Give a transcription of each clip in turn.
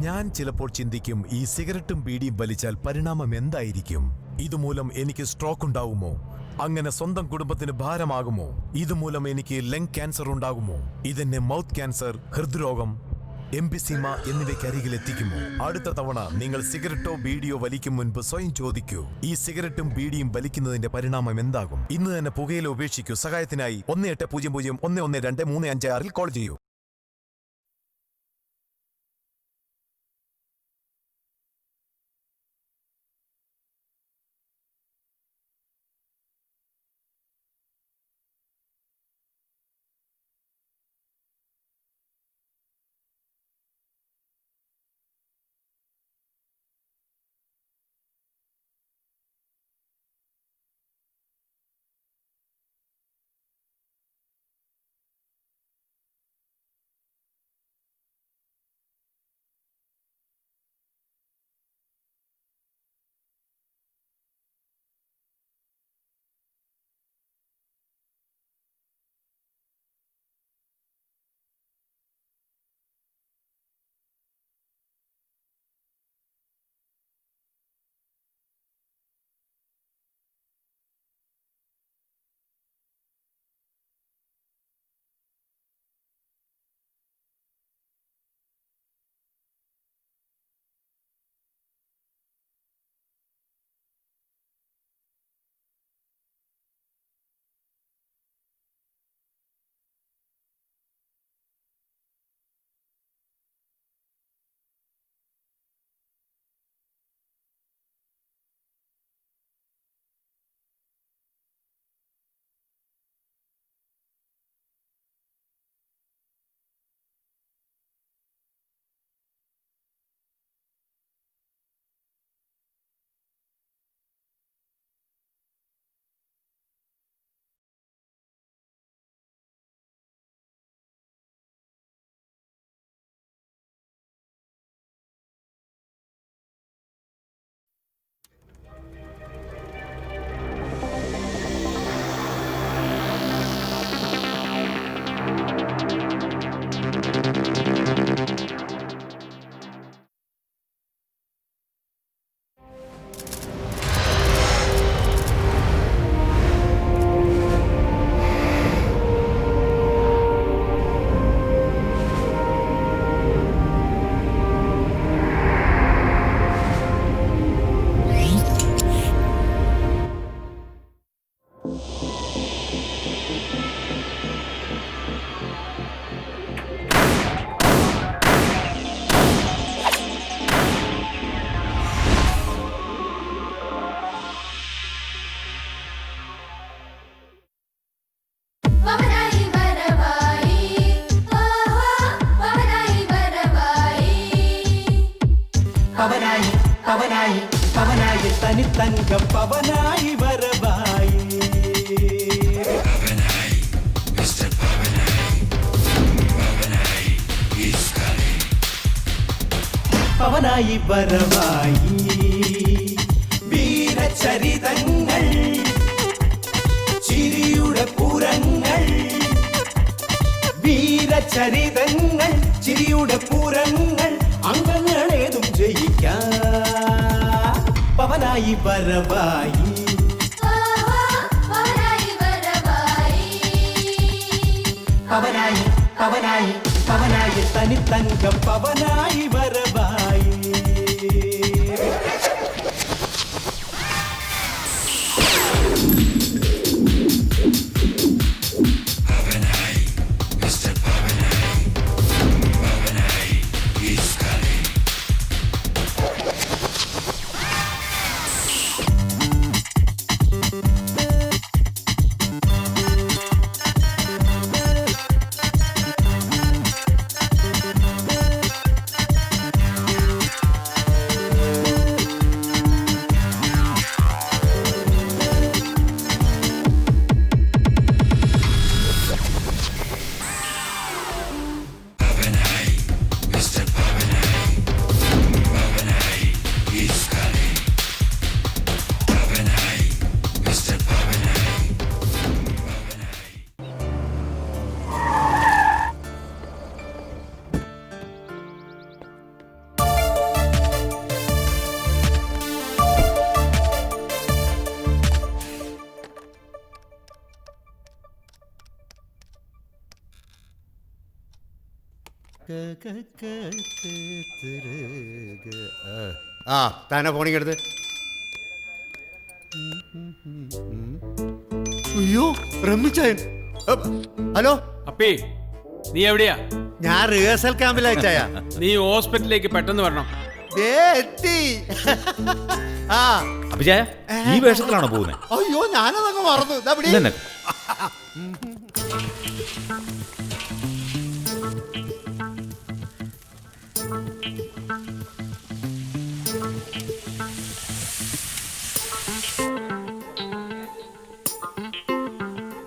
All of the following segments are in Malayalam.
ഞാൻ ചിലപ്പോൾ ചിന്തിക്കും, ഈ സിഗരറ്റും ബീഡിയും വലിച്ചാൽ പരിണാമം എന്തായിരിക്കും? ഇതുമൂലം എനിക്ക് സ്ട്രോക്ക് ഉണ്ടാകുമോ? അങ്ങനെ സ്വന്തം കുടുംബത്തിന് ഭാരമാകുമോ? ഇതുമൂലം എനിക്ക് ലങ് ക്യാൻസർ ഉണ്ടാകുമോ? ഇതെന്നെ മൗത്ത് ക്യാൻസർ, ഹൃദ്രോഗം, എംഫിസീമ എന്നിവയ്ക്കരികിൽ എത്തിക്കുമോ? അടുത്ത തവണ നിങ്ങൾ സിഗരറ്റോ ബീഡിയോ വലിക്കും മുൻപ് സ്വയം ചോദിക്കൂ, ഈ സിഗരറ്റും ബീഡിയും വലിക്കുന്നതിന്റെ പരിണാമം എന്താകും? ഇന്ന് തന്നെ പുകയില ഉപേക്ഷിക്കൂ. സഹായത്തിനായി 1800-112-356 കോൾ ചെയ്യൂ. പവനായി തനിത്തങ്കം പവനായി വരവായി പവനായി വരവായി വീരചരിതങ്ങൾ ചിരിയുടെ പൂരങ്ങൾ വീരചരിതങ്ങൾ ചിരിയുടെ പൂരങ്ങൾ അംഗങ്ങളേതും ജയിക്കാൻ പവനായി വരവായി പവനായി പവനായി പവനായി തനിത്തങ്കം പവനായി വരവായി ആ താനെ ഫോണിങ് എടുത്ത്. അയ്യോ റമ്മിച്ചായൻ. ഹലോ അപ്പേ നീ എവിടെയാ? ഞാൻ റിഹേഴ്സൽ ക്യാമ്പിലയച്ചായ. നീ ഹോസ്പിറ്റലിലേക്ക് പെട്ടെന്ന് വരണം. എത്തി. ആ അഭിജയ ഈ വേഷത്തിലാണോ പോകുന്നത്? അയ്യോ ഞാനതങ്ങ് മറന്നു. ദാ പിടി. ഇതെന്നെ?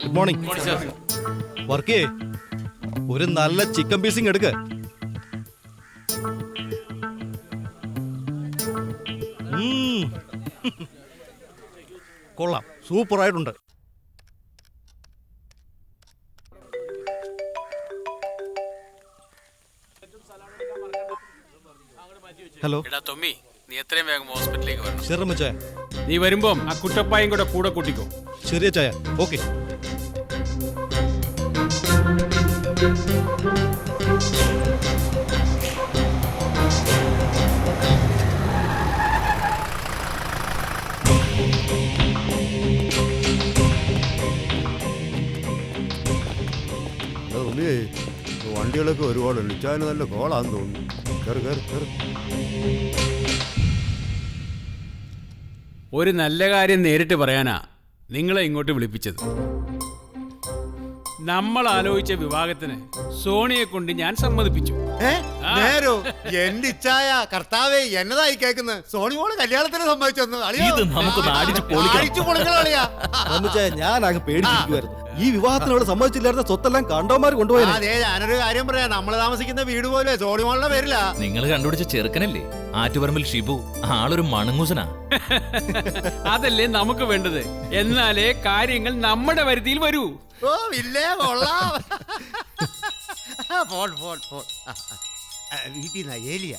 Good morning. വർക്ക് ചെയ്യേ, ഒരു നല്ല ചിക്കൻ പീസിങ് എടുക്ക. കൊള്ളാം, സൂപ്പർ ആയിട്ടുണ്ട്. ഹലോ എടാ തൊമ്മി, നീ എത്രയും വേഗം ഹോസ്പിറ്റലിലേക്ക് വരണം. ശരി ചായ. നീ വരുമ്പം ആ കുട്ടപ്പായും കൂടെ കൂട്ടിക്കോ. ശരിയാ ചായ. ഓക്കെ. വണ്ടികളൊക്കെ ഒരുപാടുണ്ട്. ഇച്ചാന് നല്ല കോളാന്ന് തോന്നുന്നു. കയറി കയറി കയറി. ഒരു നല്ല കാര്യം നേരിട്ട് പറയാനാ നിങ്ങളെ ഇങ്ങോട്ട് വിളിപ്പിച്ചത്. നമ്മൾ ആലോചിച്ച വിവാഹത്തിന് സോണിയെ കൊണ്ട് ഞാൻ സമ്മതിപ്പിച്ചു. നേരോ എന്റെ ഇച്ചായ കർത്താവേ എന്നതായി കേൾക്കുന്നത്. സോണിമോള് കല്യാണത്തിന് സമ്മതിച്ചെന്ന്. ഇത് നമുക്കൊന്ന് അടിച്ചു പൊളിക്കണം. ഞാൻ അങ്ങ് പേടിച്ചിരിക്കുവായിരുന്നു. ഈ വിവാഹത്തിനോട് സമ്മതിച്ചില്ലായിരുന്ന സ്വത്തെല്ലാം കണ്ടോമാർ കൊണ്ടുപോയത്. അതെ, ഞാനൊരു കാര്യം പറയാം. നമ്മള് താമസിക്കുന്ന വീട് പോലെ സോണിമോളുടെ പേരില്ല. നിങ്ങൾ കണ്ടുപിടിച്ച ചെറുക്കനല്ലേ ആറ്റുപറമ്പിൽ ഷിബു? ആളൊരു മണങ്ങൂസനാ. അതല്ലേ നമുക്ക് വേണ്ടത്. എന്നാലേ കാര്യങ്ങൾ നമ്മുടെ വരുതിയിൽ വരൂ. ഓ ഇല്ലേ കൊള്ളാം. Phone phone phone. വീട്ടിൽ നിന്നാ ഏലിയ.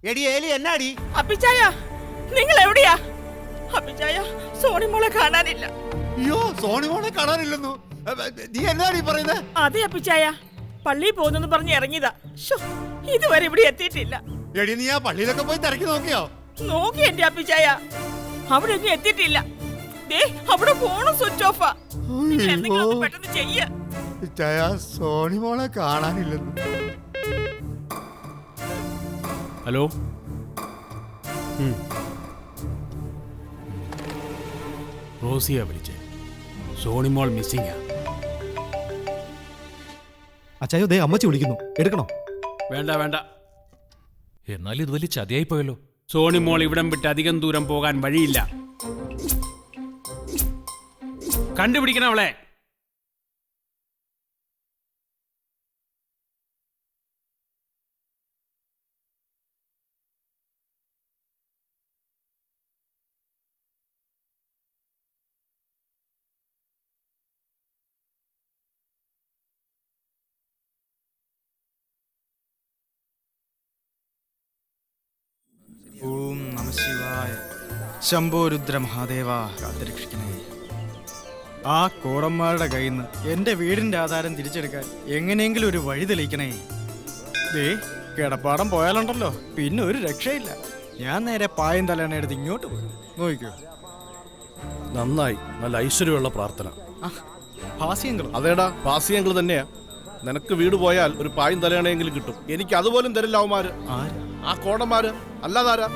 എടി ഏലി എന്നാടി? അപ്പിച്ചായ നിങ്ങൾ എവിടെയാ? അപ്പിച്ചായ സോണിമോളെ കാണാനില്ല. അയ്യോ സോണിമോളെ കാണാനില്ലെന്നു. നീ എന്നാടി പറയുന്നത്? അതെ അപ്പിച്ചായ, പള്ളിയിൽ പോകുന്നെന്ന് പറഞ്ഞ് ഇറങ്ങിയതാ. ഇതുവരെ ഇവിടെ എത്തിയിട്ടില്ല. എടി നീ ആ പള്ളിയിലൊക്കെ പോയി തിരക്കി നോക്കിയോ? നോക്കി എന്റെ അപ്പിച്ചായ, അവിടെ ഒന്നും എത്തിയിട്ടില്ല. ദേ അവിടെ ഫോണും സ്വിച്ച് ഓഫാ. നിങ്ങൾ എന്തെങ്കിലും ഒന്ന് പെട്ടെന്ന് ചെയ്യ. സോണിമോളെ കാണാനില്ലെന്നു. ഹലോ, റോസിയാ വിളിച്ചേ. സോണിമോൾ മിസ്സിംഗാ. അച്ചായോ ദേ അമ്മച്ചി വിളിക്കുന്നു, എടുക്കണോ? വേണ്ട വേണ്ട. എന്നാൽ ഇത് വലിയ ചതിയായി പോയല്ലോ. സോണിമോൾ ഇവിടം വിട്ട് അധികം ദൂരം പോകാൻ വഴിയില്ല. കണ്ടുപിടിക്കണം അവളെ. ഓം നമ ശിവായ. ശംഭോ രുദ്ര മഹാദേവ കാത്തിരക്ഷിക്കണേ. ആ കോടന്മാരുടെ കയ്യിൽ നിന്ന് എൻ്റെ വീടിൻ്റെ ആധാരം തിരിച്ചെടുക്കാൻ എങ്ങനെയെങ്കിലും ഒരു വഴി തെളിയിക്കണേ. ദേ കിടപ്പാടം പോയാലുണ്ടല്ലോ പിന്നെ ഒരു രക്ഷയില്ല. ഞാൻ നേരെ പായം തലേണ എടുത്ത് ഇങ്ങോട്ട് പോയി നോക്കിക്കോ. നന്നായി, നല്ല ഐശ്വര്യമുള്ള പ്രാർത്ഥന. ഹാസ്യങ്ങൾ അതേടാ, ഭാസ്യങ്ങൾ തന്നെയാ. നിനക്ക് വീട് പോയാൽ ഒരു പായും തലയണയെങ്കിലും കിട്ടും. എനിക്ക് അതുപോലും തരില്ല അവന്മാര്. ആ കോടന്മാര് അല്ലാതാരാ?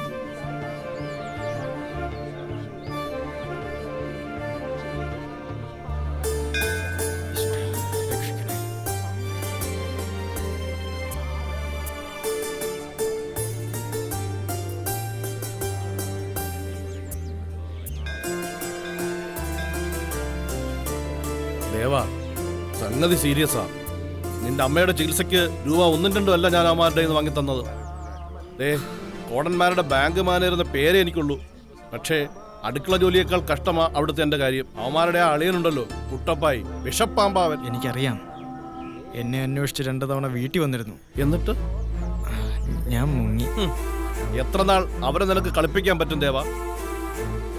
ദേവാ, സംഗതി സീരിയസാ. നിന്റെ അമ്മയുടെ ചികിത്സയ്ക്ക് രൂപ 1-2 അല്ല ഞാൻ അവന്മാരുടെ കയ്യിൽ നിന്ന് വാങ്ങിത്തന്നത്. കോടന്മാരുടെ ബാങ്ക് മാനേജർ എന്ന പേരേ എനിക്കുള്ളൂ. പക്ഷേ അടുക്കള ജോലിയേക്കാൾ കഷ്ടമാ അവിടുത്തെ എൻ്റെ കാര്യം. അവന്മാരുടെ ആ അളിയനുണ്ടല്ലോ കുട്ടപ്പായി, വിഷപ്പാമ്പാവൻ. എനിക്കറിയാം. എന്നെ അന്വേഷിച്ച് 2 തവണ വീട്ടിൽ വന്നിരുന്നു. എന്നിട്ട് ഞാൻ മുങ്ങി. എത്ര നാൾ അവരെ നിനക്ക് കളിപ്പിക്കാൻ പറ്റും ദേവാ?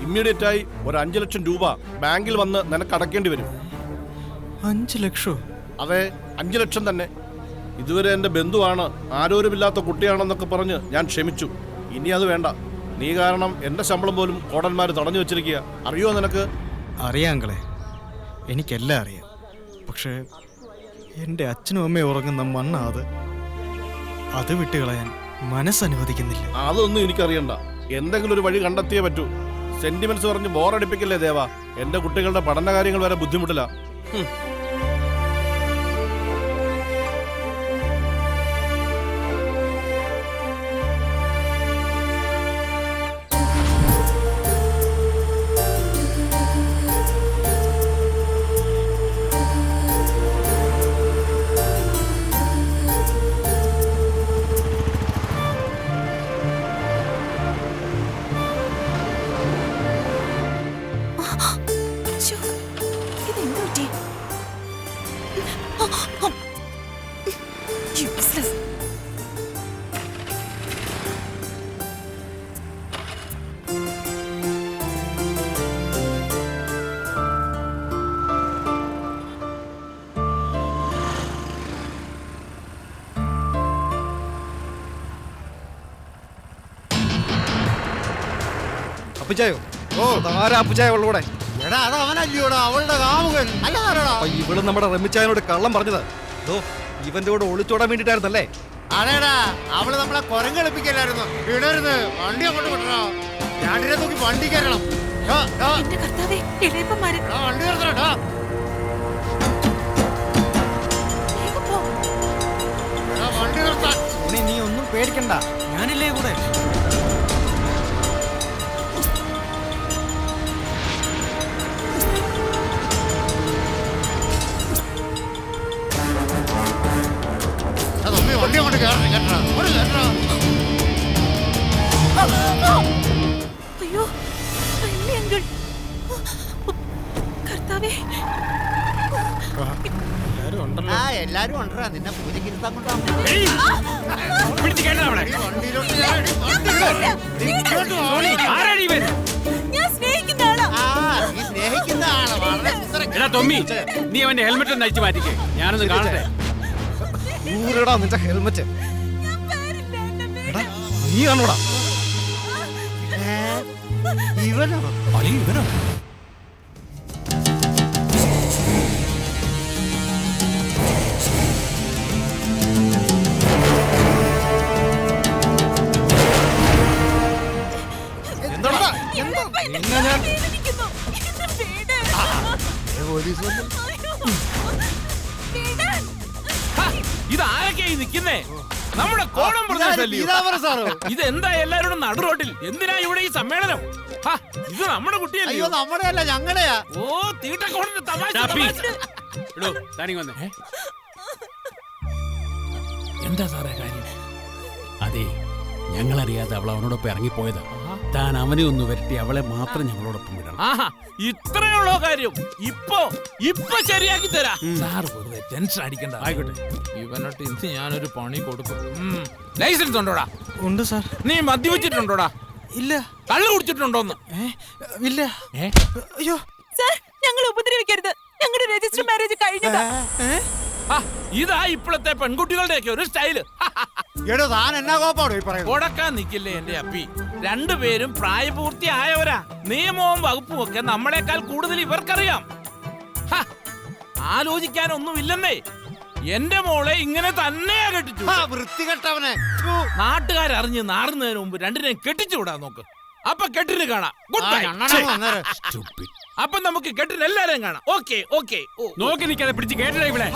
ഇമ്മീഡിയറ്റ് ആയി ഒരു 5 ലക്ഷം രൂപ ബാങ്കിൽ വന്ന് നിനക്ക് അടക്കേണ്ടി വരും. 5 ലക്ഷോ? അതെ, 5 ലക്ഷം തന്നെ. ഇതുവരെ എൻ്റെ ബന്ധുവാണ്, ആരോരുമില്ലാത്ത കുട്ടിയാണെന്നൊക്കെ പറഞ്ഞ് ഞാൻ ക്ഷമിച്ചു. ഇനി അത് വേണ്ട. നീ കാരണം എൻ്റെ ശമ്പളം പോലും കോടന്മാർ തടഞ്ഞു വെച്ചിരിക്കുക. അറിയോ നിനക്ക്? അറിയാം അങ്കിളെ, എനിക്കെല്ലാം അറിയാം. പക്ഷേ എൻ്റെ അച്ഛനും അമ്മയും ഉറങ്ങുന്ന മണ്ണാ അത് വിട്ടുകളയാൻ മനസ്സനുവദിക്കുന്നില്ല. അതൊന്നും എനിക്കറിയണ്ട. എന്തെങ്കിലും ഒരു വഴി കണ്ടെത്തിയേ പറ്റൂ. സെന്റിമെന്റ്സ് പറഞ്ഞ് ബോറടിപ്പിക്കല്ലേ ദേവ. എൻ്റെ കുട്ടികളുടെ പഠന കാര്യങ്ങൾ വരെ ബുദ്ധിമുട്ടില്ല. അപ്പുച്ചായോ? ആരാ അപ്പുച്ചായ ഉള്ളൂടെ? എടാ അത് അവനല്ലയോടാ, അവളുടെ കാമുകൻ. അല്ലാതാരടാ? ഇവള് നമ്മുടെ റമ്മിച്ചായനോട് കള്ളം പറഞ്ഞത് ഇവന്റെ കൂടെ ഒളിച്ചോടാൻ വേണ്ടിട്ടായിരുന്നല്ലേ? അതേടാ, അവള് നമ്മളെ കുരങ്ങളിപ്പിക്കലായിരുന്നു. ഇടരുത്, വണ്ടി അങ്ങോട്ട് വിടണോ. രണ്ടിനെ നോക്കി വണ്ടി കയറണം. വണ്ടി നിർത്തണോ? വണ്ടി നിർത്താൻ. നീ ഒന്നും പേടിക്കണ്ട, ഞാനില്ലേ കൂടെ. വണ്ടി അങ്ങോട്ട് കയറണം. അയ്യോ അങ്കിൾ, കർത്താവേ. എല്ലാരും ഉണ്ടോ? നിന്നെ പൂജയ്ക്ക് ഇരുത്താൻ കൊണ്ടാണ്. ഞാൻ സ്നേഹിക്കുന്ന ആളാ. എടാ തൊമ്മി, നീ അവന്റെ ഹെൽമെറ്റ് ഒന്ന് അഴിച്ചു മാറ്റിക്കേ, ഞാനൊന്ന് കാണട്ടെ. നിന്റെ ഹെൽമെറ്റ് നീ കാണൂടാ. ഇവനോ? ഇവനോ? ഇതാരൊക്കെയായി നിക്കുന്നേ? നമ്മുടെ കോണം ഇതെന്താ എല്ലാവരും നടു റോട്ടിൽ? എന്തിനാ ഇവിടെ ഈ സമ്മേളനം? ഇത് നമ്മുടെ കുട്ടിയല്ലേ? നമ്മുടെ അല്ല, ഞങ്ങളുടെയാ. ഓ തീട്ടക്കോണിന്റെ തമാശ. എന്താ സാറേ കാര്യം? അതെ, ഞങ്ങളറിയാതെ അവൾ അവനോടൊപ്പം ഇറങ്ങിപ്പോയതാ. താൻ അവനെ ഒന്ന് വരട്ടി അവളെ മാത്രം ഞങ്ങളോടൊപ്പം വിടണം. ഇത്രയുള്ള കാര്യം. ഇപ്പൊ ശരിയാക്കി തരാ. സാർ വെറുതെ ടെൻഷൻ അടിക്കണ്ട. ആയിക്കോട്ടെ, ഇവനോട്ട് ഇന്ന് ഞാനൊരു പണി കൊടുക്കും. ലൈസൻസ് ഉണ്ടോടാ? ഉണ്ട് സാർ. നീ മദ്യപിച്ചിട്ടുണ്ടോടാ? ഇല്ല. കള്ളു കുടിച്ചിട്ടുണ്ടോന്ന്? ഇല്ല. അയ്യോ സാർ, ഞങ്ങൾ ഉപദ്രവിക്കരുത്. ഞങ്ങളുടെ രജിസ്റ്റർ മാരേജ് കഴിഞ്ഞതാ. ഇതാ ഇപ്പോഴത്തെ പെൺകുട്ടികളുടെയൊക്കെ ഒരു സ്റ്റൈല്. കൊടുക്കാൻ നിക്കില്ലേ എന്റെ അപ്പി? രണ്ടുപേരും പ്രായപൂർത്തിയായവരാ. നിയമവും വകുപ്പും ഒക്കെ നമ്മളെക്കാൾ കൂടുതൽ ഇവർക്കറിയാം. ആലോചിക്കാനൊന്നുമില്ലെന്നേ. എന്റെ മോളെ ഇങ്ങനെ തന്നെയാ കെട്ടിച്ചു. വൃത്തികെട്ടവനെ. നാട്ടുകാരറിഞ്ഞ് നാറുന്നതിന് മുമ്പ് രണ്ടിനെയും കെട്ടിച്ചു വിടാൻ നോക്ക്. അപ്പൊ കെട്ടിന് കാണാം. അപ്പൊ നമുക്ക് കെട്ടിന് എല്ലാരെയും കാണാം. Okay okay. നോക്കി നിൽക്കാതെ പിടിച്ച് കേട്ടില്ല ഇവിടെ.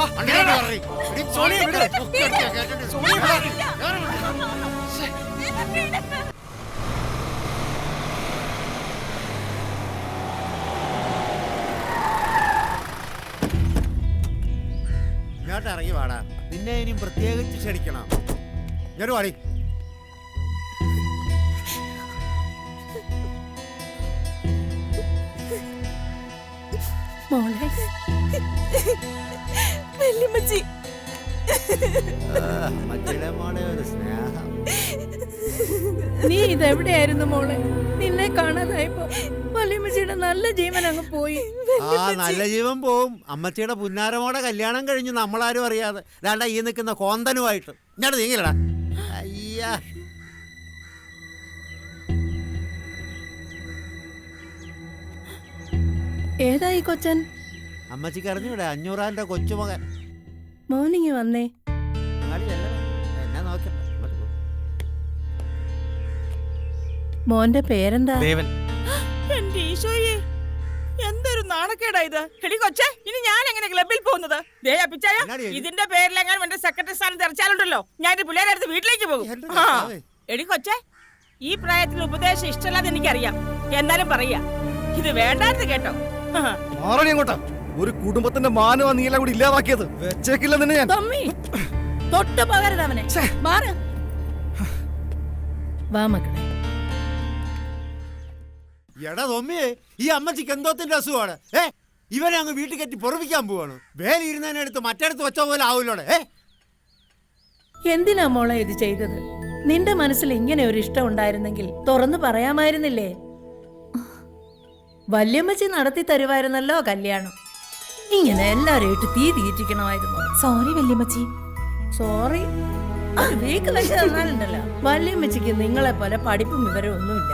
ഇങ്ങോട്ട് ഇറങ്ങി വാടാ. നിന്നെ ഇനിയും പ്രത്യേകിച്ച് ക്ഷണിക്കണം. ഇങ്ങോട്ട് വാടി. മോളെ, വല്യമ്മച്ചി. അമ്മച്ചിയുടെ മോളെ ഒരു സ്നേഹം. നീ ഇതെവിടെയായിരുന്നു മോളെ? നിന്നെ കാണാതായപ്പോ വല്യമ്മച്ചിയുടെ നല്ല ജീവൻ അങ്ങ് പോയി. ആ നല്ല ജീവൻ പോവും. അമ്മച്ചിയുടെ പുന്നാരമോടെ കല്യാണം കഴിഞ്ഞു നമ്മളാരും അറിയാതെ. ദാണ്ട ഈ നിൽക്കുന്ന കോന്തനുമായിട്ട് ഇങ്ങോട്ട് നീങ്ങില്ലടാ. അയ്യാ, ഏതായി കൊച്ചൻ? അമ്മച്ചിക്ക് അറിഞ്ഞൂടെ 500 കൊച്ചുമകൻ. മോർണിംഗ് വന്നേ. അങ്ങാടി ചെല്ലണം. എന്നെ നോക്കണ്ട. ഇങ്ങോട്ട് പോ. മോന്റെ പേരെന്താ? ദേവൻ. എന്റെ ഈശോയെ, എന്തൊരു നാണക്കേടാ ഇത്. എടി കൊച്ചേ, ഇനി ഞാൻ എങ്ങനെ ക്ലബിൽ പോകുന്നത്? ദേ അപ്പിച്ചായ, ഇതിന്റെ പേരിലെങ്ങാനും എന്റെ സെക്രട്ടറി സ്ഥാനം തെറിച്ചാലുണ്ടല്ലോ, ഞാൻ എന്റെ പിള്ളേരെ അടുത്ത് വീട്ടിലേക്ക് പോകും. എടി കൊച്ചേ, ഈ പ്രായത്തിൽ ഉപദേശം ഇഷ്ടമല്ലാതെ എനിക്കറിയാം. എന്നാലും പറയാ, ഇത് വേണ്ടായിരുന്നു കേട്ടോ. മാറണി അങ്ങോട്ടാ. ഒരു കുടുംബത്തിന്റെ മാനവ നീല കൂടി ഇല്ലാതാക്കിയത് വെച്ചേക്കില്ല നിന്നെ ഞാൻ. തൊട്ട് പകരുതവനെ. മാറ്. വാ മക്കളെ. എടാ തൊമ്മിയെ, ഈ അമ്മച്ചിക്ക് എന്തോത്തിന്റെ അസുഖമാണ്? ഇവനെ അങ്ങ് വീട്ടിൽ കയറ്റി പൊറപ്പിക്കാൻ പോവാണ്. വേലിയിരുന്നതിനടുത്ത് മറ്റടുത്ത് വെച്ച പോലെ ആവൂലോടെ. എന്തിനാ മോളെ ഇത് ചെയ്തത്? നിന്റെ മനസ്സിൽ ഇങ്ങനെ ഒരു ഇഷ്ടം ഉണ്ടായിരുന്നെങ്കിൽ തുറന്നു പറയാമായിരുന്നില്ലേ? വല്യമ്മച്ചി നടത്തി തരുമായിരുന്നല്ലോ കല്യാണം. ഇങ്ങനെ എല്ലാരും ഇട്ട് തീ തീറ്റിക്കണമായിരുന്നു. സോറി വല്യമ്മച്ചി. സോറി വീക്ക് വെച്ച് തന്നാലുണ്ടല്ലോ. വല്യമ്മച്ചിക്ക് നിങ്ങളെ പോലെ പഠിപ്പും വിവരവും ഒന്നുമില്ല.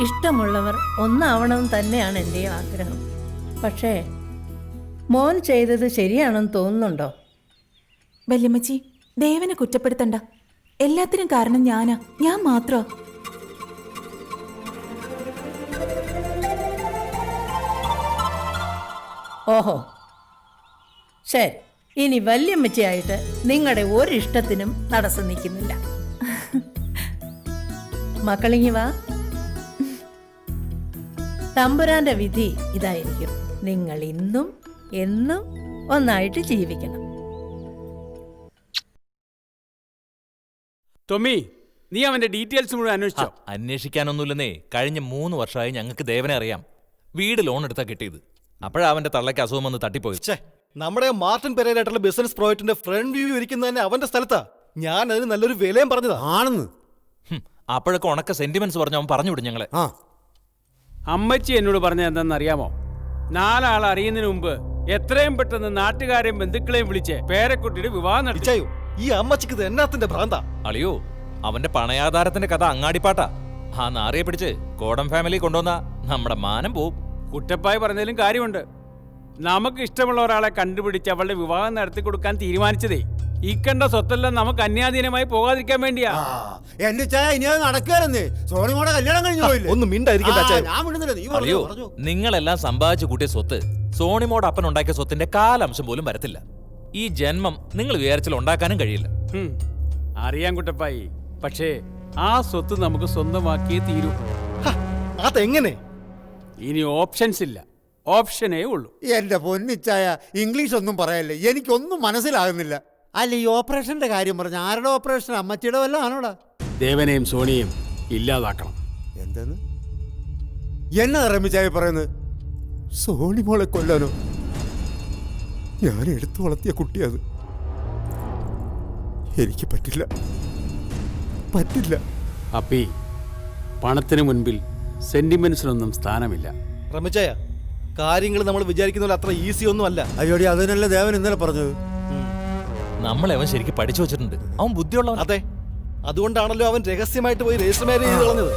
ഇഷ്ടമുള്ളവർ ഒന്നാവണമെന്ന് തന്നെയാണ് എൻ്റെ ആഗ്രഹം. പക്ഷേ മോൻ ചെയ്തത് ശരിയാണെന്ന് തോന്നുന്നുണ്ടോ? വല്യമ്മച്ചി, ദേവനെ കുറ്റപ്പെടുത്തണ്ട. എല്ലാത്തിനും കാരണം ഞാനാ. ഞാൻ മാത്രോ. ഓഹോ, ശരി. ഇനി വല്യമ്മച്ചിയായിട്ട് നിങ്ങളുടെ ഒരു ഇഷ്ടത്തിനും തടസ്സം നിൽക്കുന്നില്ല. മക്കളിങ്ങി വാ. തമ്പുരാന്റെ വിധി ഇതായിരിക്കും. നിങ്ങൾ ഇന്നും എന്നും ഒന്നായിട്ട് ജീവിക്കണം. ടോമി, നീ അവന്റെ ഡീറ്റെയിൽസ് മുഴുവൻ അന്വേഷിച്ചോ? അന്വേഷിക്കാനൊന്നുമില്ലെന്നേ. കഴിഞ്ഞ 3 വർഷമായി ഞങ്ങൾക്ക് ദേവനെ അറിയാം. വീട് ലോൺ എടുത്താ കിട്ടിയത്. അപ്പോഴാ അവന്റെ തള്ളയ്ക്ക് അസുഖം വന്ന് തട്ടിപ്പോയി. നമ്മുടെ മാർട്ടിൻ പെരേരായിട്ടുള്ള ബിസിനസ് പ്രോജക്റ്റിന്റെ ഫ്രണ്ട് വ്യൂ ഇരിക്കുന്നത് തന്നെ അവന്റെ സ്ഥലത്താ. ഞാൻ അതിന് നല്ലൊരു വിലയും പറഞ്ഞതാ. ആണെന്ന് അപ്പോഴൊക്കെ ഉണക്ക സെന്റിമെന്റ്സ് പറഞ്ഞ അവൻ പറഞ്ഞു വിടും ഞങ്ങളെ. അമ്മച്ചി എന്നോട് പറഞ്ഞ എന്താണെന്ന് അറിയാമോ? 4 ആൾ അറിയുന്നതിന് മുമ്പ് എത്രയും പെട്ടെന്ന് നാട്ടുകാരെയും ബന്ധുക്കളെയും വിളിച്ച് പേരക്കുട്ടിയുടെ വിവാഹം നടത്തിയോ. ഈ അമ്മച്ചിക്ക് ഇത് എന്നാത്തിന്റെ ഭ്രാന്ത? അളിയോ, അവന്റെ പണയാധാരത്തിന്റെ കഥ അങ്ങാടിപ്പാട്ടാ. ആ നാറിയെ പിടിച്ച് കോടം ഫാമിലി കൊണ്ടുവന്ന നമ്മുടെ മാനം പോവും. കുട്ടപ്പായി പറഞ്ഞതിലും കാര്യമുണ്ട്. നമുക്ക് ഇഷ്ടമുള്ള ഒരാളെ കണ്ടുപിടിച്ച് അവളുടെ വിവാഹം നടത്തി കൊടുക്കാൻ തീരുമാനിച്ചതേ ഈ കണ്ട സ്വത്തെല്ലാം നമുക്ക് അന്യാധീനമായി പോകാതിരിക്കാൻ വേണ്ടിയാ. എന്റെ ചായ ഇനി അത് നടക്കാരെന്നേ. സോണിമോടെ കല്യാണം കഴിഞ്ഞു പോയില്ലേ? ഒന്ന് അളിയോ, നിങ്ങളെല്ലാം സമ്പാദിച്ചു കൂട്ടിയ സ്വത്ത് സോണിമോട് അപ്പൻ ഉണ്ടാക്കിയ സ്വത്തിന്റെ കാലംശം പോലും വരത്തില്ല. ഈ ജന്മം നിങ്ങൾ വിചാരിച്ചാൽ ഉണ്ടാക്കാനും കഴിയില്ല. അറിയാം കുട്ടപ്പായി, പക്ഷേ ആ സ്വത്ത് നമുക്ക് സ്വന്തമാക്കിയേ തീരൂ. അതെങ്ങനെ? ഇനി ഓപ്ഷൻസ് ഇല്ല, ഓപ്ഷനേ ഉള്ളൂ. എന്റെ പൊന്നിച്ചായ, ഇംഗ്ലീഷ് ഒന്നും പറയല്ലേ, എനിക്കൊന്നും മനസ്സിലാകുന്നില്ല. അല്ല, ഈ ഓപ്പറേഷന്റെ കാര്യം പറഞ്ഞ ആരുടെ ഓപ്പറേഷൻ? അമ്മച്ചിയുടെ വല്ല ആണോടാ? ദേവനെയും സോണിയും ഇല്ലാതാക്കണം. എന്തെന്ന് എന്നെ റമ്മിച്ചായ പറയുന്നത്? സോണിമോളെ കൊല്ലാനോ? ഞാൻ എടുത്തു വളർത്തിയ കുട്ടിയത്. എനിക്ക് പറ്റില്ല, പറ്റില്ല. അപ്പി, പണത്തിന് മുൻപിൽ സെന്റിമെന്റ്സിനൊന്നും സ്ഥാനമില്ല. റമിച്ചായ, കാര്യങ്ങൾ നമ്മൾ വിചാരിക്കുന്ന പോലെ അത്ര ഈസി ഒന്നും അല്ല. അയ്യോടി, അതിനല്ല ദേവൻ ഇന്നലെ പറഞ്ഞത്. നമ്മളെ അവൻ ശരിക്കും പഠിച്ചു വെച്ചിട്ടുണ്ട്. അവൻ ബുദ്ധിയുള്ളവൻ. അതെ, അതുകൊണ്ടാണല്ലോ അവൻ രഹസ്യമായിട്ട് പോയി രജിസ്റ്റർ മാരേജ് ചെയ്ത് കളഞ്ഞത്.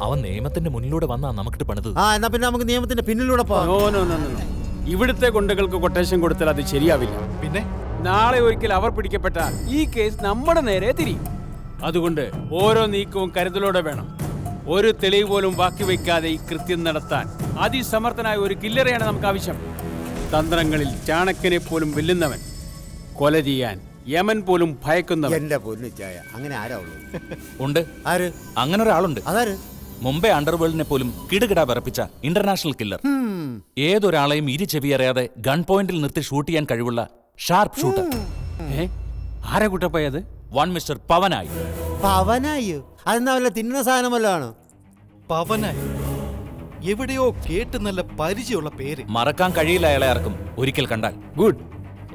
അവൻ നിയമത്തിന്റെ മുന്നിലൂടെ വന്നാ നമുക്കിട്ട് പണിതത്. എന്നാ പിന്നെ നമുക്ക് നിയമത്തിന്റെ പിന്നിലൂടെ പോകാം. ഇവിടുത്തെ കൊണ്ടകൾക്ക് കൊട്ടേഷൻ കൊടുത്താൽ അത് ശരിയാവില്ല. പിന്നെ നാളെ ഒരിക്കൽ അവർ പിടിക്കപ്പെട്ടാൽ ഈ കേസ് നമ്മുടെ നേരെ തിരിയും. അതുകൊണ്ട് ഓരോ നീക്കവും കരുതലോടെ വേണം. ഒരു തെളിവ് പോലും ബാക്കി വയ്ക്കാതെ ഈ കൃത്യം നടത്താൻ അതിസമർത്ഥനായ ഒരു കില്ലറെയാണ് നമുക്ക് ആവശ്യം. തന്ത്രങ്ങളിൽ ചാണക്യനെ പോലും വെല്ലുന്നവൻ, കൊല ചെയ്യാൻ യമൻ പോലും ഭയക്കുന്നവൻ. എന്റെ പൊന്നിച്ചായ, അങ്ങനെ ആരാ ഉള്ളത്? ഉണ്ട്. ആര്? അങ്ങനെ ഒരാളുണ്ട്. അതാര്? മുംബൈ അണ്ടർവേൾഡിനെ പോലും കിടുകിട വിറപ്പിച്ച ഇന്റർനാഷണൽ കില്ലർ. ഏതൊരാളെയും ഇരു ചെവി അറിയാതെ ഗൺ പോയിന്റിൽ നിർത്തി ഷൂട്ട് ചെയ്യാൻ കഴിവുള്ള ഷാർപ്പ് ഷൂട്ടർ. ആരാ കുട്ടപ്പയത്? One mister Pavanayi. പവനായി? അതെന്നാ വല്ല തിന്നുന്ന സാധനമല്ലാണ്? പവനായി എവിടെയോ കേട്ട് നല്ല പരിചയമുള്ള പേര്. മറക്കാൻ കഴിയില്ല അയാളെ ആർക്കും ഒരിക്കൽ കണ്ടാൽ. ഗുഡ്,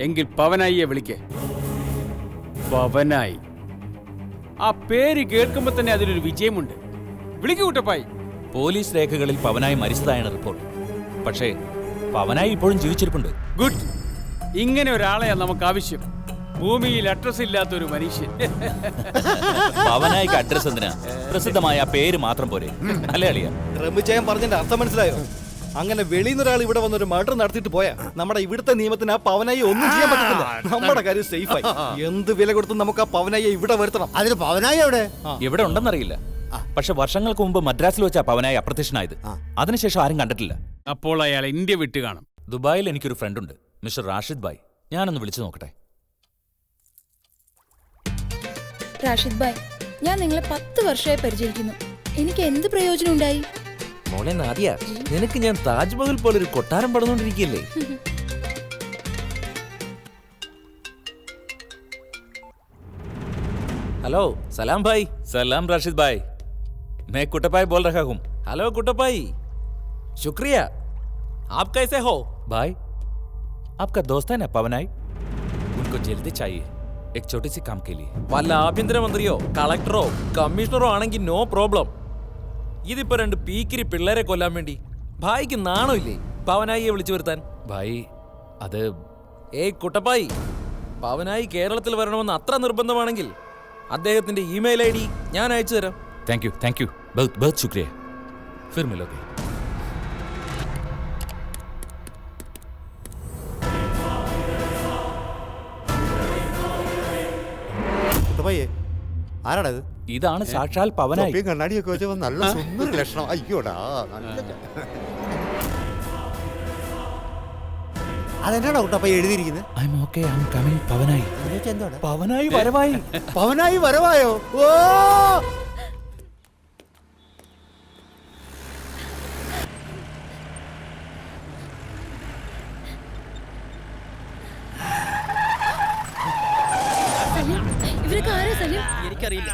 എങ്കിൽ പവനായിയെ വിളിക്കേ. പവനായി, ആ പേര് കേൾക്കുമ്പോ തന്നെ അതിലൊരു വിജയമുണ്ട്. വിളിക്കൂ കുട്ടപ്പായി. പോലീസ് രേഖകളിൽ പവനായി മരിച്ചതായാണ് റിപ്പോർട്ട്. പക്ഷേ പവനായി ഇപ്പോഴും ജീവിച്ചിരിപ്പുണ്ട്. ഗുഡ്. ഇങ്ങനെ ഒരാളെയാ നമുക്ക് ആവശ്യം. ഭൂമിയിൽ അഡ്രസ് ഇല്ലാത്തൊരു മനുഷ്യൻ. പവനായിക്ക് അഡ്രസ് എന്തിനാ? പ്രസിദ്ധമായ പേര് മാത്രം പോരെ, അല്ലേ അളിയ? റമിച്ചായൻ പറഞ്ഞതിന്റെ അർത്ഥം മനസ്സിലായോ? അങ്ങനെ വെളിയിൽ നിന്ന് ഒരാൾ ഇവിടെ വന്നൊരു മർഡർ നടത്തിയിട്ട് പോയാ നമ്മുടെ ഇവിടുത്തെ നിയമത്തിന് ആ പവനായി ഒന്നും ചെയ്യാൻ പറ്റത്തില്ല. നമ്മുടെ കാര്യം സേഫായി. എന്ത് വില കൊടുത്തും നമുക്ക് ആ പവനായി ഇവിടെ വരുത്തണം. അതിന് പവനായി എവിടെ? ഇവിടെ ഉണ്ടെന്നറിയില്ല. പക്ഷെ വർഷങ്ങൾക്ക് മുമ്പ് മദ്രാസിൽ വെച്ചാ പവനായി അപ്രത്യക്ഷനായത്. അതിനുശേഷം ആരും കണ്ടിട്ടില്ല. അപ്പോൾ അയാൾ ഇന്ത്യ വിട്ട് കാണും. ദുബായിൽ എനിക്കൊരു ഫ്രണ്ട് ഉണ്ട്, മിസ്റ്റർ റാഷിദ് ഭായ്. ഞാനൊന്ന് വിളിച്ചു നോക്കട്ടെ. റാഷിദ് ഭായ്, ഞാൻ നിങ്ങളെ 10 വർഷമായി പരിചരിക്കുന്നു. എനിക്ക് എന്ത് പ്രയോജനം ഉണ്ടായി? മോളെ നാദിയ, നിനക്ക് ഞാൻ താജ്മഹൽ പോലെ ഒരു കൊട്ടാരം പടന്നുകൊണ്ടിരിക്കുകയല്ലേ? हेलो सलाम भाई. सलाम राशिद भाई, मैं कुट्टपाई बोल रहा हूँ. हेलो कुट्टपाई, शुक्रिया. आप कैसे हो भाई? आपका दोस्त है ना पवनाई? उनको जल्दी चाहिए एक छोटी सी काम के लिए. വല്ല ആഭ്യന്തരമന്ത്രിയോ കളക്ടറോ കമ്മീഷണറോ ആണെങ്കിൽ നോ പ്രോബ്ലം. ഇതിപ്പോ 2 പീക്കിരി പിള്ളേരെ കൊല്ലാൻ വേണ്ടി ഭായിക്ക് നാണോ ഇല്ലേ പവനായിയെ വിളിച്ചു വരുത്താൻ? ഭായി അത് കുട്ടപ്പായി, പവനായി കേരളത്തിൽ വരണമെന്ന് അത്ര നിർബന്ധമാണെങ്കിൽ അദ്ദേഹത്തിന്റെ ഇമെയിൽ ID ഞാൻ അയച്ചു തരാം. താങ്ക് യു बहुत शुक्रिया. फिर मिलोगे. ആരാടാ ഇത്? ഇതാണ് സാക്ഷാൽ പവനായി. കണ്ണാടിയൊക്കെ വെച്ചപ്പോ നല്ല സുന്ദര ലക്ഷണം. അയ്യോടാ, അതെന്നാടാ കുട്ടപ്പ എഴുതിയിരിക്കുന്നത്? I'm okay, I'm coming, Pavanayi. Pavanayi വരവായി. പവനായി വരവായോ? ഓ, ഇവരൊക്കെ ആരാ സലീം? എനിക്കറിയില്ല.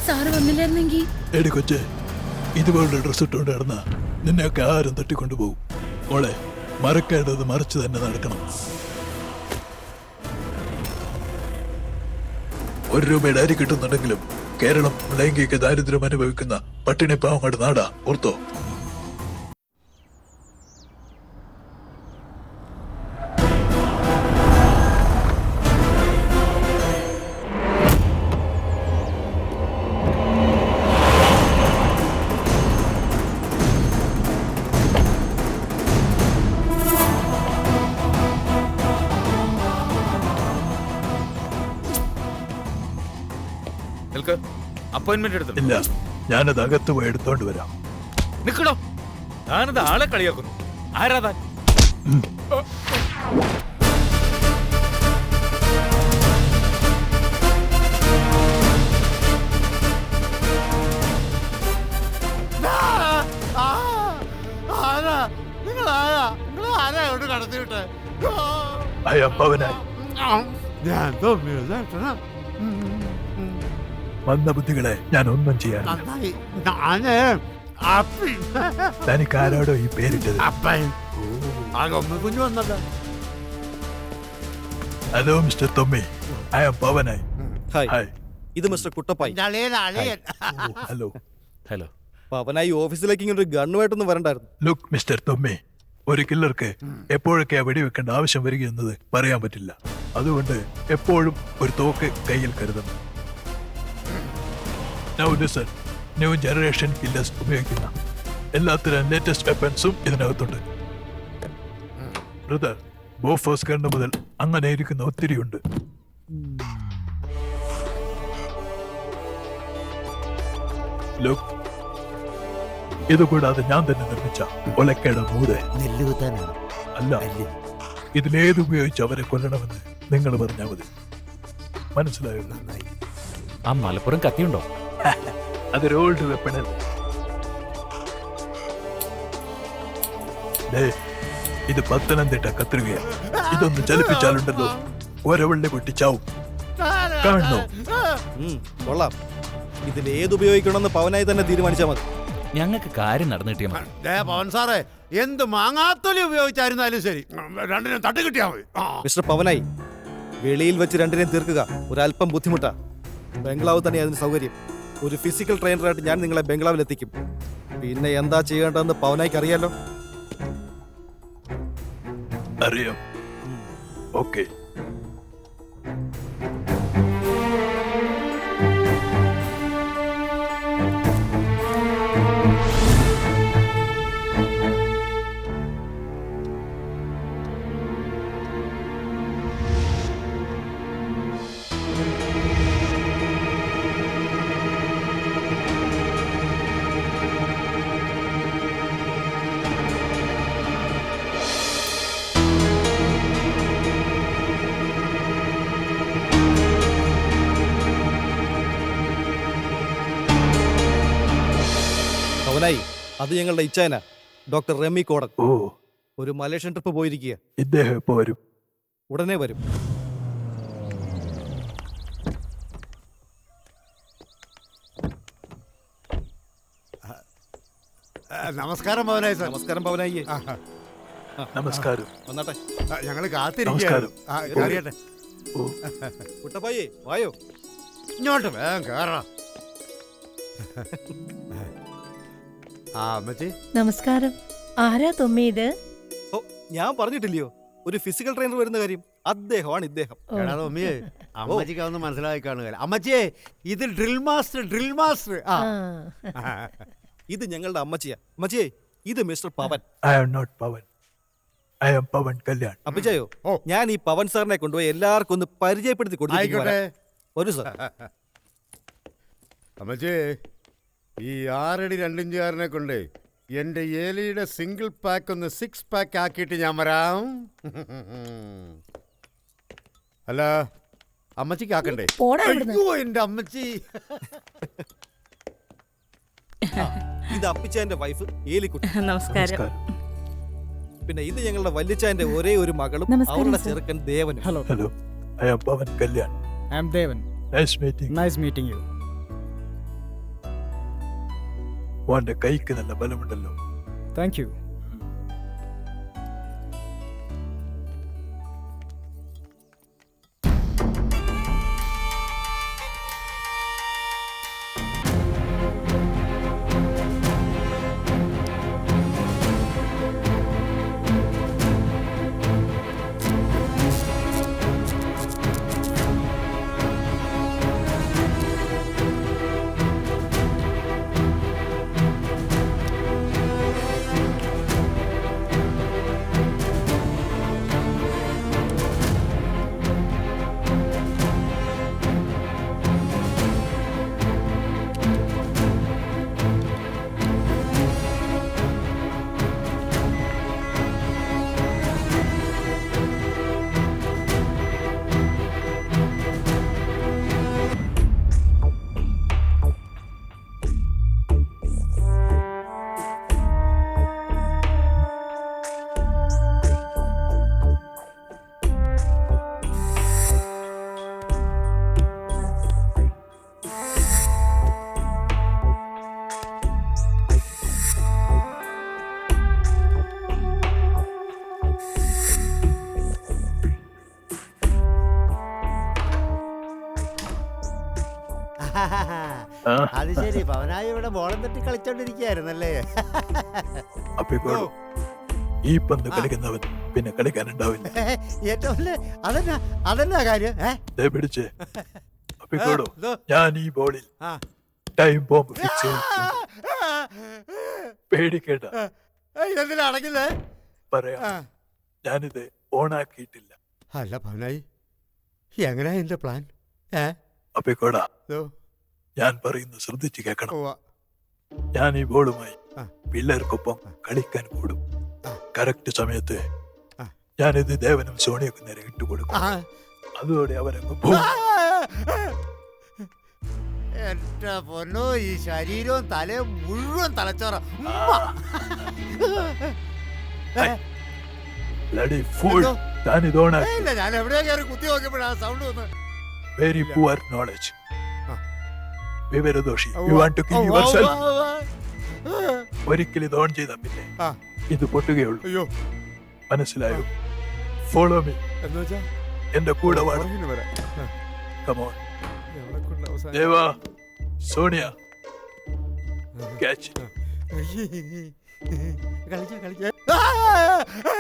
സാറ് വന്നില്ലായിരുന്നെങ്കിൽ എടി കൊച്ചെ, ഇതുപോലുള്ള ഡ്രസ് ഇട്ടുകൊണ്ട് നടന്ന നിന്നെയൊക്കെ ആരും തട്ടിക്കൊണ്ടുപോകും. മോളെ, മറക്കേണ്ടത് മറിച്ച് തന്നെ നടക്കണം. 1 രൂപയുടെ അരി കിട്ടുന്നുണ്ടെങ്കിലും കേരളം ലൈംഗിക ദാരിദ്ര്യം അനുഭവിക്കുന്ന പട്ടിണി പാവങ്ങളുടെ നാടാ, ഓർത്തോ? അപ്പോയിന്റ്മെന്റ് എടുത്തു. ഇല്ല, ഞാനത് അകത്ത് പോയി എടുത്തോണ്ട് വരാം. നിക്കണോ, ഞാനത് ആളെ കളിയാക്കുന്നു. ആരാ താൻ? കടത്തിവിട്ടെ? മന്ദബുദ്ധികളെ ഞാൻ ഒന്നും ചെയ്യാൻ. തനിക്ക് ആരോടോ ഈ പേരിട്ടത്? കുഞ്ഞു വന്നല്ലോ. Hello mister Thommi, I am Pavanayi. Hi, ഇത് mister Kuttappayi. Hello. Hello. Pavanayi ഓഫീസിലേക്ക് ഇങ്ങനെ ഒരു ഗണ്ണുമായിട്ടൊന്നും വരണ്ടായിരുന്നു. ലുക്ക് മിസ്റ്റർ തൊമ്മി, ഒരു കില്ലർക്ക് എപ്പോഴൊക്കെയാ വെടിവെക്കേണ്ട ആവശ്യം വരികയെന്നത് പറയാൻ പറ്റില്ല. അതുകൊണ്ട് എപ്പോഴും ഒരു തോക്ക് കയ്യിൽ കരുതണം. Now listen, new generation killers ഉപയോഗിക്കുന്ന എല്ലാത്തിനും ലേറ്റസ്റ്റ് വെപ്പൺസും ഇതിനകത്തുണ്ട്. ബ്രദർ, ബോഫോസ് കണ്ട മുതൽ അങ്ങനെ ഇരിക്കുന്ന ഒത്തിരിയുണ്ട്. ലുക്ക്, ഇതുകൂടാതെ ഞാൻ തന്നെ നിർമ്മിച്ച ഒലക്കയുടെ മൂട് അല്ല, ഇതിലേത് ഉപയോഗിച്ച് അവരെ കൊല്ലണമെന്ന് നിങ്ങൾ പറഞ്ഞാൽ മതി. മനസ്സിലായോ? ആ മലപ്പുറം കത്തിയുണ്ടോ? അതൊരു ഓൾഡ് വെപ്പണല്ലേ. ഇത് പത്തനംതിട്ട കത്രികയാണ്. ഇതൊന്ന് ചലിപ്പിച്ചാലുണ്ടല്ലോ ഒരവളിനെ പൊട്ടിച്ചാവും. കാണണോ? കൊള്ളാം. ഇതിൽ ഏതുപയോഗിക്കണമെന്ന് പവനായി തന്നെ തീരുമാനിച്ചാൽ മതി. ഞങ്ങൾക്ക് കാര്യം നടന്നു കിട്ടിയാൽ മതി. പവൻ സാറേ, എന്ത് മാങ്ങാത്തൊലി ഉപയോഗിച്ചായിരുന്നാലും ശരി, രണ്ടിനും തട്ട് കിട്ടിയാൽ മതി. മിസ്റ്റർ പവനായി, വെളിയിൽ വെച്ച് രണ്ടിനെയും തീർക്കുക ഒരല്പം ബുദ്ധിമുട്ടാ. ബംഗ്ലാവ് തന്നെ അതിന് സൗകര്യം. ഒരു ഫിസിക്കൽ ട്രെയിനറായിട്ട് ഞാൻ നിങ്ങളെ ബംഗ്ലാവിലെത്തിക്കും. പിന്നെ എന്താ ചെയ്യേണ്ടതെന്ന് പവനായിക്ക് അറിയാലോ. അറിയാം. ഓക്കെ. പവനായി, അത് ഞങ്ങളുടെ ഇച്ചായന ഡോക്ടർ റെമി കോടൻ. ഓ, ഒരു മലേഷ്യൻ ട്രിപ്പ് പോയിരിക്കുക. ഇദ്ദേഹം ഇപ്പോ വരും. ഉടനെ വരും. നമസ്കാരം പവനായി സാർ. നമസ്കാരം പവനായി. നമസ്കാരം. വന്നാട്ടെ, ഞങ്ങൾ കാത്തിരിക്കുകയാണ്. കുട്ടപ്പായി വായോ. ഇങ്ങോട്ട് വേഗം കേറാം. അമ്മച്ചി നമസ്കാരം. ആരാ തൊമ്മി ഇത്? ഓ, ഞാൻ പറഞ്ഞിട്ടില്ലയോ ഒരു ഫിസിക്കൽ ട്രെയിനർ വരുന്ന കാര്യം? അദ്ദേഹമാണ് ഇദ്ദേഹം. എടാ തൊമ്മിയെ, അമ്മച്ചിക്ക് അതൊന്നും മനസ്സിലായി കാണുക. അമ്മച്ചിയെ, ഇത് ഡ്രിൽ മാസ്റ്റർ. ഇത് ഞങ്ങളുടെ അമ്മച്ചിയാ. അമ്മച്ചിയെ, ഇത് mister Pavan. I am not Pavan, I am Pavan Kalyan. അപ്പച്ചയോ, ഞാൻ ഈ പവൻ സാറിനെ കൊണ്ടുപോയി എല്ലാവർക്കും ഒന്ന് പരിചയപ്പെടുത്തി കൊടുത്തിരിക്കട്ടെ. ഒരു സാർ. അമ്മച്ചേ, ഈ 6 അടി 2 ഇഞ്ചുകാരനെ കൊണ്ട് എന്റെ ഏലിയുടെ സിംഗിൾ പാക്ക് ഒന്ന് 6 പാക്ക് ആക്കിയിട്ട് ഞാൻ വരാം. അല്ല, അമ്മച്ചിക്ക് ആക്കണ്ടേ? അയ്യോ, എന്റെ അമ്മച്ചി. ഇത് അപ്പിച്ചാന്റെ വൈഫ് ഏലിക്കുട്ടി. നമസ്കാരം. പിന്നെ ഇത് ഞങ്ങളുടെ വല്യച്ചാന്റെ ഒരേ ഒരു മകളും അവരുടെ ചെറുക്കൻ ദേവനും. Hello. Hello, I am Pavan Kalyan. I am Devan. Nice meeting. Nice meeting you. ഓന്റെ കൈക്ക് നല്ല ബലമുണ്ടല്ലോ. Thank you. അത് ശരി, പവനായി ഇവിടെ ബോളം തട്ടി കളിച്ചോണ്ടിരിക്കുകയായിരുന്നല്ലേ? അപ്പിക്കോളൂ, ഈ പന്ത് കളിക്കുന്നവൻ പിന്നെ കളിക്കാനുണ്ടാവില്ല. ഏറ്റവും അതെന്നാ കാര്യം? പിടിച്ചേ അപ്പിക്കോളൂ, ഞാൻ ഈ ബോളിൽ ടൈം ബോംബ് ഫിക്സ് ചെയ്തു. പേടിക്കേണ്ട, ഇതെന്തിനാ അടങ്ങില്ലേ? പറയാം. ഞാനിത് ഓണാക്കിയിട്ടില്ല. അല്ല പവനായി, എങ്ങനെയാ എന്റെ പ്ലാൻ? അപ്പിക്കോടാ, ഞാൻ പറയുന്നത് ശ്രദ്ധിച്ച് കേൾക്കണം. ഞാൻ ഈ ബോളുമായി പിള്ളേർക്കൊപ്പം കളിക്കാൻ കൂടും. കറക്റ്റ് സമയത്ത് ഞാനിത് ദേവനും സോണിയക്കും നേരെ ഇട്ടുകൊടുക്കും. അതോടെ അവരങ്ങ് പോകും. എന്റെ പൊന്നോ, ഈ ശരീരവും തലയും മുഴുവൻ തലച്ചോറ. ഞാൻ എവിടെയാ കയറി കുത്തി നോക്കിയപ്പോഴാ സൗണ്ട് വന്ന്. Very poor knowledge. വിവരദോഷി. You want to kill yourself. ഒരിക്കലും ഇത് ഓൺ ചെയ്താൽ പിന്നെ ഇത് പൊട്ടുകയുള്ളൂ. മനസ്സിലായോ? Follow me. എന്റെ കൂടെ വാടാ. Come on. Deva, Sonia, catch it.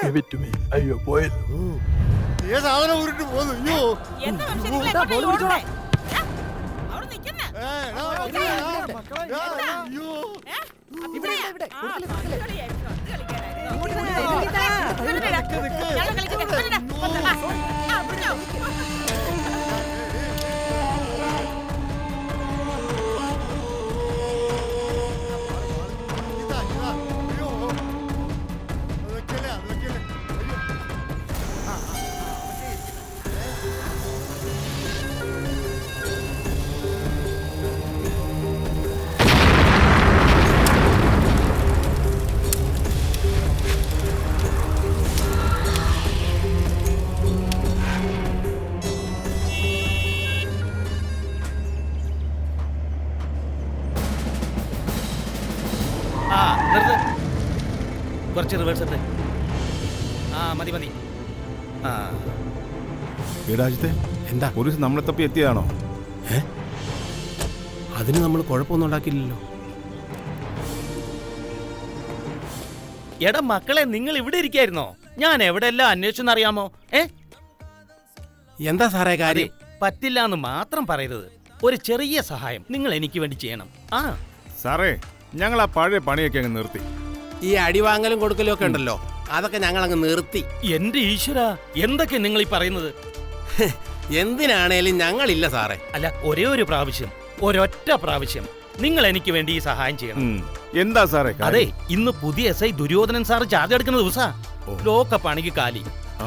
Give it to me. അയ്യോ പോയല്ലോ. സാധനം ഉരുട്ട് പോന്നു. അയ്യോ, എന്താ മനുഷ്യൻ നിങ്ങൾ എങ്ങോട്ടാ ഓടുന്നേ? അവിടെ നിൽക്കുന്നേ. കുറച്ച് റിവേഴ്സ് ഉണ്ട്. മതി മതി. രാജ്യത്തെ എന്താ പോലീസ് നമ്മളെ തപ്പി എത്തിയതാണോ? അതിന് നമ്മൾ കുഴപ്പമൊന്നും ഉണ്ടാക്കില്ലല്ലോ. എടാ മക്കളെ, നിങ്ങൾ ഇവിടെ ഇരിക്കായിരുന്നോ? ഞാൻ എവിടെയെല്ലാം അന്വേഷിച്ചെന്നറിയാമോ? എന്താ സാറേ കാര്യം? പറ്റില്ല എന്ന് മാത്രം പറയരുത്. ഒരു ചെറിയ സഹായം നിങ്ങൾ എനിക്ക് വേണ്ടി ചെയ്യണം. സാറേ, ഞങ്ങൾ ആ പഴയ പണിയൊക്കെ അങ്ങ് നിർത്തി. ഈ അടിവാങ്ങലും കൊടുക്കലും ഒക്കെ ഉണ്ടല്ലോ, അതൊക്കെ ഞങ്ങൾ അങ്ങ് നിർത്തി. എന്റെ ഈശ്വര, എന്തൊക്കെ നിങ്ങൾ ഈ പറയുന്നത്? എന്തിനാണേലും ഞങ്ങളില്ല സാറേ. അല്ല, ഒരേ ഒരു പ്രാവശ്യം, ഒരൊറ്റ പ്രാവശ്യം നിങ്ങൾ എനിക്ക് വേണ്ടി ഈ സഹായം ചെയ്യണം. എന്താ സാറേ? അതെ, ഇന്ന് പുതിയ SI ദുര്യോധനൻ സാറ് ചാർജ് എടുക്കുന്ന ദിവസാ. ലോക്കപ്പ് ആണെങ്കിൽ കാലി.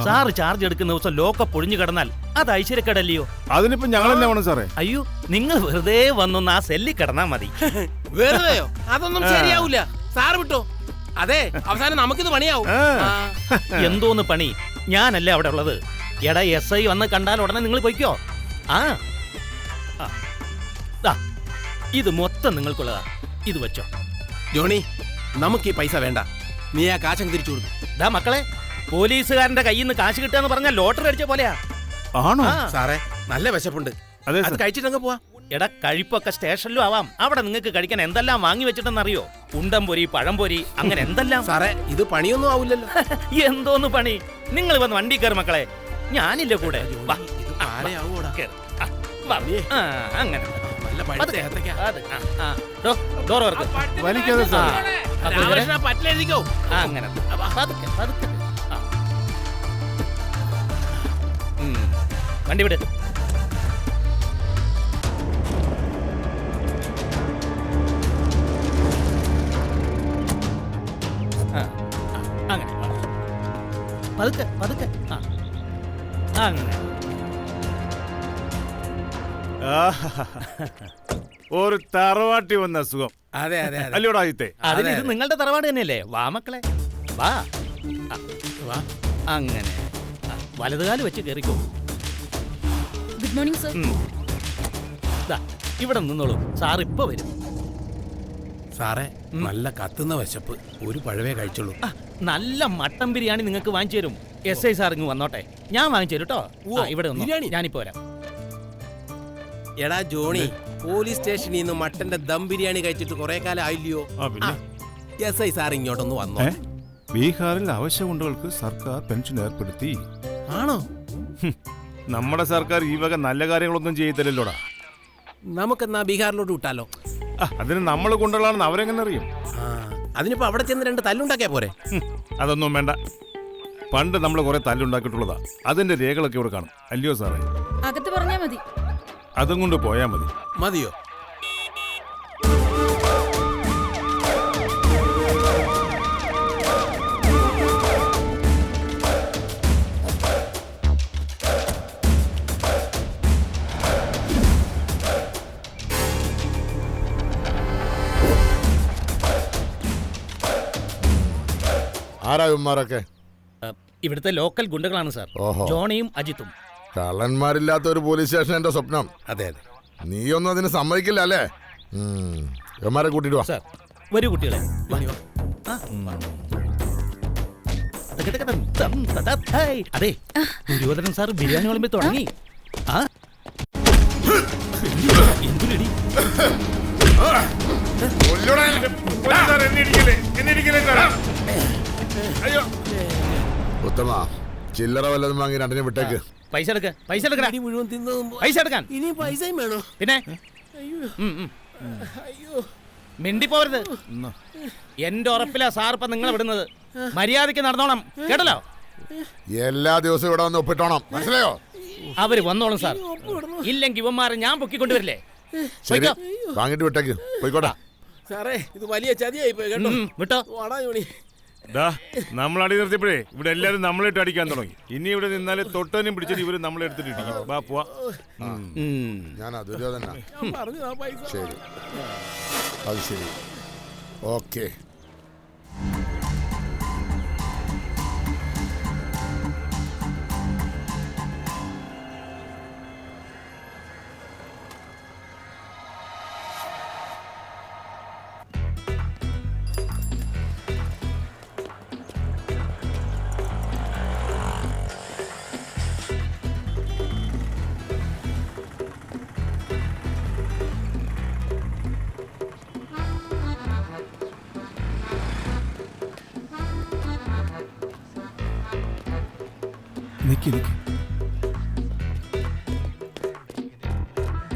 സാറ് ചാർജ് എടുക്കുന്ന ദിവസം ലോക്കപ്പ് ഒഴിഞ്ഞു കിടന്നാൽ അത് ഐശ്വര്യക്കേടല്ലയോ? അതിനിപ്പോ ഞങ്ങൾ എന്നാ വേണം സാറേ? അയ്യോ, നിങ്ങൾ വെറുതെ വന്നൊന്ന് ആ സെല്ലിൽ കിടന്നാ മതി. വെറുതെയോ? അതൊന്നും ശരിയാവൂല. സാറ് വിട്ടോ. അതെ, അവസാനം നമുക്കിത് പണിയാവും. എന്തോന്ന് പണി? ഞാനല്ലേ അവിടെ ഉള്ളത്. എടാ, SI വന്ന് കണ്ടാൽ ഉടനെ നിങ്ങൾ പൊയ്ക്കോ. ഇത് മൊത്തം നിങ്ങൾക്കുള്ളതാ. ഇത് വെച്ചോ. ജോണി, നമുക്ക് ഈ പൈസ വേണ്ട. നീ ആ കാശ് തിരിച്ചു കൊടുക്കും. ദാ മക്കളെ, പോലീസുകാരന്റെ കയ്യിൽ നിന്ന് കാശ് കിട്ടുക പറഞ്ഞാൽ ലോട്ടറി അടിച്ച പോലെയാ. ആണോ സാറേ? നല്ല വിശപ്പുണ്ട്. അത് കഴിച്ചിട്ടങ്ങ് പോവാ. എടാ, കഴിപ്പൊക്കെ സ്റ്റേഷനിലും ആവാം. അവിടെ നിങ്ങൾക്ക് കഴിക്കാൻ എന്തെല്ലാം വാങ്ങി വെച്ചിട്ടെന്നറിയോ? ഉണ്ടംപൊരി, പഴംപൊരി, അങ്ങനെ എന്തെല്ലാം. സാറേ, ഇത് പണിയൊന്നും ആവില്ലല്ലോ. എന്തോന്ന് പണി? നിങ്ങൾ വന്ന് വണ്ടി കയറി മക്കളെ, ഞാനില്ല കൂടെ. അങ്ങനെ പറ്റില്ലെഴുതിക്കോ. അങ്ങനെ വണ്ടി വിട്. അങ്ങനെ പതുക്കെ പതുക്കെ. അങ്ങനെ ഒരു തറവാട്ടി വന്ന സുഖം. അതെ അതെ അല്ലയോടാ ആദ്യത്തെ? അതിന് ഇത് നിങ്ങളുടെ തറവാട് തന്നെയല്ലേ? വാ മക്കളെ, വാ വാ. അങ്ങനെ വലതുകാല് വെച്ച് കയറിക്കോ. Good morning sir. ഇവിടെ നിന്നോളൂ, സാർ ഇപ്പൊ വരും. സാറേ, നല്ല കത്തുന്ന വിശപ്പ്. ഒരു പഴവേ കഴിച്ചുള്ളൂ. നല്ല മട്ടൻ ബിരിയാണി നിങ്ങൾക്ക് വാങ്ങിച്ചു തരും. SI സാർ ഇങ്ങ് വന്നോട്ടെ, ഞാൻ വാങ്ങിച്ചു തരും കേട്ടോ. ഇവിടെ ബിരിയാണി ഞാനിപ്പോ വരാം. എടാ ജോണി, പോലീസ് സ്റ്റേഷനിൽ നിന്ന് മട്ടന്റെ ദം ബിരിയാണി കഴിച്ചിട്ട് കുറെ കാലം ആയില്ലയോ? SI സാർ ഇങ്ങോട്ടൊന്ന് വന്നോ. ബീഹാറിൽ അവശ്യമുണ്ടവർക്ക് സർക്കാർ പെൻഷൻ ഏർപ്പെടുത്തി. ആണോ? നമ്മുടെ സർക്കാർ ഈ വക നല്ല കാര്യങ്ങളൊന്നും ചെയ്തില്ലല്ലോടാ. നമുക്കെന്നാ ബീഹാറിലോട്ട് വിട്ടാലോ? അതിന് നമ്മൾ കൊണ്ടുള്ളാണെന്ന് അവരെങ്ങനെ അറിയും? അതിനിപ്പോ അവിടെ ചെന്ന് 2 തല്ലുണ്ടാക്കിയാ പോരെ? അതൊന്നും വേണ്ട. പണ്ട് നമ്മൾ കുറെ തല്ലുണ്ടാക്കിയിട്ടുള്ളതാ. അതിന്റെ രേഖകളൊക്കെ ഇവിടെ കാണും, അല്ലയോ സാറേ? അകത്ത് പറഞ്ഞാ മതി. അതും കൊണ്ട് പോയാ മതി. മതിയോ? ആരാകുമാരൊക്കെ? ഇവിടുത്തെ ലോക്കൽ ഗുണ്ടകളാണ് സാർ. ഓഹോ. ജോണിയും അജിത്തും. കള്ളന്മാരില്ലാത്ത ഒരു പോലീസ് സ്റ്റേഷൻ എന്റെ സ്വപ്നം. അതെ അതെ. നീയൊന്നും അതിന് സമ്മതിക്കില്ല അല്ലേ? ഇവന്മാരെ കൂട്ടിട്ട് വാ. സാർ വരൂ കുട്ടികളെ. അതെ, ദുര്യോധനൻ സാർ ബിരിയാണി വിളമ്പി തുടങ്ങി. എന്തിനടി? ഉത്തമ, ചില്ലറ വല്ലതും വാങ്ങി 2 വിട്ടേക്ക്. പൈസ എടുക്ക, പൈസ എടുക്കടാ. മുഴുവൻ തിന്നു പൈസ എടുക്കാൻ. ഇനി പൈസയും വേണോ? പിന്നെ അയ്യോ, മിണ്ടി പോരുത്. എന്റെ ഉറപ്പിലാ സാർ ഇപ്പൊ നിങ്ങളെ വിടുന്നത്. മര്യാദയ്ക്ക് നടന്നോണം, കേട്ടല്ലോ? എല്ലാ ദിവസവും ഇവിടെ വന്ന് ഒപ്പിട്ടോണം, മനസ്സിലായോ? അവര് വന്നോളും സാർ. ഇല്ലെങ്കിൽ ഇവന്മാരെ ഞാൻ പൊക്കിക്കൊണ്ടുവരില്ലേ? ശരി, വാങ്ങിട്ട് വിട്ടേക്ക്, പോയിക്കോട്ടെ. സാറേ ഇത് വലിയ ചതിയായി പോയി കേട്ടോ. വിട്ടോ. വാടാ ജോണി. നമ്മൾ അടി നിർത്തിയപ്പോഴേ ഇവിടെ എല്ലാരും നമ്മളെട്ട് അടിക്കാൻ തുടങ്ങി. ഇനി ഇവിടെ നിന്നാല് തൊട്ടനും പിടിച്ചിട്ട് ഇവര് നമ്മളെ എടുത്തിട്ട് ഇടിക്കും. വാ പോവാ. ഞാനാ ദുര്യോധന. ശരി, അത് ശരി, ഓക്കെ.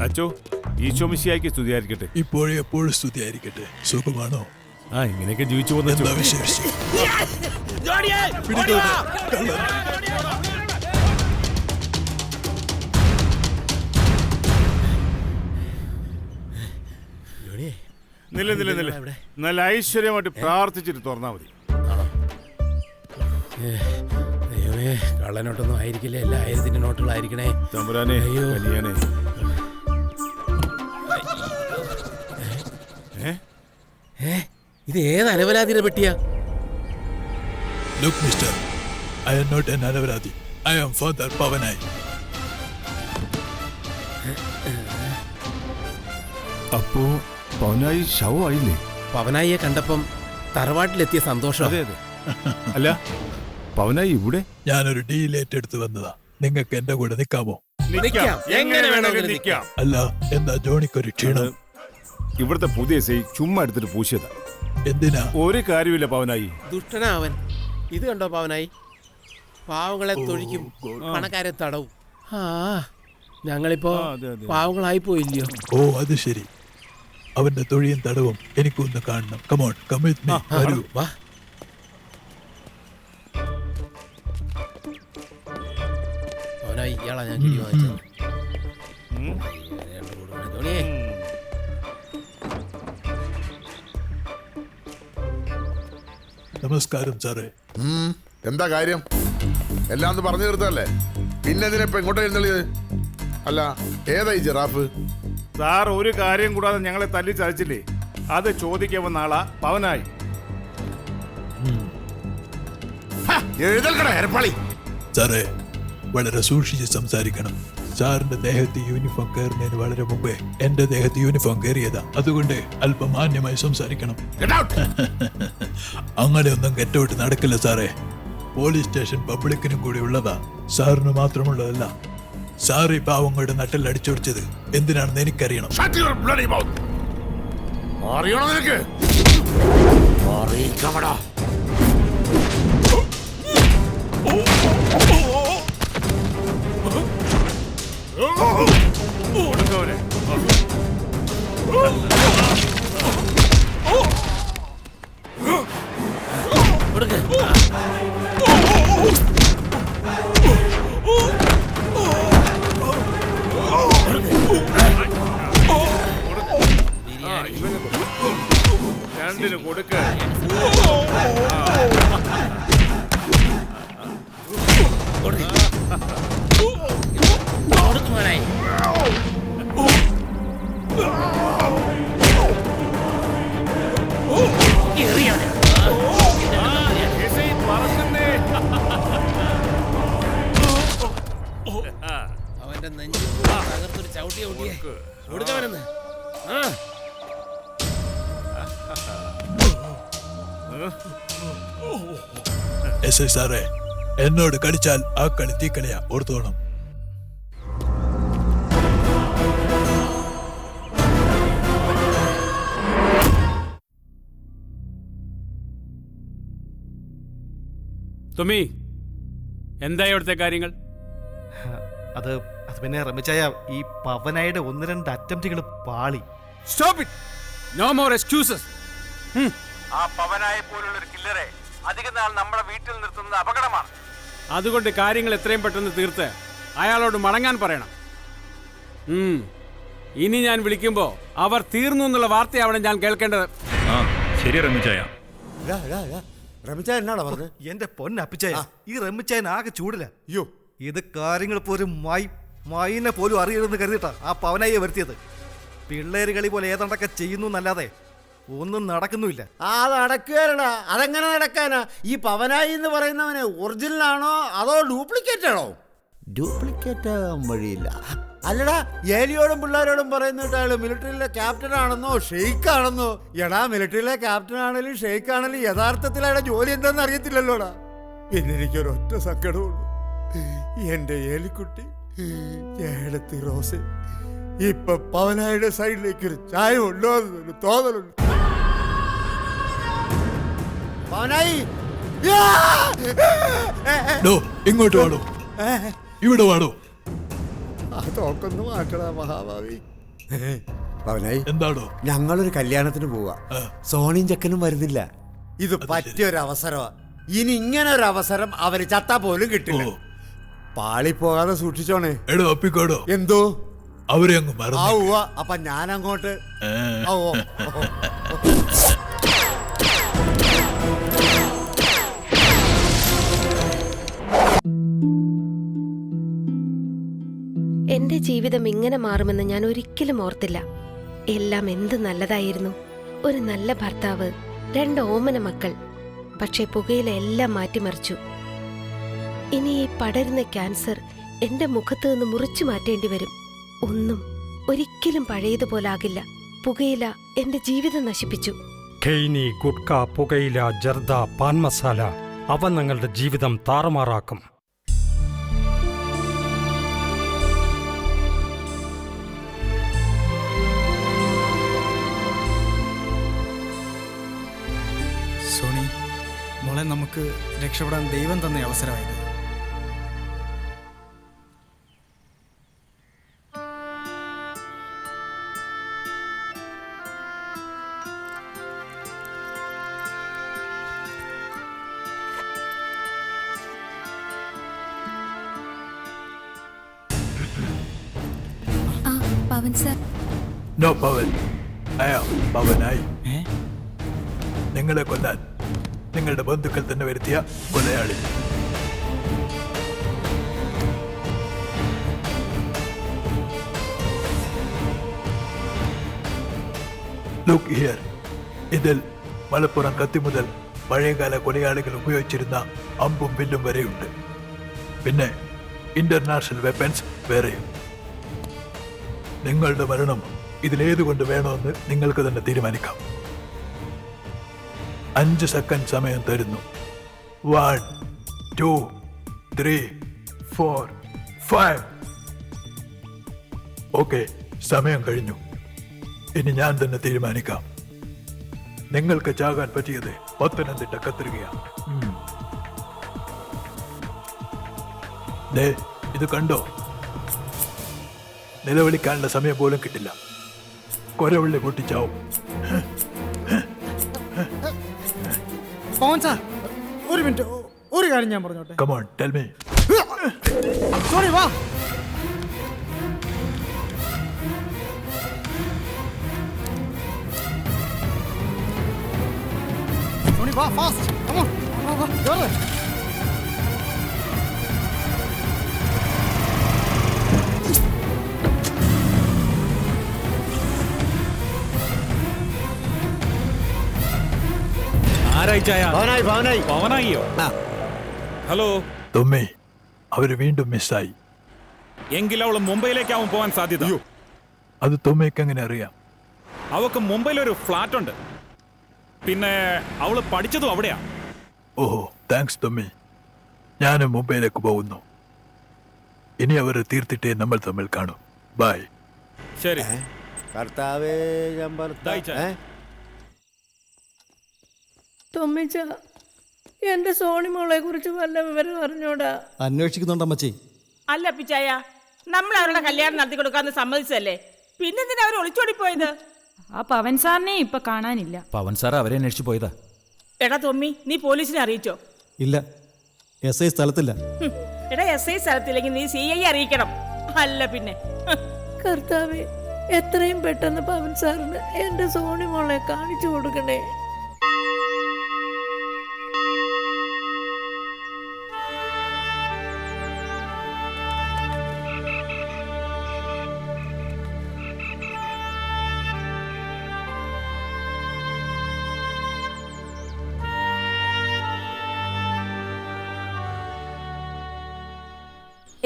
അച്ചോ, ഈശോ മിശിഹായ്ക്ക് സ്തുതിയായിരിക്കട്ടെ. ഇപ്പോഴും എപ്പോഴും സ്തുതിയായിരിക്കട്ടെ. സുഖമാണോ? ഇങ്ങനെയൊക്കെ ജീവിച്ചു പോകുന്ന വിശേഷിച്ചു. നല്ല ഐശ്വര്യമായിട്ട് പ്രാർത്ഥിച്ചിട്ട് തുറന്നാ മതി. ദൈവമേ, കള്ളനോട്ടൊന്നും ആയിരിക്കില്ലേ, എല്ലാ 1000ന്റെ നോട്ടുകളായിരിക്കണേ. തമ്പുരാനെ, കല്യാണേ. ഇത് ഏത് അലവലാതിയുടെ പെട്ടിയാ? Look, mister, I am not an Alavaradi. I am Father Pavanai. അപ്പോ പവനായി ശവമായില്ലേ? പവനായിയെ കണ്ടപ്പം തറവാട്ടിലെത്തിയ സന്തോഷം. അതെ അതെ. അല്ല, പവനായി ഇവിടെ? ഞാനൊരു ഡീൽ ഏറ്റെടുത്ത് വന്നതാ. നിങ്ങൾക്ക് എന്റെ കൂടെ നിൽക്കാമോ? എങ്ങനെ വേണമെങ്കിലും നിൽക്കാം. അല്ല, എന്താ ജോണിക്കൊരു ക്ഷീണം? ഇവിടുത്തെ പുതിയ സൈ ചുമ്മാ എടുത്തിട്ട് പൂശിയതാ. എന്തിനാ? ഒരു കാര്യമില്ല പവനായി. ദുഷ്ടനാ അവൻ. ഇത് കണ്ടോ പവനായി? പാവങ്ങളെ തൊഴിക്കും, പണക്കാരെ തടവും. ഞങ്ങളിപ്പോ പാവങ്ങളായി പോയില്ലയോ? ഓ, അത് ശരി. അവന്റെ തൊഴിയും തടവും എനിക്കൊന്ന് കാണണം. Come on, come with me. വരൂ. വാ. പവനായി, ഇയാളാ ഞാൻ കിടി വാങ്ങിച്ചത്. ധോണിയേ, നമസ്കാരം സാറേ. എന്താ കാര്യം? എല്ലാം ഒന്ന് പറഞ്ഞു തീർത്തല്ലേ? പിന്നെ ഇതിനിപ്പോ എങ്ങോട്ട് എഴുന്നള്ളിയത്? അല്ല, ഏതായി ജിറാഫ്? സാർ ഒരു കാര്യം കൂടാതെ ഞങ്ങളെ തല്ലി ചതച്ചില്ലേ, അത് ചോദിക്കാൻ വന്ന ആളാ പവനായി. സാറേ, വളരെ സൂക്ഷിച്ച് സംസാരിക്കണം. സാറിന്റെ ദേഹത്ത് യൂണിഫോം കയറുന്നതിന് വളരെ മുമ്പേ എന്റെ ദേഹത്ത് യൂണിഫോം കയറിയതാ. അതുകൊണ്ട് അല്പം മാന്യമായി സംസാരിക്കണം. അങ്ങനെയൊന്നും ഗെറ്റൗട്ട് നടക്കില്ല സാറേ. പോലീസ് സ്റ്റേഷൻ പബ്ലിക്കിനും കൂടി ഉള്ളതാ, സാറിന് മാത്രമുള്ളതല്ല. സാറി പാവങ്ങളുടെ നട്ടിൽ അടിച്ചൊടിച്ചത് എന്തിനാണെന്ന് എനിക്കറിയണം. രണ്ടിന് കൊടുക്ക. അവന്റെ നെഞ്ചിൽ തകർത്തൊരു ചവിട്ടിയ കുട്ടിയെ കൊടുക്കവനെന്ന്. എസ് ഐ സാറേ, എന്നോട് കളിച്ചാൽ ആ കളി തീക്കളിയാ, ഓർത്തോണം. തുമ്മി, എന്താ ഇവിടുത്തെ കാര്യങ്ങൾ? അത് പിന്നെ റമിച്ചായ, ഈ പവനായുടെ 1-2 അറ്റംപ്റ്റുകൾ പാളി. Stop it, no more excuses. ആ പവനായെ പോലുള്ളൊരു കില്ലറെ അധികം നാൾ നമ്മുടെ വീട്ടിൽ നിർത്തുന്നത് അപകടമാണ്. അതുകൊണ്ട് കാര്യങ്ങൾ എത്രയും പെട്ടെന്ന് തീർത്ത് അയാളോട് മടങ്ങാൻ പറയണം. ഇനി ഞാൻ വിളിക്കുമ്പോ അവർ തീർന്നു എന്നുള്ള വാർത്തയാവണം ഞാൻ കേൾക്കേണ്ടത്. ശരി റമിച്ചായ. റമിച്ചായ എന്നാടാ പറഞ്ഞത്? എന്റെ പൊന്നപ്പിച്ചായ, ഈ റമിച്ചായൻ ആകെ ചൂടില്ല. അയ്യോ, ഇത് കാര്യങ്ങൾ പോലും മൈനെ പോലും അറിയരുതെന്ന് കരുതിട്ടാ ആ പവനായെ വരുത്തിയത്. പിള്ളേര് കളി പോലെ ഏതാണ്ടൊക്കെ ചെയ്യുന്നു എന്നല്ലാതെ ഒന്നും നടക്കുന്നുമില്ല. ആ നടക്കുകയല്ലടാ, അതെങ്ങനെ നടക്കാനാ? ഈ പവനായി എന്ന് പറയുന്നവന് ഒറിജിനൽ ആണോ അതോ ഡ്യൂപ്ലിക്കേറ്റ് ആണോ? ഡ്യൂപ്ലിക്കേറ്റ് ആകാൻ വഴിയില്ല. അല്ലടാ, ഏലിയോടും പിള്ളേരോടും പറയുന്നിട്ട് അയാൾ മിലിറ്ററിയിലെ ക്യാപ്റ്റൻ ആണെന്നോ ഷെയ്ഖ് ആണെന്നോ. എടാ, മിലിറ്ററിയിലെ ക്യാപ്റ്റൻ ആണെങ്കിലും ഷെയ്ഖ് ആണെങ്കിലും യഥാർത്ഥത്തിൽ അയാളുടെ ജോലി എന്താണെന്ന് അറിയത്തില്ലല്ലോടാ. പിന്നെ എനിക്കൊരൊറ്റ സങ്കടമുള്ളൂ, എന്റെ ഏലിക്കുട്ടി ഏടത്തി റോസ് ഇപ്പൊ പവനായുടെ സൈഡിലേക്ക് ഒരു ചായ ഉണ്ടോ എന്നൊരു തോന്നലുണ്ട്. പവനായി, ഇങ്ങോട്ട് വാടോ, ഇവിടെ വാടോ. തോക്കൊന്ന് മാറ്റടാ മഹാഭാവി. പവനായി, എന്താണോ? ഞങ്ങളൊരു കല്യാണത്തിന് പോവാ, സോണിയും ചെക്കനും വരുന്നില്ല. ഇത് പറ്റിയൊരു അവസരമാ. ഇനി ഇങ്ങനെ ഒരു അവസരം അവര് ചത്താ പോലും കിട്ടില്ല. പാളിപ്പോകാതെ സൂക്ഷിച്ചോണേ. എടോ അപ്പിക്കോടോ, എന്തോ അവരെ അങ്ങ് മറന്നു. അപ്പൊ ഞാൻ അങ്ങോട്ട്. എന്റെ ജീവിതം ഇങ്ങനെ മാറുമെന്ന് ഞാൻ ഒരിക്കലും ഓർത്തില്ല. എല്ലാം എന്ത് നല്ലതായിരുന്നു. ഒരു നല്ല ഭർത്താവ്, 2 ഓമന മക്കൾ. പക്ഷെ പുകയില എല്ലാം മാറ്റിമറിച്ചു. ഇനി ഈ പടരുന്ന ക്യാൻസർ എന്റെ മുഖത്ത് നിന്ന് മുറിച്ചു മാറ്റേണ്ടി വരും. ഒന്നും ഒരിക്കലും പഴയതുപോലാകില്ല. പുകയില എന്റെ ജീവിതം നശിപ്പിച്ചു. ഖൈനി, ഗുഡ്ക, പുകയില, ജർദ, പാൻ മസാല, അവ നിങ്ങളുടെ ജീവിതം താറുമാറാക്കും. സോണി മോളെ, നമുക്ക് രക്ഷപ്പെടാൻ ദൈവം തന്ന അവസരമായത്. പവൻ സർ. നോ പവൻ, പവനായി. നിങ്ങളെ കൊല്ലാൻ നിങ്ങളുടെ ബന്ധുക്കൾ തന്നെ വരുത്തിയ കൊലയാളി. Look here. ഇതിൽ മലപ്പുറം കത്തി മുതൽ പഴയകാല കൊലയാളികൾ ഉപയോഗിച്ചിരുന്ന അമ്പും വില്ലും വരെയുണ്ട്. പിന്നെ ഇന്റർനാഷണൽ വെപ്പൻസ് വേറെയും. നിങ്ങളുടെ മരണം ഇതിലേതുകൊണ്ട് വേണമെന്ന് നിങ്ങൾക്ക് തന്നെ തീരുമാനിക്കാം. 5 സെക്കൻഡ് സമയം തരുന്നു. 1, 2, 3, 4, 5. ഓക്കെ, സമയം കഴിഞ്ഞു. ഇനി ഞാൻ തന്നെ തീരുമാനിക്കാം. നിങ്ങൾക്ക് ചാകാൻ പറ്റിയത് പത്തനംതിട്ട കത്രികയാണ്. ഇത് കണ്ടോ? നിലവിളിക്കാനുള്ള സമയം പോലും കിട്ടില്ല. കൊരവള്ളി പൊട്ടിച്ചാവും. പവൻ സാർ, ഒരു മിനിറ്റ്, ഒരു കാര്യം ഞാൻ പറഞ്ഞോട്ടെ. Come on, tell me. Sony വാ. സോണി വാ, ഫാസ്റ്റ്. Come on. വാ, വാ, കേറ്. ഹലോ തുമ്മി അവര് വീണ്ടും മിസ്സായി. എങ്കിൽ അവള് മുംബൈയിലേക്കാവും പോവാൻ സാധ്യത. അത് തുമ്മയ്ക്ക് എങ്ങനെ അറിയാം? അവക്ക് മുംബൈയിൽ ഒരു ഫ്ലാറ്റ് ഉണ്ട്. പിന്നെ അവള് പഠിച്ചതും അവിടെയാ. ഓഹോ, താങ്ക്സ് തുമ്മി. ഞാനും മുംബൈയിലേക്ക് പോകുന്നു. ഇനി അവർ തീർത്തിട്ടേ നമ്മൾ തമ്മിൽ കാണും. ബൈ. ശരി. കർത്താവേ, തൊമ്മിച്ച, എന്റെ സോണിമോളെ കുറിച്ച് വല്ല വിവരം അറിഞ്ഞോടാ? അന്വേഷിക്കുന്നുണ്ടമ്മച്ചി. അല്ല പിച്ചായ, നമ്മൾ അവരുടെ കല്യാണം നടത്തി കൊടുക്കാന്ന് സമ്മതിച്ചല്ലേ, പിന്നെന്തിനാ അവർ ഒളിച്ചോടിപ്പോയത്? ആ പവൻ സാറിനെ ഇപ്പൊ കാണാനില്ല. പവൻ സാർ അവരെ അന്വേഷിച്ചു പോയതാ. എടാ തൊമ്മി, നീ പോലീസിനെ അറിയിച്ചോ? ഇല്ല, SI സ്ഥലത്തില്ല. എടാ SI സ്ഥലത്തില്ലെങ്കിൽ നീ CI അറിയിക്കണം. അല്ല പിന്നെ. കർത്താവേ, എത്രയും പെട്ടെന്ന് പവൻ സാറിന് എന്റെ സോണിമോളെ കാണിച്ചു കൊടുക്കണേ.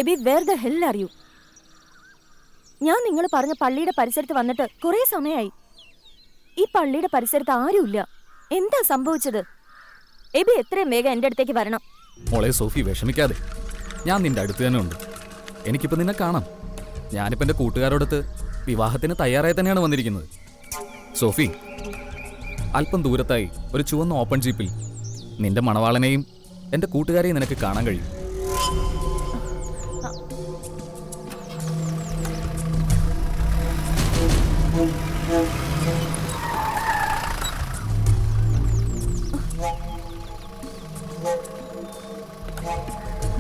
Aby, where the hell are you? ഞാൻ നിങ്ങൾ പറഞ്ഞ പള്ളിയുടെ പരിസരത്ത് വന്നിട്ട് കുറെ സമയമായി. ഈ പള്ളിയുടെ പരിസരത്ത് ആരുമില്ല. എന്താ സംഭവിച്ചത്? എബി എത്രയും വേഗം എൻ്റെ അടുത്തേക്ക് വരണം. മോളെ സോഫി, വിഷമിക്കാതെ. ഞാൻ നിന്റെ അടുത്ത് തന്നെ ഉണ്ട്. എനിക്കിപ്പോൾ നിന്നെ കാണാം. ഞാനിപ്പോൾ എൻ്റെ കൂട്ടുകാരോടൊത്ത് വിവാഹത്തിന് തയ്യാറായി തന്നെയാണ് വന്നിരിക്കുന്നത്. സോഫി, അല്പം ദൂരത്തായി ഒരു ചുവന്ന ഓപ്പൺ ജീപ്പിൽ നിന്റെ മണവാളനെയും എൻ്റെ കൂട്ടുകാരെയും നിനക്ക് കാണാൻ കഴിയും.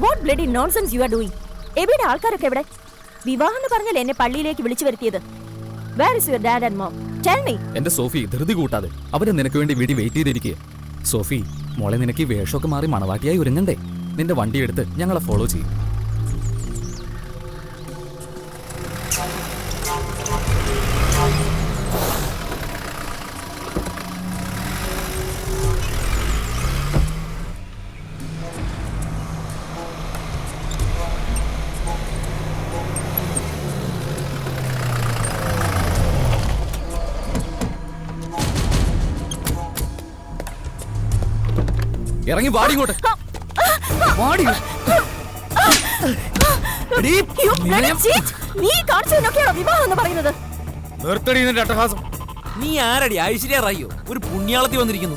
What bloody nonsense you are doing? എബിയുടെ ആൾക്കാരൊക്കെ എവിടെ? വിവാഹം എന്ന് പറഞ്ഞാൽ എന്നെ പള്ളിയിലേക്ക് വിളിച്ചു വരുത്തിയത്. Where is your dad and mom? Tell me. എന്റെ സോഫി, ധൃതി കൂട്ടാതെ. അവര് നിനക്ക് വേണ്ടി വീട്ടിൽ വെയിറ്റ് ചെയ്തിരിക്കുക. സോഫി മോളെ, നിനക്ക് ഈ വേഷമൊക്കെ മാറി മണവാട്ടിയായി ഒരുങ്ങണ്ടേ? നിന്റെ വണ്ടി എടുത്ത് ഞങ്ങളെ ഫോളോ ചെയ്യും. ഇറങ്ങി വാടി ഇങ്ങോട്ട്. നീ ആരടി? ഐശ്വര്യ റായിയോ? ഒരു പുണ്യാളത്തി വന്നിരിക്കുന്നു.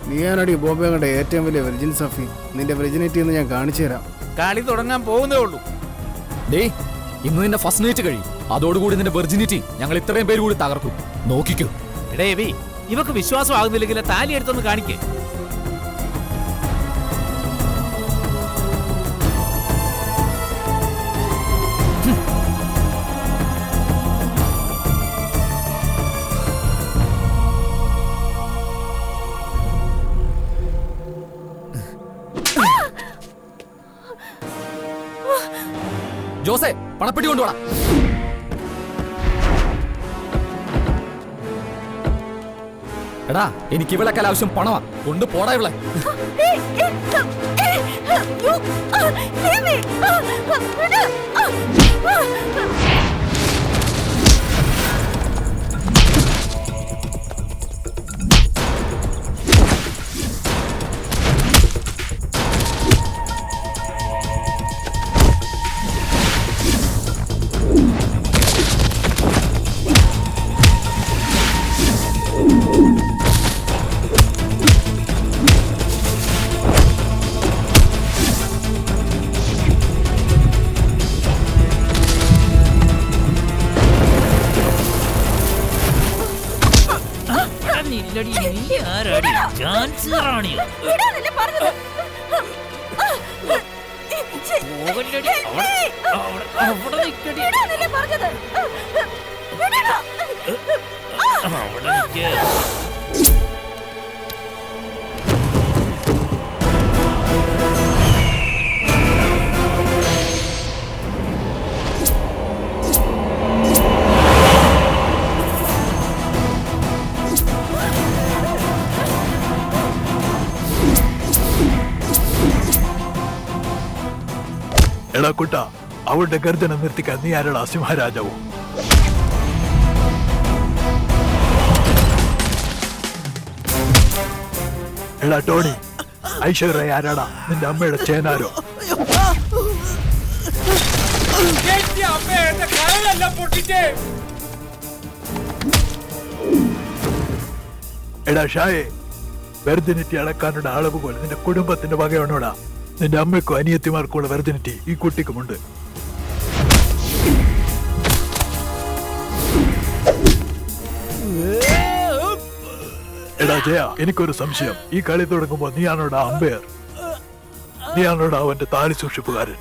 നീ ആരടി ബോംബെ കണ്ട ഏറ്റവും വലിയ വെർജിൻ സഫി? നിന്റെ വെർജിനിറ്റി എന്ന് ഞാൻ കാണിച്ചു തരാം. കളി തുടങ്ങാൻ പോകുന്നേ ഉള്ളൂ. ഇന്ന് നിന്റെ ഫസ്റ്റ് നൈറ്റ് കഴിയും. അതോടുകൂടി നിന്റെ വെർജിനിറ്റി ഞങ്ങൾ ഇത്രയും പേര് കൂടി തകർക്കും. നോക്കിക്കോ. എടേ, ഇവക്ക് വിശ്വാസം ആകുന്നില്ലെങ്കിൽ താലി എടുത്തൊന്ന് കാണിക്കേ. ജോസേ, പണപ്പെട്ടി കൊണ്ടുപോടാ. എടാ, എനിക്ക് ഇവളെക്കാൾ ആവശ്യം പണമാ. കൊണ്ട് പോടാ ഇവളെ. എടാ കുട്ട, അവളുടെ ഗർജനം നിർത്തിക്കാൻ നീ ആരടാ സിംഹരാജാവും? എടാ ടോണി, ഐശ്വര്യ ആരാടാ? നിന്റെ അമ്മയുടെ ചേനാരോ? എടാ ഷായെ, വെർജിനിറ്റി അളക്കാനുള്ള അളവുകൾ നിന്റെ കുടുംബത്തിന്റെ വകയാണോടാ? നിന്റെ അമ്മയ്ക്കും അനിയത്തിമാർക്കുള്ള വെർജിനിറ്റി ഈ കുട്ടിക്കുമുണ്ട്. എടാ ജയ, എനിക്കൊരു സംശയം. ഈ കളി തുടങ്ങുമ്പോ നീയാണോടാ അമ്പയർ? നീയാണോടാ അവന്റെ താലി സൂക്ഷിപ്പുകാരൻ?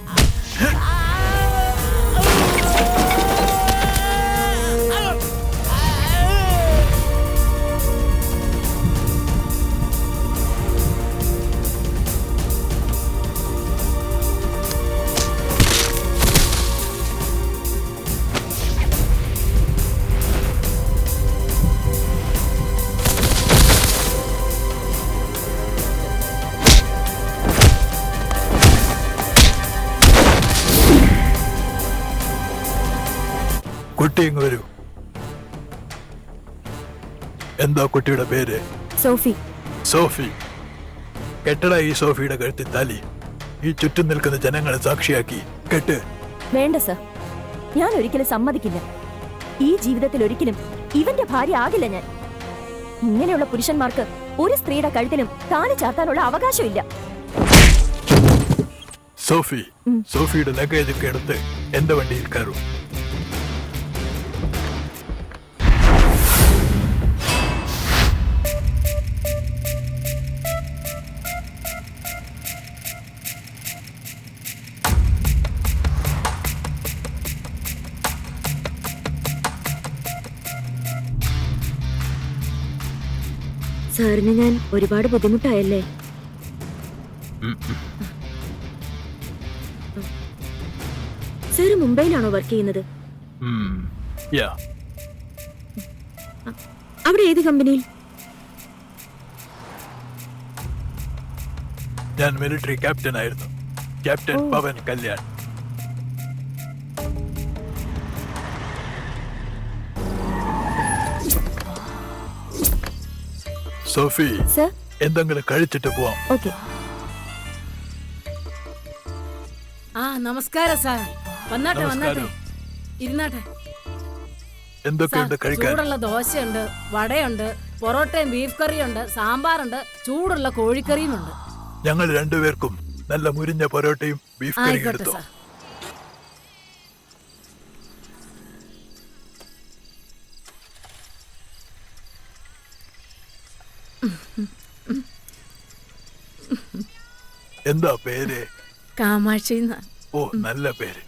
കുട്ടി ഇങ്ങ് വരൂ. എന്താ കുട്ടിയുടെ പേര്? സോഫി. സോഫി. കെട്ടട ഈ സോഫിയുടെ കഴുത്തിൽ താലി. ഈ ചുറ്റും നിൽക്കുന്ന ജനങ്ങളെ സാക്ഷിയാക്കി കെട്ട്. വേണ്ട സർ, ഞാൻ ഒരിക്കലും സമ്മതിക്കില്ല. ഈ ജീവിതത്തിൽ ഒരിക്കലും ഇവന്റെ ഭാര്യ ആകില്ല ഞാൻ. ഇങ്ങനെയുള്ള പുരുഷന്മാർക്ക് ഒരു സ്ത്രീയുടെ കഴുത്തിലും താലി ചാർത്താനുള്ള അവകാശമില്ല. സോഫി, സോഫിയുടെ ലഗേജ് ഒക്കെ എടുത്ത് എന്റെ വണ്ടിയിൽ കയറൂ. സാറിന് ഞാൻ ഒരുപാട് ബുദ്ധിമുട്ടായല്ലേ? സാർ മുംബൈയിലാണോ വർക്ക് ചെയ്യുന്നത്? അവിടെ ഏത് കമ്പനിയിൽ? ഞാൻ മിലിറ്ററി ക്യാപ്റ്റൻ ആയിരുന്നു. ക്യാപ്റ്റൻ പവൻ കല്യാൺ. സോഫി, എന്തെങ്കിലും കഴിച്ചിട്ട് പോവാം. ഓക്കേ. നമസ്കാരം സാർ. വന്നാട്ടെ വന്നാട്ടെ, ഇരുന്നാട്ടെ. എന്തൊക്കെയുണ്ട് കഴിക്കാൻ? ചൂടുള്ള ദോശയുണ്ട്, വടയുണ്ട്, പൊറോട്ടയും ബീഫ് കറിയുണ്ട്, സാമ്പാറുണ്ട്, ചൂടുള്ള കോഴിക്കറിയും ഉണ്ട്. ഞങ്ങൾ രണ്ടുപേർക്കും നല്ല മുരിഞ്ഞ പൊറോട്ടയും ബീഫ് കറിയും എടുത്തോ. എന്താ പേര്? കാമാക്ഷി. ഓ, നല്ല പേര്.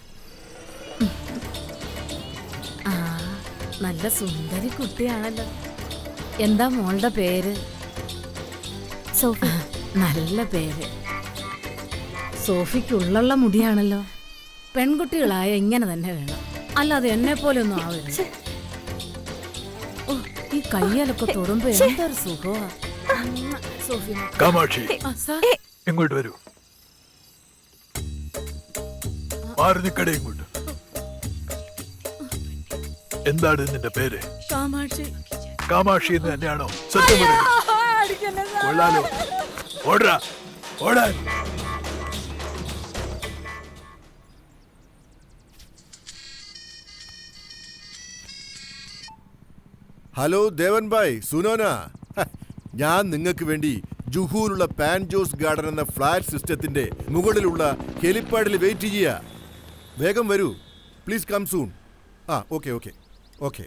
നല്ല സുന്ദരി കുട്ടിയാണല്ലോ. എന്താ മോളുടെ പേര്? സോഫി. നല്ല പേര്. സോഫിക്കുള്ള മുടിയാണല്ലോ. പെൺകുട്ടികളായ ഇങ്ങനെ തന്നെ വേണം, അല്ലാതെ എന്നെ പോലെ ഒന്നും ആവരുത്. ഓ, ഈ കയ്യാലൊക്കെ തൊടുമ്പോ എന്തൊരു സുഖമാ. സോഫി. കാമാക്ഷി, ഇങ്ങോട്ട് വരൂ. മാറി നിക്കടേ ഇങ്ങോട്ട്. എന്താണ് നിന്റെ പേര്? കാമാക്ഷി. കാമാക്ഷി എന്ന് തന്നെയാണോ? സത്യം പറയൂ. കൊള്ളാലോ. ഓടാ, ഓടാൻ. ഹലോ ദേവൻ ഭായ്, സുനോന. ഞാൻ നിങ്ങൾക്ക് വേണ്ടി ജുഹൂലുള്ള പാൻജോസ് ഗാർഡൻ എന്ന ഫ്ലാറ്റ് സിസ്റ്റത്തിന്റെ മുകളിലുള്ള ഹെലിപ്പാഡിൽ വെയിറ്റ് ചെയ്യുക. വേഗം വരൂ, please come soon. Okay okay okay.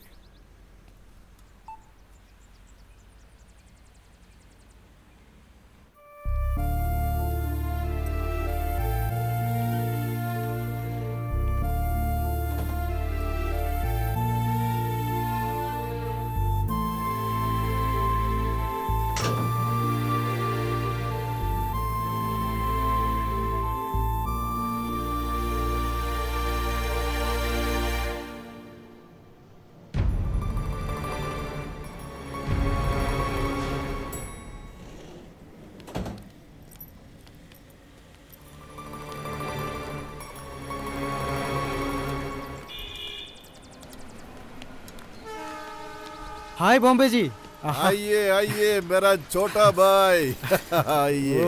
Hi Bombay ji. आइए आइए मेरा छोटा भाई आइए।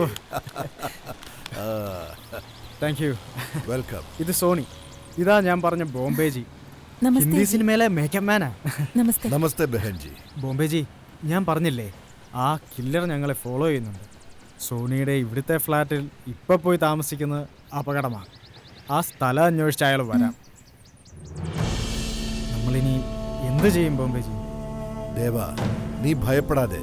Thank you. വെൽക്കം. ഇത് സോണി. ഇതാ ഞാൻ പറഞ്ഞ ബോംബെ ജി. നമസ്തേ ഹിന്ദി ജി. സിനിമയിലെ മേക്കപ്പ് മാനാ. നമസ്തേ. നമസ്തേ ബഹൻ ജി. ബോംബെ ജി, ഞാൻ പറഞ്ഞില്ലേ ആ കില്ലർ ഞങ്ങളെ ഫോളോ ചെയ്യുന്നുണ്ട്. സോണിയുടെ ഇവിടുത്തെ ഫ്ലാറ്റിൽ ഇപ്പൊ പോയി താമസിക്കുന്നത് അപകടമാണ്. ആ സ്ഥലം അന്വേഷിച്ച് അയാൾ വരാം. നമ്മളിനി എന്ത് ചെയ്യും ബോംബെ ജി? ദേവ, നീ ഭയപ്പെടാതെ.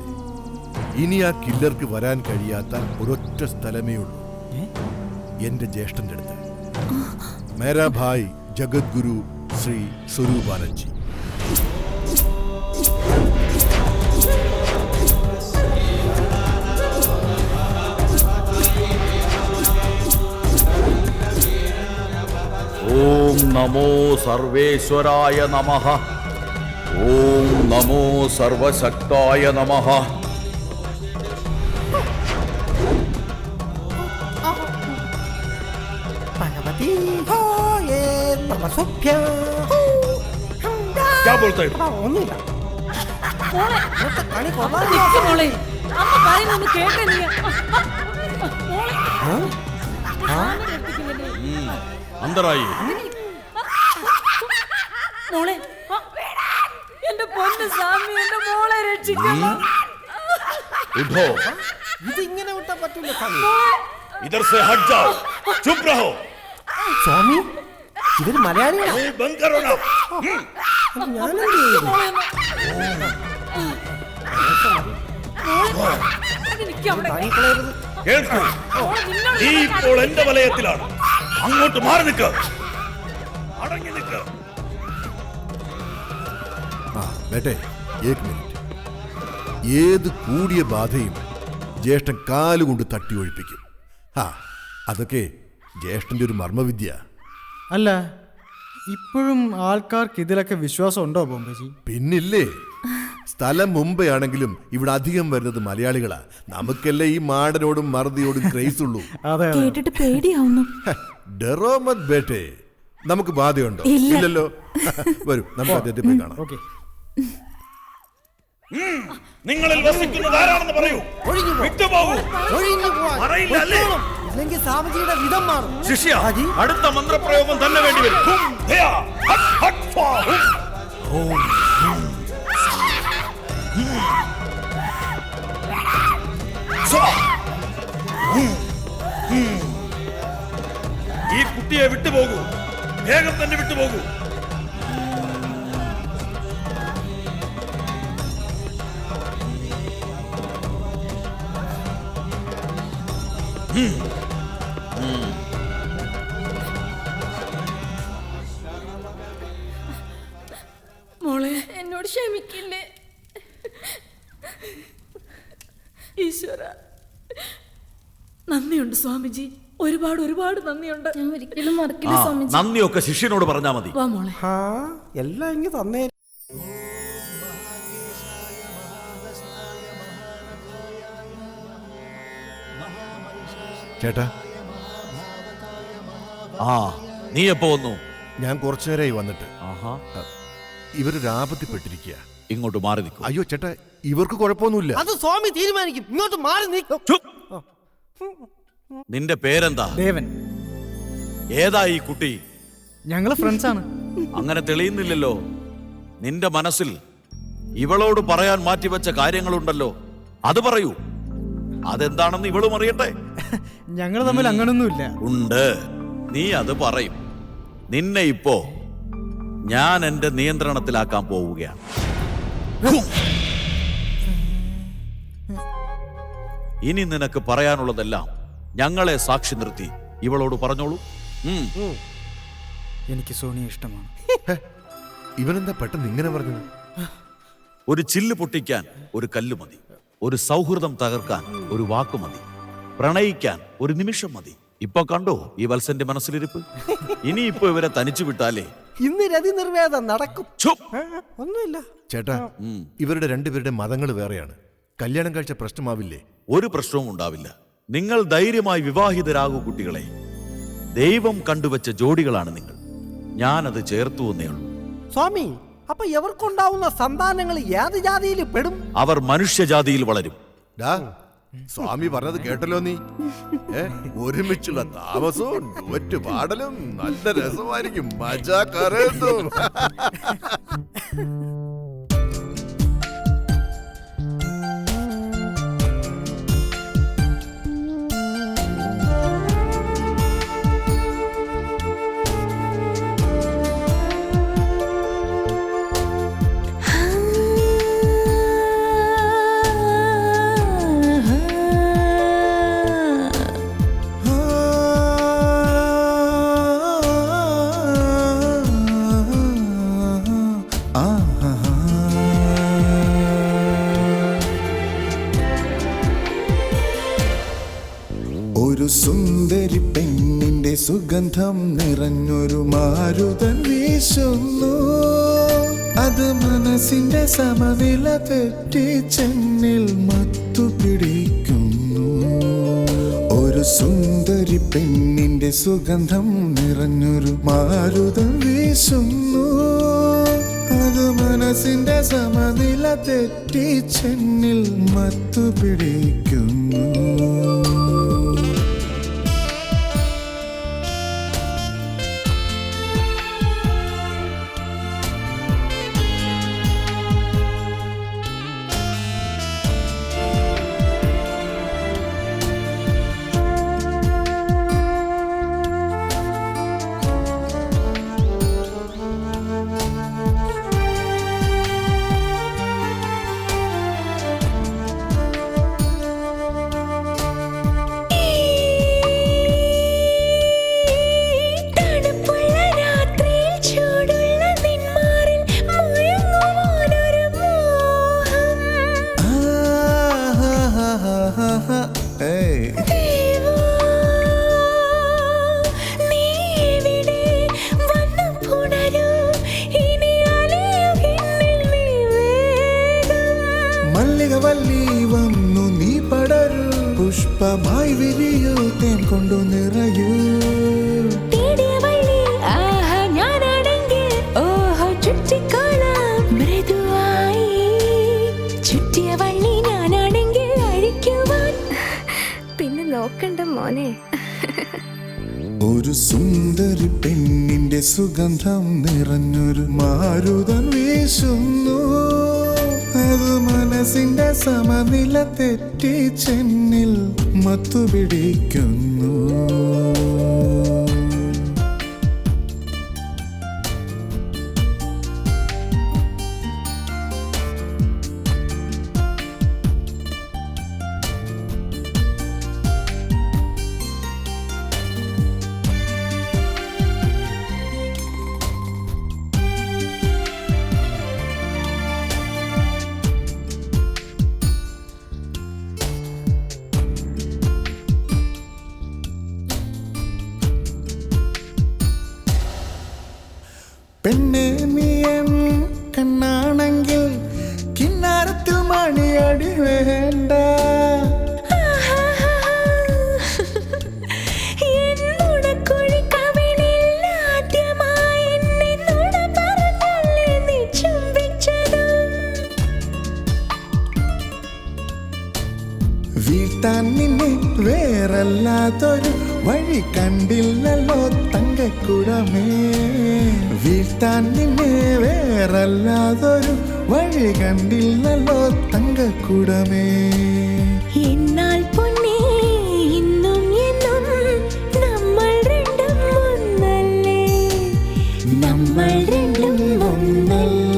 ഇനി ആ കില്ലർക്ക് വരാൻ കഴിയാത്ത ഒരൊറ്റ സ്ഥലമേ ഉള്ളൂ, എന്റെ ജ്യേഷ്ഠന്റെ അടുത്ത്. മേരാ ഭായ് ജഗദ്ഗുരു ശ്രീ സ്വരൂപാനന്ദ് ജി. ഓം നമോ സർവേശ്വരായ നമഃ. ഓം നമോ സർവശക്തായ നമഃ. क्या बोलते हैं? अंदर आइए. മോളെ, എന്റെ പൊന്നു സ്വാമി, എന്റെ മോളെ രക്ഷിക്കണം. उठो. ഇതിങ്ങനെ വിട്ടാ പറ്റില്ല സ്വാമി. इधर से हट जाओ. चुप रहो. സ്വാമി, ഇവര് മലയാളികളാ. मुंह बंद करो ना. ഞാനെന്ത് ചെയ്തു? കേൾക്കൂ, നീ ഇപ്പോൾ എന്റെ വലയത്തിലാണ്. അങ്ങോട്ട് മാറി നിൽക്ക്. അടങ്ങി നിൽക്ക്. ബേട്ടെ, ഏക് മിനിറ്റ്. ഏത് കൂടിയ ബാധയും ജ്യേഷ്ഠൻ കാലുകൊണ്ട് തട്ടി ഒഴിപ്പിക്കും. അതൊക്കെ ജ്യേഷ്ഠന്റെ ഒരു മർമ്മവിദ്യ. അല്ല, ഇപ്പോഴും ആൾക്കാർക്ക് ഇതിലൊക്കെ വിശ്വാസം ഉണ്ടോ ബോംബെ ജി? പിന്നില്ലേ. സ്ഥലം മുംബൈ ആണെങ്കിലും ഇവിടെ അധികം വരുന്നത് മലയാളികളാ. നമുക്കല്ലേ ഈ മാടനോടും മറുതിയോടും ക്രേസ് ഉള്ളൂ. കേട്ടിട്ട് പേടിയാവുന്നു. ഡെറോ മത് ബേട്ടെ. നമുക്ക് ബാധയുണ്ടോ? ഇല്ല. ഇല്ലല്ലോ. വരൂ, നമുക്ക് അദ്ദേഹത്തെ പോയി കാണാം. നിങ്ങളിൽ വസിക്കുന്നത് ആരാണെന്ന് പറയൂ. വിട്ടുപോകൂ. പറയില്ല അല്ലേ? ഇല്ലെങ്കിൽ സ്വാമിജിയുടെ വിധം മാറും. ശിഷ്യ, അടുത്ത മന്ത്രപ്രയോഗം തന്നെ വേണ്ടിവരും. ഹും ധയാ ഹട്ട് ഹട്ട് ഫാ ഹും. ഓം ഹും. സ്വാ. ഹും. ഹും. ഈ കുട്ടിയെ വിട്ടുപോകൂ. വേഗം തന്നെ വിട്ടുപോകൂ. മോളെ, എന്നോട് ക്ഷമിക്കില്ലേ ഈശ്വര? നന്ദിയുണ്ട് സ്വാമിജി, ഒരുപാട് ഒരുപാട് നന്ദിയുണ്ട്. ഞാൻ ഒരിക്കലും മറക്കില്ല സ്വാമിജി. നന്ദിയൊക്കെ ശിഷ്യനോട് പറഞ്ഞാ മതി. വാ മോളെ. എല്ലാം ഇങ്ങ് തന്നേ. ചേട്ടാ, നീ എപ്പോ വന്നു? ഞാൻ കുറച്ചു നേരമായി വന്നിട്ട്. ഇവരൊരു ആപത്തിപ്പെട്ടിരിക്കുക. ഇങ്ങോട്ട് മാറി നിൽക്കും. അയ്യോ ചേട്ടാ, ഇവർക്ക് കുഴപ്പമൊന്നുമില്ല. അത് സ്വാമി തീരുമാനിക്കും. ഇങ്ങോട്ട് മാറി നിൽക്കും. നിന്റെ പേരെന്താ? ദേവൻ. ഏതാ ഈ കുട്ടി? ഞങ്ങള് ഫ്രണ്ട്സ് ആണ്. അങ്ങനെ തെളിയുന്നില്ലല്ലോ. നിന്റെ മനസ്സിൽ ഇവളോട് പറയാൻ മാറ്റിവെച്ച കാര്യങ്ങളുണ്ടല്ലോ, അത് പറയൂ. അതെന്താണെന്ന് ഇവളും അറിയട്ടെ. ഞങ്ങൾ തമ്മിൽ അങ്ങനൊന്നുമില്ല. ഉണ്ട്. നീ അത് പറയും. നിന്നെ ഇപ്പോ ഞാൻ എന്റെ നിയന്ത്രണത്തിലാക്കാൻ പോവുകയാണ്. ഇനി നിനക്ക് പറയാനുള്ളതെല്ലാം ഞങ്ങളെ സാക്ഷി നിർത്തി ഇവളോട് പറഞ്ഞോളൂ. എനിക്ക് സോണിയെ ഇഷ്ടമാണ്. ഇവനെന്താ പെട്ടെന്ന് ഇങ്ങനെ പറഞ്ഞത്? ഒരു ചില്ല് പൊട്ടിക്കാൻ ഒരു കല്ല് മതി. ഒരു സൗഹൃദം തകർക്കാൻ ഒരു വാക്ക് മതി. പ്രണയിക്കാൻ ഒരു നിമിഷം മതി. ഇപ്പൊ കണ്ടോ ഈ വത്സന്റെ മനസ്സിലിരിപ്പ്? ഇനിയിപ്പോ ഇവരെ തനിച്ചു വിട്ടാലേ ഇന്ന് രതി നിർവേദം നടക്കും. ഒന്നുമില്ല ചേട്ടാ, ഇവരുടെ രണ്ടുപേരുടെ മതങ്ങൾ വേറെയാണ്. കല്യാണം കഴിച്ച പ്രശ്നമാവില്ലേ? ഒരു പ്രശ്നവും ഉണ്ടാവില്ല. നിങ്ങൾ ധൈര്യമായി വിവാഹിതരാകൂ കുട്ടികളെ. ദൈവം കണ്ടുവച്ച ജോഡികളാണ് നിങ്ങൾ. ഞാനത് ചേർത്തു എന്നേ ഉള്ളൂ. സ്വാമി, അപ്പൊ ഇവർക്കുണ്ടാവുന്ന സന്താനങ്ങൾ ഏത് ജാതിയിൽ പെടും? അവർ മനുഷ്യജാതിയിൽ വളരും. സ്വാമി പറഞ്ഞത് കേട്ടല്ലോ നീ. ഒരുമിച്ചുള്ള താമസവും ഒറ്റുപാടലും നല്ല രസമായിരിക്കും. മജാ കറേതും. ഒരു സുന്ദരി പെണ്ണിന്റെ സുഗന്ധം നിറഞ്ഞൊരു മാരുതൻ വീശുന്നു. അത് മനസ്സിന്റെ സമനില തെറ്റി ചെന്നിൽ മത്തുപിടിക്കുന്നു. ഒരു സുന്ദരി പെണ്ണിന്റെ സുഗന്ധം നിറഞ്ഞൊരു മാരുതൻ വീശുന്നു. അത് മനസ്സിന്റെ സമനില തെറ്റി ചെന്നിൽ മത്തുപിടിക്കുന്നു. മല്ലികവല്ലി വന്നു നീ പടരൂ, പുഷ്പമായി വിരിയൂ, തേൻ കൊണ്ടു നിറയൂ. പിന്നെ നോക്കണ്ട മോനെ. ഒരു സുന്ദരി പെണ്ണിന്റെ സുഗന്ധം നിറഞ്ഞൊരു മാരുതൻ വീശുന്നു. അത് മനസ്സിന്റെ സമനില തെറ്റി ചെന്നിൽ മത്തുപിടിക്കുന്നു. പെണ്ണെ നീയൻ കണ്ണാണെങ്കിൽ കിന്നാരത്തിൽ മണിയടി വേണ്ട. വീഴ്ത്താൻ നിന്നെ വേറല്ലാതൊരു വഴി കണ്ടില്ലല്ലോ തങ്കക്കുടമേ. വീഴ്ത്താൻ നിന്നെ വേറല്ലാതൊരു വഴി കണ്ടില്ലല്ലോ തങ്കക്കുടമേ. എന്നാൽ പൊന്നേ ഇന്നും എന്നും നമ്മൾ രണ്ടും ഒന്നല്ലേ, നമ്മൾ രണ്ടും ഒന്നല്ലേ.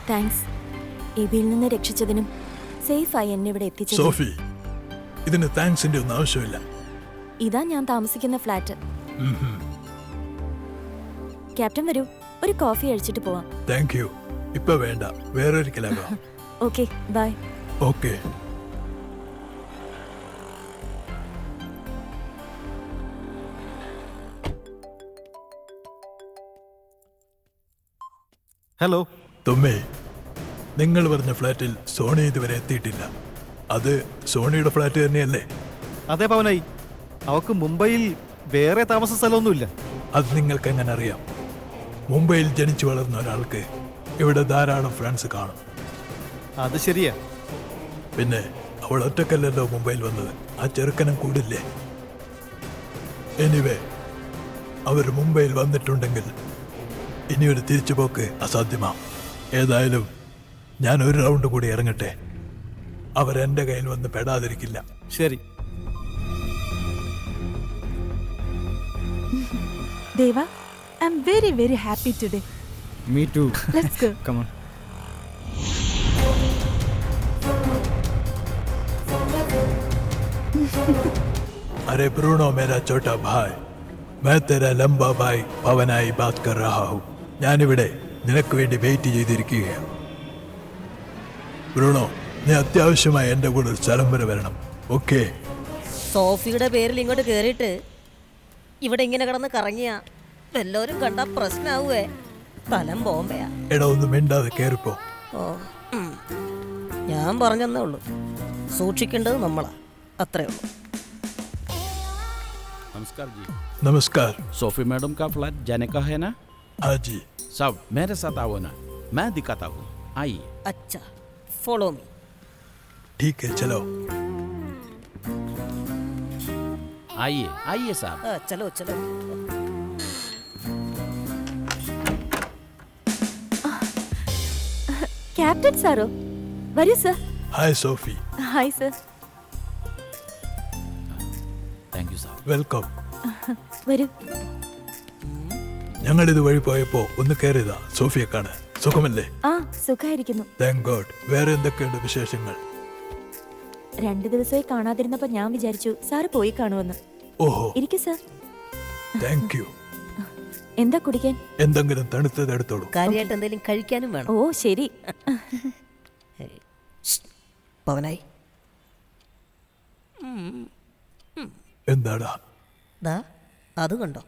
താങ്ക്സ്. എബിയിൽ നിന്ന് രക്ഷിച്ചതിനും സേഫായി എന്നെ ഇവിടെ എത്തിച്ചത്. സോഫി, ഇതിന് താങ്ക്സിന്റെ ഒന്നും ആവശ്യമില്ല. ഇതാ ഞാൻ താമസിക്കുന്ന ഫ്ലാറ്റ്. ക്യാപ്റ്റൻ വരൂ, ഒരു കോഫി കഴിച്ചിട്ട് പോവാം. Thank you. ഇപ്പൊ വേണ്ട, വേറൊരിക്കലാകാം. Okay, bye. ഓക്കെ. ഹലോ തുമ്മേ, നിങ്ങൾ പറഞ്ഞ ഫ്ലാറ്റിൽ സോണി ഇതുവരെ എത്തിയിട്ടില്ല. അത് സോണിയുടെ ഫ്ലാറ്റ് തന്നെയല്ലേ? അതെ പവനായി, അവക്ക് മുംബൈയിൽ വേറെ താമസ സ്ഥലമൊന്നുമില്ല. അത് നിങ്ങൾക്ക് എങ്ങനെ അറിയാം? മുംബൈയിൽ ജനിച്ചു വളർന്ന ഒരാൾക്ക് ഇവിടെ ധാരാളം ഫ്രണ്ട്സ് കാണും. അത് ശരിയാ. പിന്നെ അവൾ ഒറ്റക്കല്ലല്ലോ മുംബൈയിൽ വന്നത്, ആ ചെറുക്കനം കൂടില്ലേ? എനിവേ, അവർ മുംബൈയിൽ വന്നിട്ടുണ്ടെങ്കിൽ ഇനിയൊരു തിരിച്ചുപോക്ക് അസാധ്യമാണ്. ഏതായാലും ഞാൻ ഒരു റൗണ്ട് കൂടി ഇറങ്ങട്ടെ. അവരെന്റെ കയ്യിൽ വന്ന് പെടാതിരിക്കില്ല. ശരി. Deva, I'm very, very happy today. Me too. Let's go. Come on. अरे ब्रूनो मेरा छोटा भाई, मैं तेरा लंबा भाई പവനായി बात कर रहा हूं. ഞാനിവിടെ നിനക്ക് വേണ്ടി വെയിറ്റ് ചെയ്തിരിക്കുകയാണ്. ബ്രൂണോ, നീ അത്യാവശ്യമായി എന്റെ കൂടെ ഒരു സ്ഥലം വരെ വരണം. ഓക്കെ? സോഫിയുടെ പേരിൽ ഇങ്ങോട്ട് കേറിയിട്ട് ഇവിടെ ഇങ്ങനെ കിടന്ന് കറങ്ങിയ എല്ലാവരും കണ്ട പ്രശ്നാവുവേ. സ്ഥലം ബോംബെയാ. എടാ, ഒന്നും മിണ്ടാതെ കേറിപ്പോ. ഓ, ഞാൻ പറഞ്ഞെന്നേ ഉള്ളൂ, സൂക്ഷിക്കേണ്ടത് നമ്മളാ, അത്രേ ഉള്ളൂ. नमस्कार जी. नमस्कार. सोफी मैडम का फ्लैट जाने का है ना? हाँ जी. सब मेरे साथ आओ ना, मैं दिखाता हूँ. आइए. अच्छा, फॉलो मी. ठीक है, चलो. आइए आइए साहब. चलो चलो. ക്യാപ്റ്റൻ സാറോ? വരൂ sir. Hi Sophie. Hi sir. Thank you sir. Welcome. വരൂ. ഞങ്ങൾ ഇത് വഴി പോയപ്പോ ഒന്ന് കയറിയതാ സോഫിയെ കാണാൻ. സുഖമല്ലേ? ആ, സുഖായിരിക്കുന്നു. Thank God. വേറെ എന്തൊക്കെയുണ്ട് വിശേഷങ്ങൾ? 2 ദിവസമായി കാണാതിരുന്നപ്പോ ഞാൻ വിചാരിച്ചു സാറ് പോയി കാണുമെന്ന്. ഓഹോ. ഇരിക്കൂ സർ. Thank U. എന്താ കുടിക്കാൻ? എന്തെങ്കിലും തണുത്തത് എടുത്തോളൂ. കാര്യമായിട്ട് എന്തെങ്കിലും കഴിക്കാനും വേണം. ഓ ശരി. പവനായി, എന്താടാ? ദാ അത് കണ്ടോ?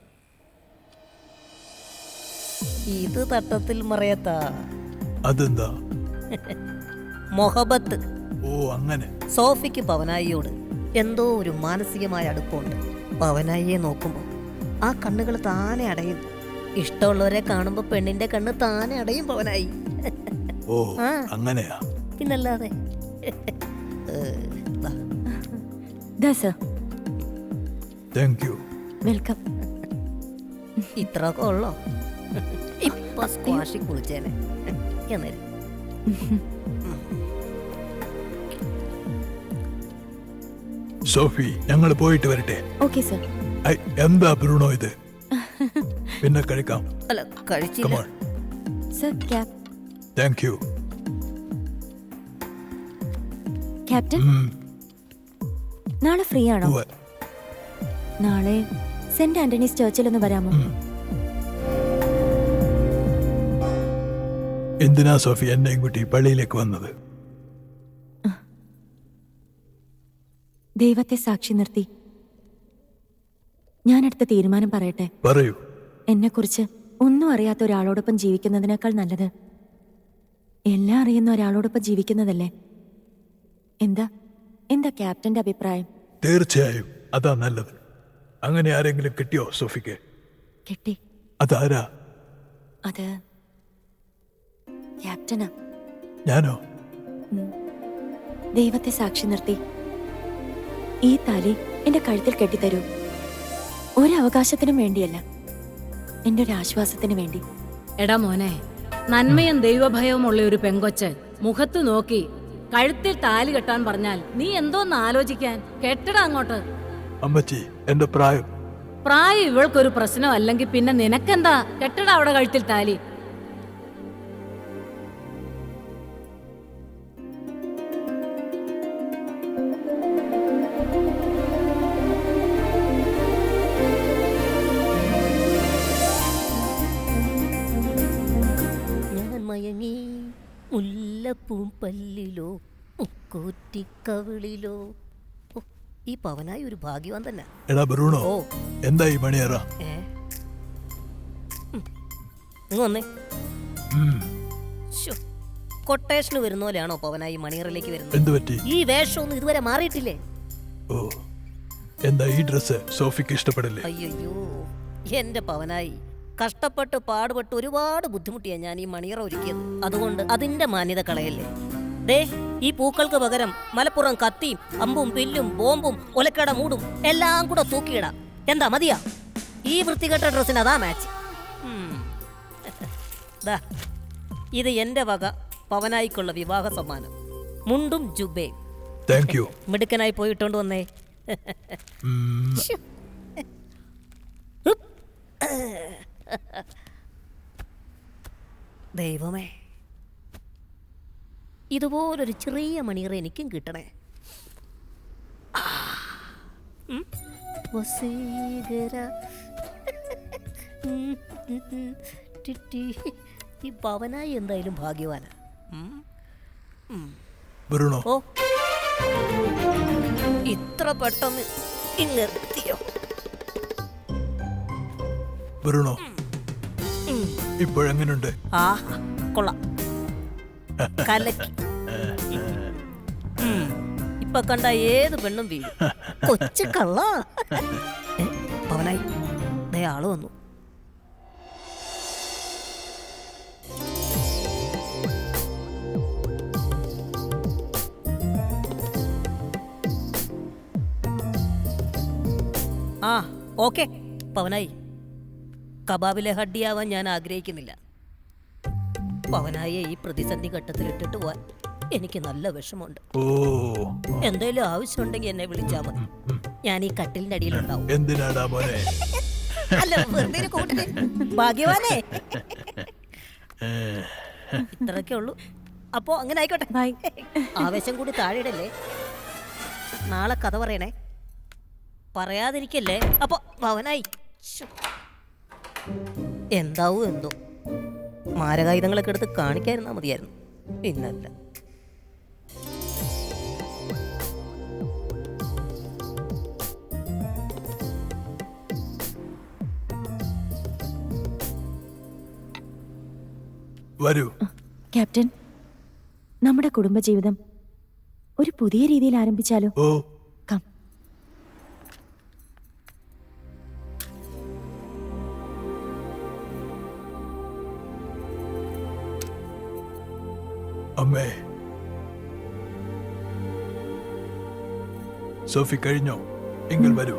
ഇത് തട്ടത്തിൽ മറയത്താ. അതെന്താ? മൊഹബത്ത്. ഓ, അങ്ങനെ. സോഫിക്ക് പവനായിയോട് എന്തോ ഒരു മാനസികമായ അടുപ്പമുണ്ട്. പവനായിയെ നോക്കുമ്പോൾ ആ കണ്ണുകൾ താനെ അടയും. ഇഷ്ടമുള്ളവരെ കാണുമ്പോ പെണ്ണിന്റെ കണ്ണ് താനെ അടയും പവനായി. ഓ, അങ്ങനെയാ? പിന്നല്ലാതെ. Thank you. വെൽക്കം. ഇത്രയൊക്കെ ഉള്ളോ? ഇപ്പൊ സ്ക്വാഷി കുളിച്ചേനെ. എന്നേരം സോഫി, ഞങ്ങൾ പോയിട്ട് വരട്ടെ? Okay sir. എന്താ ബ്രൂണോ ഇത്? പിന്നെ കഴിക്കാം. അല്ല, കഴിച്ചില്ല sir. Cap. Thank you. Captain, നാളെ ഫ്രീ ആണോ? നാളെ സെന്റ് ആന്റണീസ് ചർച്ചിൽ ഒന്ന് വരാമോ? എന്തിനാ സോഫി എന്നെയും കുട്ടി പള്ളിയിലേക്ക് വന്നത്? ദൈവത്തെ സാക്ഷി നിർത്തി ഞാനെടുത്ത തീരുമാനം പറയട്ടെ? പറയൂ. എന്നെക്കുറിച്ച് ഒന്നും അറിയാത്ത ഒരാളോടൊപ്പം ജീവിക്കുന്നതിനേക്കാൾ നല്ലത് എല്ലാം അറിയുന്ന ഒരാളോടൊപ്പം ജീവിക്കുന്നതല്ലേ? എന്താ ക്യാപ്റ്റന്റെ അഭിപ്രായം? തീർച്ചയായും അതാ നല്ലത്. അങ്ങനെ ആരെങ്കിലും കിട്ടിയോ സോഫിക്ക്? കിട്ടി. അതാരാ? അത് ക്യാപ്റ്റനാ. ഞാനോ? ദൈവത്തെ സാക്ഷി നിർത്തി ഈ താലി എന്റെ കഴുത്തിൽ കെട്ടിത്തരൂ. ഒരവകാശത്തിനും വേണ്ടിയല്ല, എന്റെ ഒരു ആശ്വാസത്തിന് വേണ്ടി. എടാ മോനെ, നന്മയും ദൈവഭയവും ഉള്ള ഒരു പെങ്കൊച്ച് മുഖത്ത് നോക്കി കഴുത്തിൽ താലി കെട്ടാൻ പറഞ്ഞാൽ നീ എന്തോന്ന് ആലോചിക്കാൻ? കെട്ടടാ അങ്ങോട്ട്. അമ്മച്ചി, എന്റെ പ്രായം ഇവൾക്കൊരു പ്രശ്നം അല്ലെങ്കിൽ പിന്നെ നിനക്കെന്താ? കെട്ടടാ അവിടെ കഴുത്തിൽ താലി. മുല്ലപ്പൂം പല്ലിലോ മുക്കൂറ്റിക്കവിളിലോ. ഈ പവനായി ഒരു ഭാഗ്യവാൻ തന്നെ. എടാ ബ്രൂണോ, എന്താ ഈ മണിയറ? വന്നേ. കൊട്ടേഷന് വരുന്ന പോലെയാണോ പവനായി മണിയറിലേക്ക് വരുന്നത്? എന്ത് പറ്റി? ഈ വേഷമൊന്നും ഇതുവരെ മാറിയിട്ടില്ലേ? ഓ, എന്താ ഈ ഡ്രസ് സോഫിക്ക് ഇഷ്ടപ്പെടില്ലേ? അയ്യോ, എന്റെ പവനായി കഷ്ടപ്പെട്ട് പാടുപെട്ട് ഒരുപാട് ബുദ്ധിമുട്ടിയാ ഞാൻ ഈ മണിയറ ഒരുക്കിയത്. അതുകൊണ്ട് അതിന്റെ മാന്യത കളയല്ലേ. ദേ, ഈ പൂക്കൾക്ക് പകരം മലപ്പുറം കത്തിയും അമ്പും പില്ലും ബോംബും ഒലക്കട മൂടും എല്ലാം കൂടെ തൂക്കിയിടാം. എന്താ മതിയാ? ഈ വൃത്തികെട്ട ഡ്രസ്സിന് അതാ മാച്ച്. ഇത് എന്റെ വക പവനായിക്കുള്ള വിവാഹ സമ്മാനം. മുണ്ടും ജുബയും. Thank you. മിടുക്കനായി പോയിട്ടോണ്ട് വന്നേ. ദൈവമേ, ഇതുപോലൊരു ചെറിയ മണിയറ എനിക്കും കിട്ടണേ. വസീകര ഈ പവനായി എന്തായാലും ഭാഗ്യവാനാ. ഓ, ഇത്ര പെട്ടെന്ന് ഇങ്ങെത്തിയോ? ബ്രൂണോ, ഇപ്പോഴെങ്ങനുണ്ട്? ആ, കൊള്ളാം, കലക്കി. ഇപ്പൊ കണ്ട ഏത് പെണ്ണും വീഴും. കൊച്ചു കള്ള. പവനായി, ദേ ആള് വന്നു. ആ, ഓക്കെ പവനായി, കബാബിലെ ഹഡ്ഡിയാവാൻ ഞാൻ ആഗ്രഹിക്കുന്നില്ല. പവനായെ ഈ പ്രതിസന്ധി ഘട്ടത്തിൽ ഇട്ടിട്ട് പോവാൻ എനിക്ക് നല്ല വിഷമമുണ്ട്. എന്തേലും ആവശ്യമുണ്ടെങ്കിൽ എന്നെ വിളിച്ചാൽ മതി. ഞാൻ ഈ കട്ടിലിന്റെ അടിയിലുണ്ടാവും. എന്തിനാടാ മോനെ? അല്ല, വെറുതെ ഒരു കൂട്ടിന്. ഭാഗ്യവാനേ, ഇത്രയൊക്കെ ഉള്ളൂ. അപ്പോ അങ്ങനെ ആയിക്കോട്ടെ. ആവേശം കൂടി താഴെയിടല്ലേ. നാളെ കഥ പറയണേ, പറയാതിരിക്കല്ലേ. അപ്പൊ പവനായി എന്താവും എന്തോ. മാരകായുധങ്ങളൊക്കെ എടുത്ത് കാണിക്കാതിരുന്നാ മതിയായിരുന്നു. പിന്നല്ല. വരൂ ക്യാപ്റ്റൻ, നമ്മുടെ കുടുംബജീവിതം ഒരു പുതിയ രീതിയിൽ ആരംഭിച്ചാലോ? ഓ, കം. അമ്മേ, സോഫി കഴിഞ്ഞോ? എങ്കിൽ വരൂ.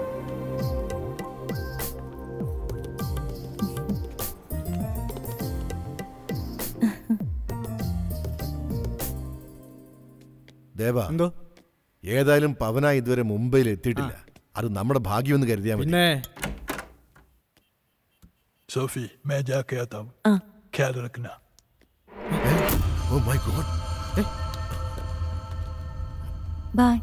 ദേവ, ഏതായാലും പവനായി ഇതുവരെ മുംബൈയിൽ എത്തിയിട്ടില്ല. അത് നമ്മുടെ ഭാഗ്യമെന്ന് കരുതിയാൽ മതി. സോഫി, मैं जाके आता हूँ, ख्याल रखना. Oh my God. ബൈ.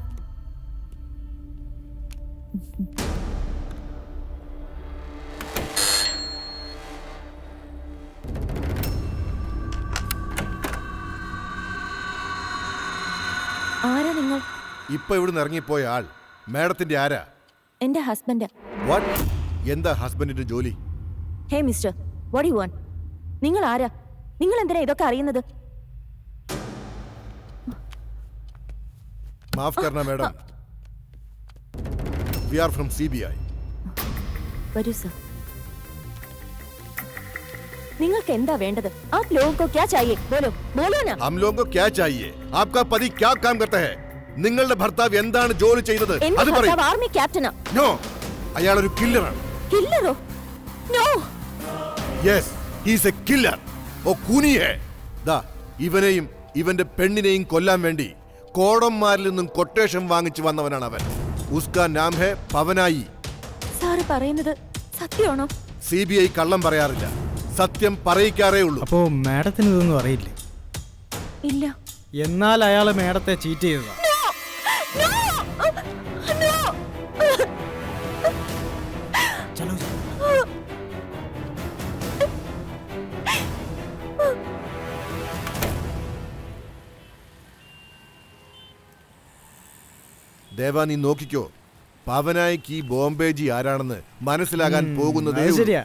ആരാ നിങ്ങൾ? ഇപ്പൊ ഇവിടുന്ന് ഇറങ്ങിപ്പോയ ആൾ മാഡത്തിന്റെ ആരാ? എന്റെ ഹസ്ബൻഡ്. വാട്ട്? എന്താ ഹസ്ബൻഡിന്റെ ജോലി? Hey mister, what you want? നിങ്ങൾ ആരാ? നിങ്ങൾ എന്തിനാ ഇതൊക്കെ അറിയുന്നത്? മാഫ് കർണ madam, we are from CBI. വരൂ സർ. നിങ്ങൾക്ക് എന്താ വേണ്ടത്? आप लोगों को क्या चाहिए? बोलो, बोलो ना. हम लोगों को क्या चाहिए? आपका पति क्या काम करता है? നിങ്ങളുടെ ഭർത്താവ് എന്താണ് ജോലി ചെയ്യുന്നത്? അത് പറയൂ. ആർമി ക്യാപ്റ്റനാ. നോ, അയാൾ ഒരു കില്ലറാണ്. കില്ലറോ? No. Yes, he is a killer. ഓ കൂനി ഹേ. ദാ ഇവനെയും ഇവന്റെ പെണ്ണിനെയും കൊല്ലാൻ വേണ്ടി കോടന്മാരിൽ നിന്നും കൊട്ടേഷൻ വാങ്ങിച്ചു വന്നവനാണ് അവൻ. ഉസ്കാ നാം ഹേ പവനായി. സാർ പറയുന്നത് സത്യമാണോ? CBI കള്ളം പറയാറില്ല, സത്യം പറയിക്കാറേ ഉള്ളൂ. അപ്പോ മാഡത്തിന് ഇതൊന്നും അറിയില്ലേ? ഇല്ല. എന്നാൽ അയാള് മാഡത്തെ ചീറ്റ് ചെയ്തതാ. ദേവാ നീ നോക്കിക്കോ, പവനായിക്ക് ഈ ബോംബേജി ആരാണെന്ന് മനസ്സിലാകാൻ പോകുന്നതേ അത് ശരിയാ.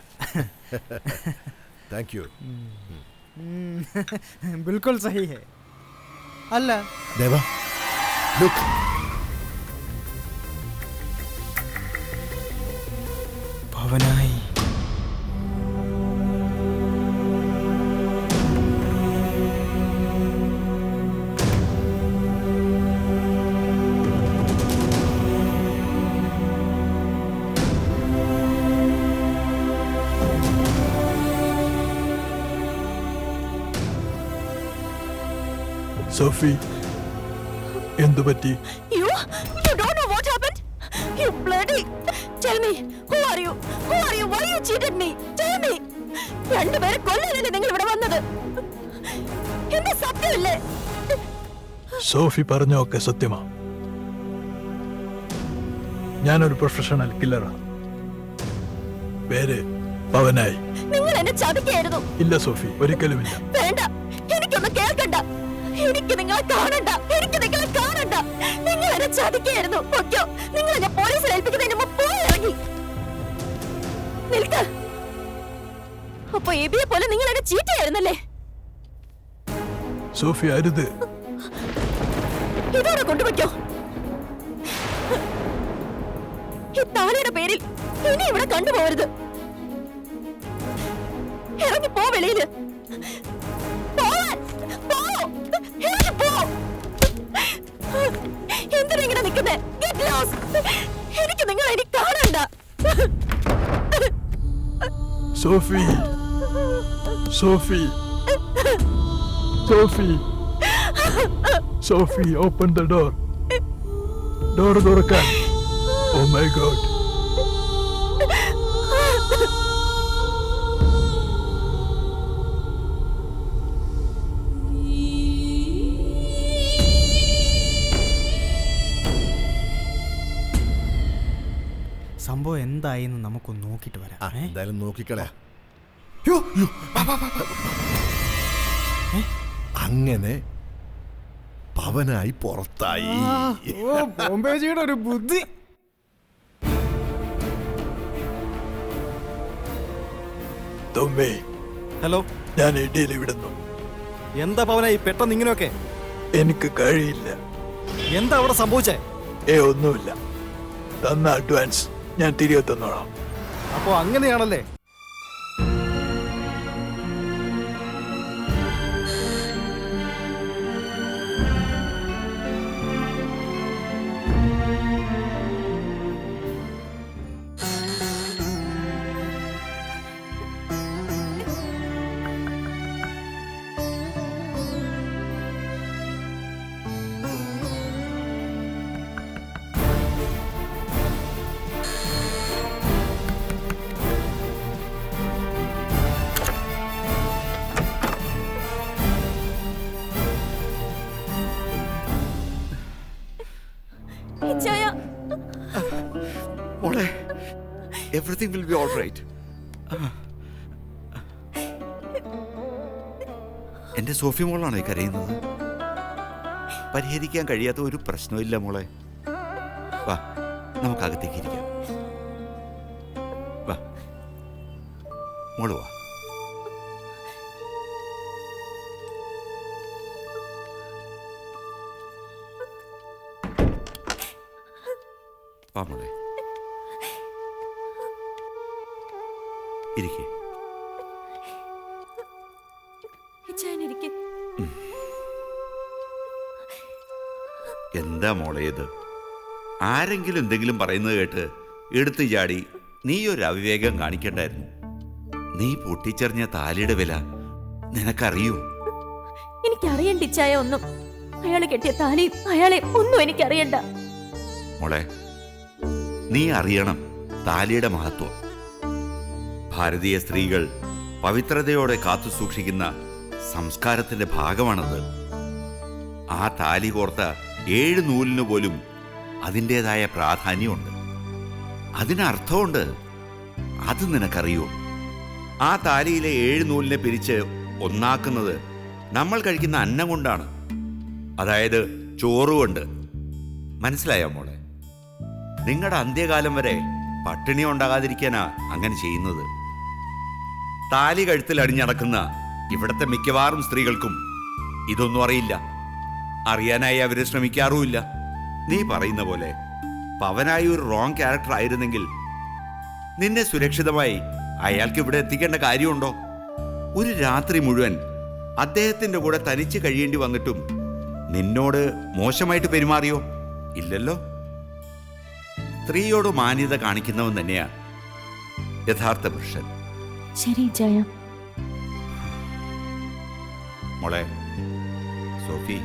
Thank you. ബിൽക്കുൽ സഹി ഹേ. അല്ല ദേവാ ലുക്ക്, പവനായി സോഫി, എന്തു പറ്റി? You don't know what happened? You bloody! Tell me, who are you? Who are you? Why you cheated me? Tell me. രണ്ടുപേരെ കൊല്ലാനല്ലേ നിങ്ങൾ ഇവിടെ വന്നത്? എന്താ സത്യമില്ലേ? സോഫി പറഞ്ഞൊക്കെ സത്യമാ. ഞാനൊരു പ്രൊഫഷണൽ കില്ലറാണ്. പേര് പവനായി. നിങ്ങൾ എന്നെ ചതിക്കായിരുന്നു. ഇല്ല സോഫി, ഒരിക്കലുമില്ല. വേണ്ട, എനിക്കൊന്നും കേൾക്കണ്ട. എനിക്ക് നിങ്ങളെ കാണണ്ട. എനിക്ക് നിങ്ങളെ കാണണ്ട. നിങ്ങൾ എന്നെ ചതിക്കായിരുന്നു. ഓക്കേ, നിങ്ങൾ എന്നെ പോലീസിൽ ഏൽപ്പിക്കുന്നതിന് മുമ്പ് പോയി ഇറങ്ങി. നിൽക്ക്. അപ്പൊ എബിയെ പോലെ നിങ്ങൾ എന്നെ ചീറ്റ് ചെയ്യായിരുന്നല്ലേ? സോഫി അരുത്. ഇതോടെ കൊണ്ടുവയ്ക്കോ. ഈ താലിയുടെ പേരിൽ ഇനി ഇവിടെ കണ്ടുപോകരുത്. ഇറങ്ങി പോ വെളിയില്. എന്തിനാ നിൽക്കുന്നേ? എനിക്ക് നിങ്ങൾ ഇനി കാണണ്ട. Sophie, Sophie, Sophie, Sophie, open the door. Door തുറക്കാൻ. Oh my god. സംഭവം എന്തായെന്ന് നമുക്കൊന്ന് നോക്കിട്ട് വരാം. എന്തായാലും നോക്കിക്കളയാ. അങ്ങനെ പവനായി പുറത്തായി. ബോംബേജിയുടെ ഒരു ബുദ്ധി. ഹലോ, ഞാൻ ഇടയിൽ വിടുന്നു. എന്താ പവനായി പെട്ടെന്ന് ഇങ്ങനെയൊക്കെ? എനിക്ക് കഴിയില്ല. എന്താ അവിടെ സംഭവിച്ചേ? ഒന്നുമില്ല. തന്ന അഡ്വാൻസ് ഞാൻ തിരികെ തന്നോളാം. അപ്പോ അങ്ങനെയാണല്ലേ? Everything will be all right. എന്റെ സോഫി മോളാണ് കരയുന്നത്. പരിഹരിക്കാൻ കഴിയാത്ത ഒരു പ്രശ്നമില്ല മോളെ. വാ, നമുക്ക് അകത്തേക്ക് ഇരിക്കാം. വാ മോള് വാ. വാ മോളെ, ഇരിക്കേ. എന്താ മോളെ ഇത്? ആരെങ്കിലും എന്തെങ്കിലും പറയുന്നത് കേട്ട് എടുത്തു ചാടി നീ ഒരു അവിവേകം കാണിക്കണ്ടായിരുന്നു. നീ പൊട്ടിച്ചെറിഞ്ഞ താലിയുടെ വില നിനക്കറിയോ? എനിക്കറിയണ്ട ഇച്ചായ ഒന്നും. അയാള് കെട്ടിയ താലിയും അയാളെ ഒന്നും എനിക്കറിയണ്ട. മോളെ, നീ അറിയണം താലിയുടെ മഹത്വം. ഭാരതീയ സ്ത്രീകൾ പവിത്രതയോടെ കാത്തു സൂക്ഷിക്കുന്ന സംസ്കാരത്തിന്റെ ഭാഗമാണത്. ആ താലി കോർത്ത 7 നൂലിന് പോലും അതിൻ്റെതായ പ്രാധാന്യമുണ്ട്. അതിനർത്ഥമുണ്ട്. അത് നിനക്കറിയോ? ആ താലിയിലെ 7 നൂലിനെ പിരിച്ച് ഒന്നാക്കുന്നത് നമ്മൾ കഴിക്കുന്ന അന്നം കൊണ്ടാണ്. അതായത് ചോറുകൊണ്ട്. മനസ്സിലായോ മോളെ? നിങ്ങളുടെ അന്ത്യകാലം വരെ പട്ടിണി ഉണ്ടാകാതിരിക്കാനാ അങ്ങനെ ചെയ്യുന്നത്. താലി കഴുത്തിൽ അണിഞ്ഞടക്കുന്ന ഇവിടത്തെ മിക്കവാറും സ്ത്രീകൾക്കും ഇതൊന്നും അറിയില്ല. അറിയാനായി അവര് ശ്രമിക്കാറുമില്ല. നീ പറയുന്ന പോലെ പവനായി ഒരു റോങ് ക്യാരക്ടർ ആയിരുന്നെങ്കിൽ നിന്നെ സുരക്ഷിതമായി അയാൾക്ക് ഇവിടെ എത്തിക്കേണ്ട കാര്യമുണ്ടോ? ഒരു രാത്രി മുഴുവൻ അദ്ദേഹത്തിന്റെ കൂടെ തനിച്ച് കഴിയേണ്ടി വന്നിട്ടും നിന്നോട് മോശമായിട്ട് പെരുമാറിയോ? ഇല്ലല്ലോ. സ്ത്രീയോട് മാന്യത കാണിക്കുന്നവൻ തന്നെയാ യഥാർത്ഥ പുരുഷൻ. ശരി ജയ. മോളെ സോഫി,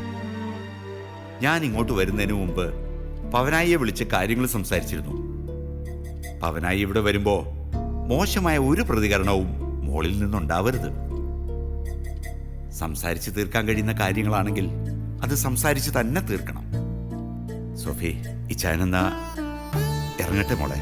ഞാൻ ഇങ്ങോട്ട് വരുന്നതിന് മുമ്പ് പവനായിയെ വിളിച്ച് കാര്യങ്ങൾ സംസാരിച്ചിരുന്നു. പവനായി ഇവിടെ വരുമ്പോ മോശമായ ഒരു പ്രതികരണവും മോളിൽ നിന്നുണ്ടാവരുത്. സംസാരിച്ച് തീർക്കാൻ കഴിയുന്ന കാര്യങ്ങളാണെങ്കിൽ അത് സംസാരിച്ച് തന്നെ തീർക്കണം. സോഫി, ഇച്ചാനെന്നാ ഇറങ്ങട്ടെ മോളെ.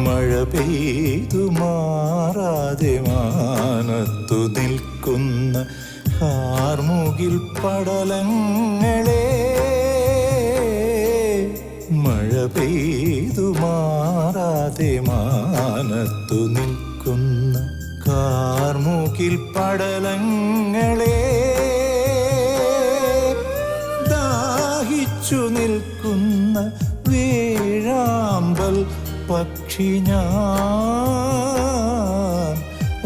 മഴ പെയ്തു മാറാതെ മാനത്തു നിൽക്കുന്ന കാർമുകിൽ പടലങ്ങളെ, മഴ പെയ്തു മാറാതെ മാനത്തു നിൽക്കുന്ന കാർമുകിൽ പടലങ്ങളെ, ദാഹിച്ചു നിൽക്കുന്ന വേഴാമ്പൽ പക്ഷി ഞാൻ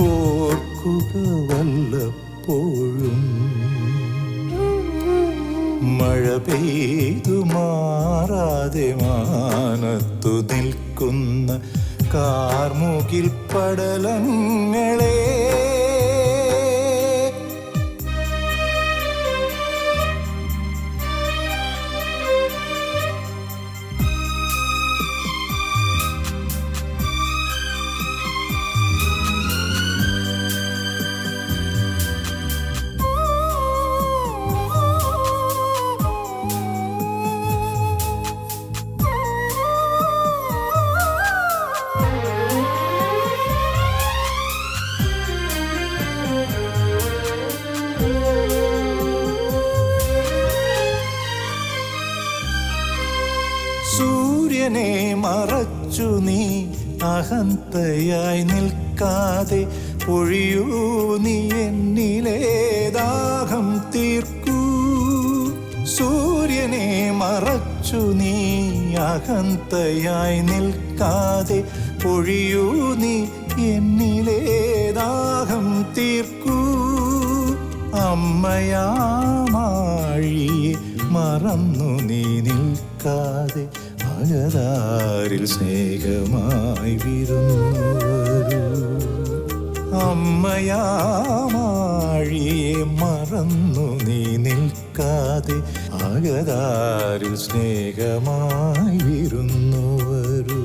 ഓർക്കുക വല്ലപ്പോഴും. മഴ പെയ്തു മാറാതെ മാനത്തു നിൽക്കുന്ന കാർമുകിൽ പടലങ്ങളെ, സൂര്യനെ മറച്ചു നീ അഹന്തയായി നിൽക്കാതെ ഒഴിയൂ നീ എന്നിലെ ദാഹം തീർക്കൂ. സൂര്യനെ മറച്ചു നീ അഹന്തയായി നിൽക്കാതെ ഒഴിയൂ നീ എന്നിലെ ദാഹം തീർക്കൂ. അമ്മയാമാഴിയെ മറന്നു നീ നിൽക്കാതെ അകതാരിൽ സ്നേഹമായി വിരുന്നു വരൂ. അമ്മയാമാഴിയെ മറന്നു നീ നിൽക്കാതെ നിൽക്കാതെ അകതാരിൽ സ്നേഹമായി വിരുന്നു വരൂ.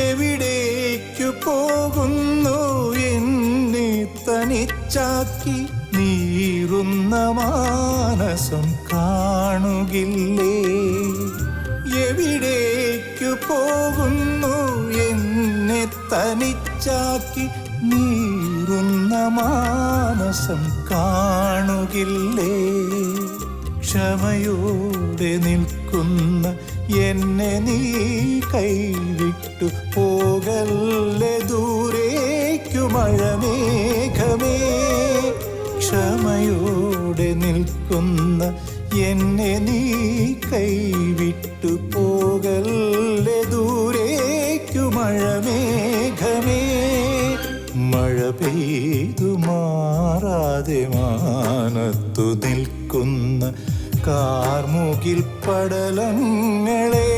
എവിടേക്കു പോകുന്നു എന്നെ തനിച്ചാക്കി നീറുന്ന മാനസം കാണുകില്ലേ? എവിടേക്കു പോകുന്നു എന്നെ തനിച്ചാക്കി നീറുന്ന മാനസം കാണുകില്ലേ? ക്ഷമയോടെ നിൽക്കുന്ന എന്നെ നീ കൈവിട്ടു പോകല്ലേ ദൂരേക്കു മഴമേഘമേ. ക്ഷമയോടെ നിൽക്കുന്ന എന്നെ നീ കൈവിട്ടു പോകല്ലേ ദൂരേക്കു മഴമേഘമേ. മഴ പെയ്തു മാറാതെ മാനത്തു നിൽക്കുന്ന കാർമുകിൽ പടലങ്ങളെ.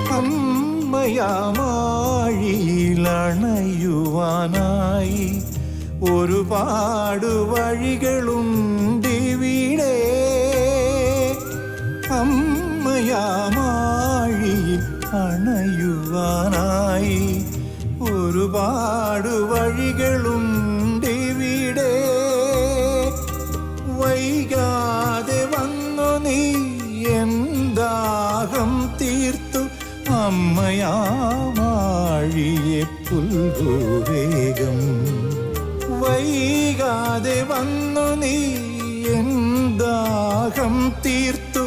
അമ്മയാമാഴിയിലണയുവാനായി ഒരുപാട് വഴികളുണ്ടിവിടെ. അമ്മയാമാഴിയിൽ അണയുവാനായി ഒരുപാട് വഴികളുണ്ടിവിടെ. വൈകാതെ വന്നു നീ എന്താഹം തീർത്തു അമ്മയാമാഴിയെ പുൽഭൂവേഗം. വൈകാതെ വന്നു നീ എന്താഹം തീർത്തു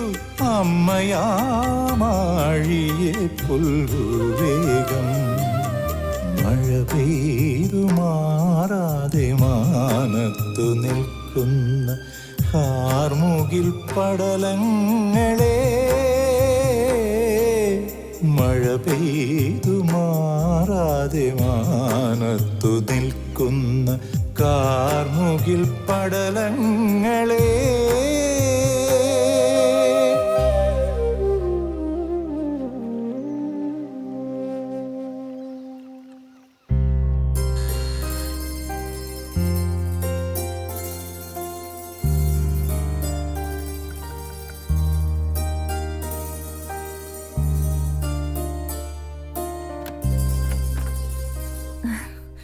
അമ്മയാമാഴിയെ പുൽഭൂവേഗം. മഴ പെയ്തു മാറാതെ മാനത്തു നിൽക്കുന്ന കാർമുകിൽ പടലങ്ങളെ. മഴ പെയ്തു മാറാതെ മാനത്തു നിൽക്കുന്ന കാർമുകിൽ പടലങ്ങളെ.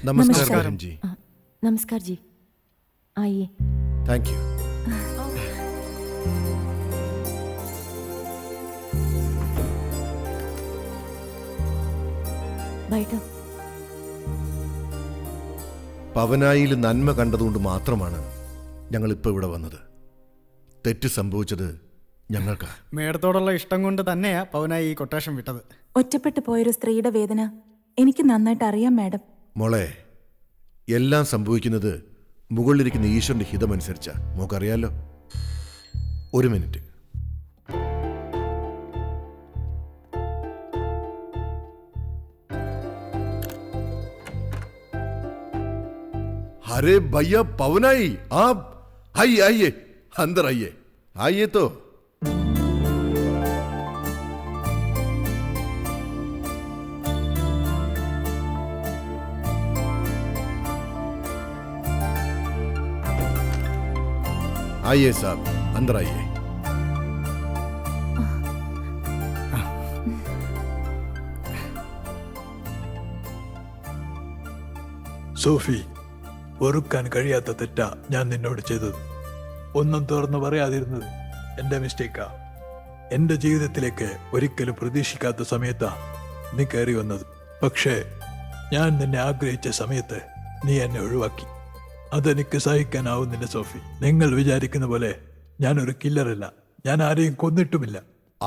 नमस्कार जी. नमस्कार जी, आइए. Thank you. बैठो. പവനായിൽ നന്മ കണ്ടതുകൊണ്ട് മാത്രമാണ് ഞങ്ങൾ ഇപ്പോൾ ഇവിടെ വന്നത്. തെറ്റ് സംഭവിച്ചത് ഞങ്ങൾക്കാ. മേഡത്തോടുള്ള ഇഷ്ടം കൊണ്ട് തന്നെയാ പവനായി ഈ കൊട്ടേഷൻ വിട്ടത്. ഒറ്റപ്പെട്ടു പോയൊരു സ്ത്രീയുടെ വേദന എനിക്ക് നന്നായിട്ട് അറിയാം മാഡം. മോളെ, എല്ലാം സംഭവിക്കുന്നത് മുകളിലിരിക്കുന്ന ഈശ്വരന്റെ ഹിതമനുസരിച്ചാ. മോക്കറിയാലോ. ഒരു മിനിറ്റ്. अरे भैया पवनाई, आप आइए आइए, अंदर आइए. आइए तो. आइए साहब, अंदर आइए. സോഫി, വെറുക്കാൻ കഴിയാത്ത തെറ്റാ ഞാൻ നിന്നോട് ചെയ്തത്. ഒന്നും തുറന്നു പറയാതിരുന്നത് എൻ്റെ മിസ്റ്റേക്കാ. എൻ്റെ ജീവിതത്തിലേക്ക് ഒരിക്കലും പ്രതീക്ഷിക്കാത്ത സമയത്താ നീ കയറി വന്നത്. പക്ഷേ ഞാൻ നിന്നെ ആഗ്രഹിച്ച സമയത്ത് നീ എന്നെ ഒഴിവാക്കി. അതെനിക്ക് സഹിക്കാനാവുന്നില്ല സോഫി. നിങ്ങൾ വിചാരിക്കുന്ന പോലെ ഞാനൊരു കില്ലറല്ല. ഞാൻ ആരെയും കൊന്നിട്ടുമില്ല.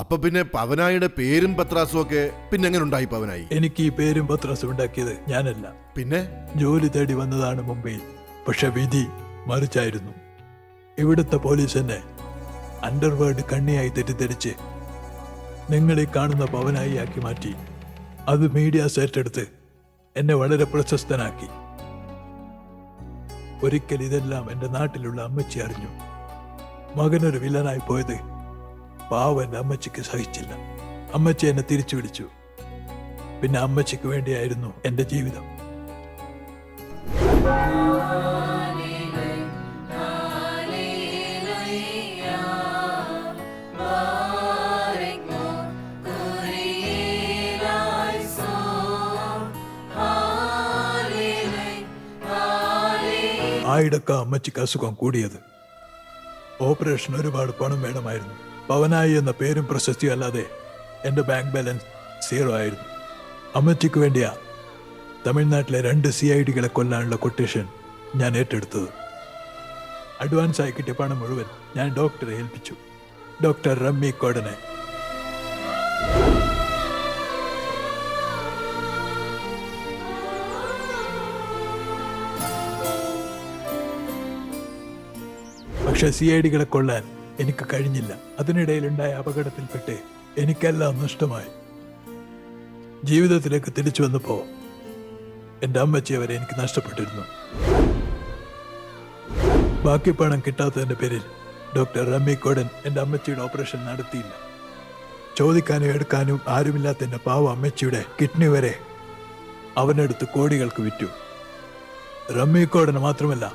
അപ്പൊ പിന്നെ പവനായിയുടെ പേരും പത്രാസും ഒക്കെ പിന്നെ എങ്ങനെ ഉണ്ടായി പവനായി? എനിക്ക് ഈ പേരും പത്രാസും ഉണ്ടാക്കിയത് ഞാനല്ല. പിന്നെ ജോലി തേടി വന്നതാണ് മുംബൈയിൽ. പക്ഷെ വിധി മറിച്ചായിരുന്നു. ഇവിടുത്തെ പോലീസ് എന്നെ അണ്ടർവേൾഡ് കണ്ണിയായി തെറ്റിദ്ധരിച്ച് നിങ്ങളീ കാണുന്ന പവനായി ആക്കി മാറ്റി. അത് മീഡിയാസ് ഏറ്റെടുത്ത് എന്നെ വളരെ പ്രശസ്തനാക്കി. ഒരിക്കൽ ഇതെല്ലാം എന്റെ നാട്ടിലുള്ള അമ്മച്ചി അറിഞ്ഞു. മകനൊരു വില്ലനായി പോയത് പാവം എന്റെ അമ്മച്ചിക്ക് സഹിച്ചില്ല. അമ്മച്ചി എന്നെ തിരിച്ചു വിളിച്ചു. പിന്നെ അമ്മച്ചിക്ക് വേണ്ടിയായിരുന്നു എന്റെ ജീവിതം. ആയിടക്ക അമ്മച്ചിക്ക് അസുഖം കൂടിയത്. ഓപ്പറേഷൻ ഒരുപാട് പണം വേണമായിരുന്നു. പവനായി എന്ന പേരും പ്രശസ്തിയും അല്ലാതെ എൻ്റെ ബാങ്ക് ബാലൻസ് 0 ആയിരുന്നു. അമ്മച്ചിക്ക് വേണ്ടിയാ തമിഴ്നാട്ടിലെ 2 CIDകളെ കൊല്ലാനുള്ള കൊട്ടേഷൻ ഞാൻ ഏറ്റെടുത്തത്. അഡ്വാൻസായി കിട്ടിയ പണം മുഴുവൻ ഞാൻ ഡോക്ടറെ ഏൽപ്പിച്ചു. ഡോക്ടർ റമ്മി കോടനെ. പക്ഷെ CIDകളെ കൊല്ലാൻ എനിക്ക് കഴിഞ്ഞില്ല. അതിനിടയിലുണ്ടായ അപകടത്തിൽപ്പെട്ട് എനിക്കെല്ലാം നഷ്ടമായി. ജീവിതത്തിലേക്ക് തിരിച്ചു വന്നപ്പോ എൻ്റെ അമ്മച്ചി അവരെ എനിക്ക് നഷ്ടപ്പെട്ടിരുന്നു. ബാക്കി പണം കിട്ടാത്തതിന്റെ പേരിൽ ഡോക്ടർ റമ്മി കോടൻ എൻ്റെ അമ്മച്ചിയുടെ ഓപ്പറേഷൻ നടത്തിയില്ല. ചോദിക്കാനും എടുക്കാനും ആരുമില്ലാത്ത എൻ്റെ പാവ അമ്മച്ചിയുടെ കിഡ്നി വരെ അവനെടുത്ത് കോടികൾക്ക് വിറ്റു. റമ്മി കോടന് മാത്രമല്ല,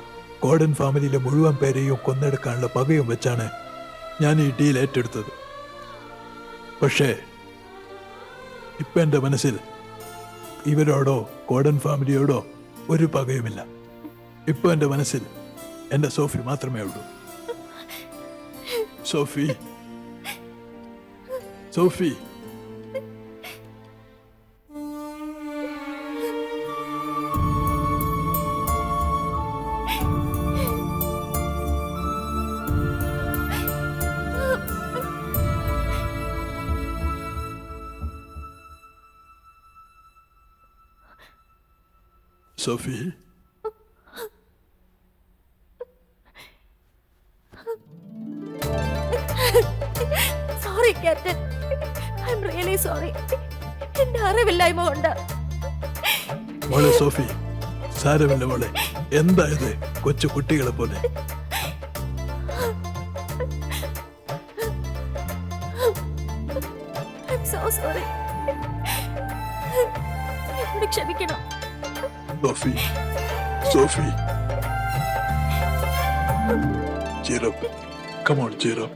കോടൻ ഫാമിലിയിലെ മുഴുവൻ പേരെയും കൊന്നെടുക്കാനുള്ള പകയും വെച്ചാണ് ഞാൻ ഈ ഡീൽ ഏറ്റെടുത്തത്. പക്ഷേ ഇപ്പൊ എൻ്റെ മനസ്സിൽ ഇവരോടോ കോടൻ ഫാമിലിയോടോ ഒരു പകയുമില്ല. ഇപ്പൊ എൻ്റെ മനസ്സിൽ എൻ്റെ സോഫി മാത്രമേ ഉള്ളൂ. Sophy, Sophy. Sophie? Sorry, Captain. I'm really sorry. എന്റെ അറിവില്ലായ്മ കൊണ്ട്. മോളെ സോഫി, സാരമില്ല മോളെ. എന്തായത് കൊച്ചു കുട്ടികളെ പോലെ? I'm so sorry. എന്നോട് ക്ഷമിക്കണം. Sophie, Sophie. Cheer up. Come on, cheer up.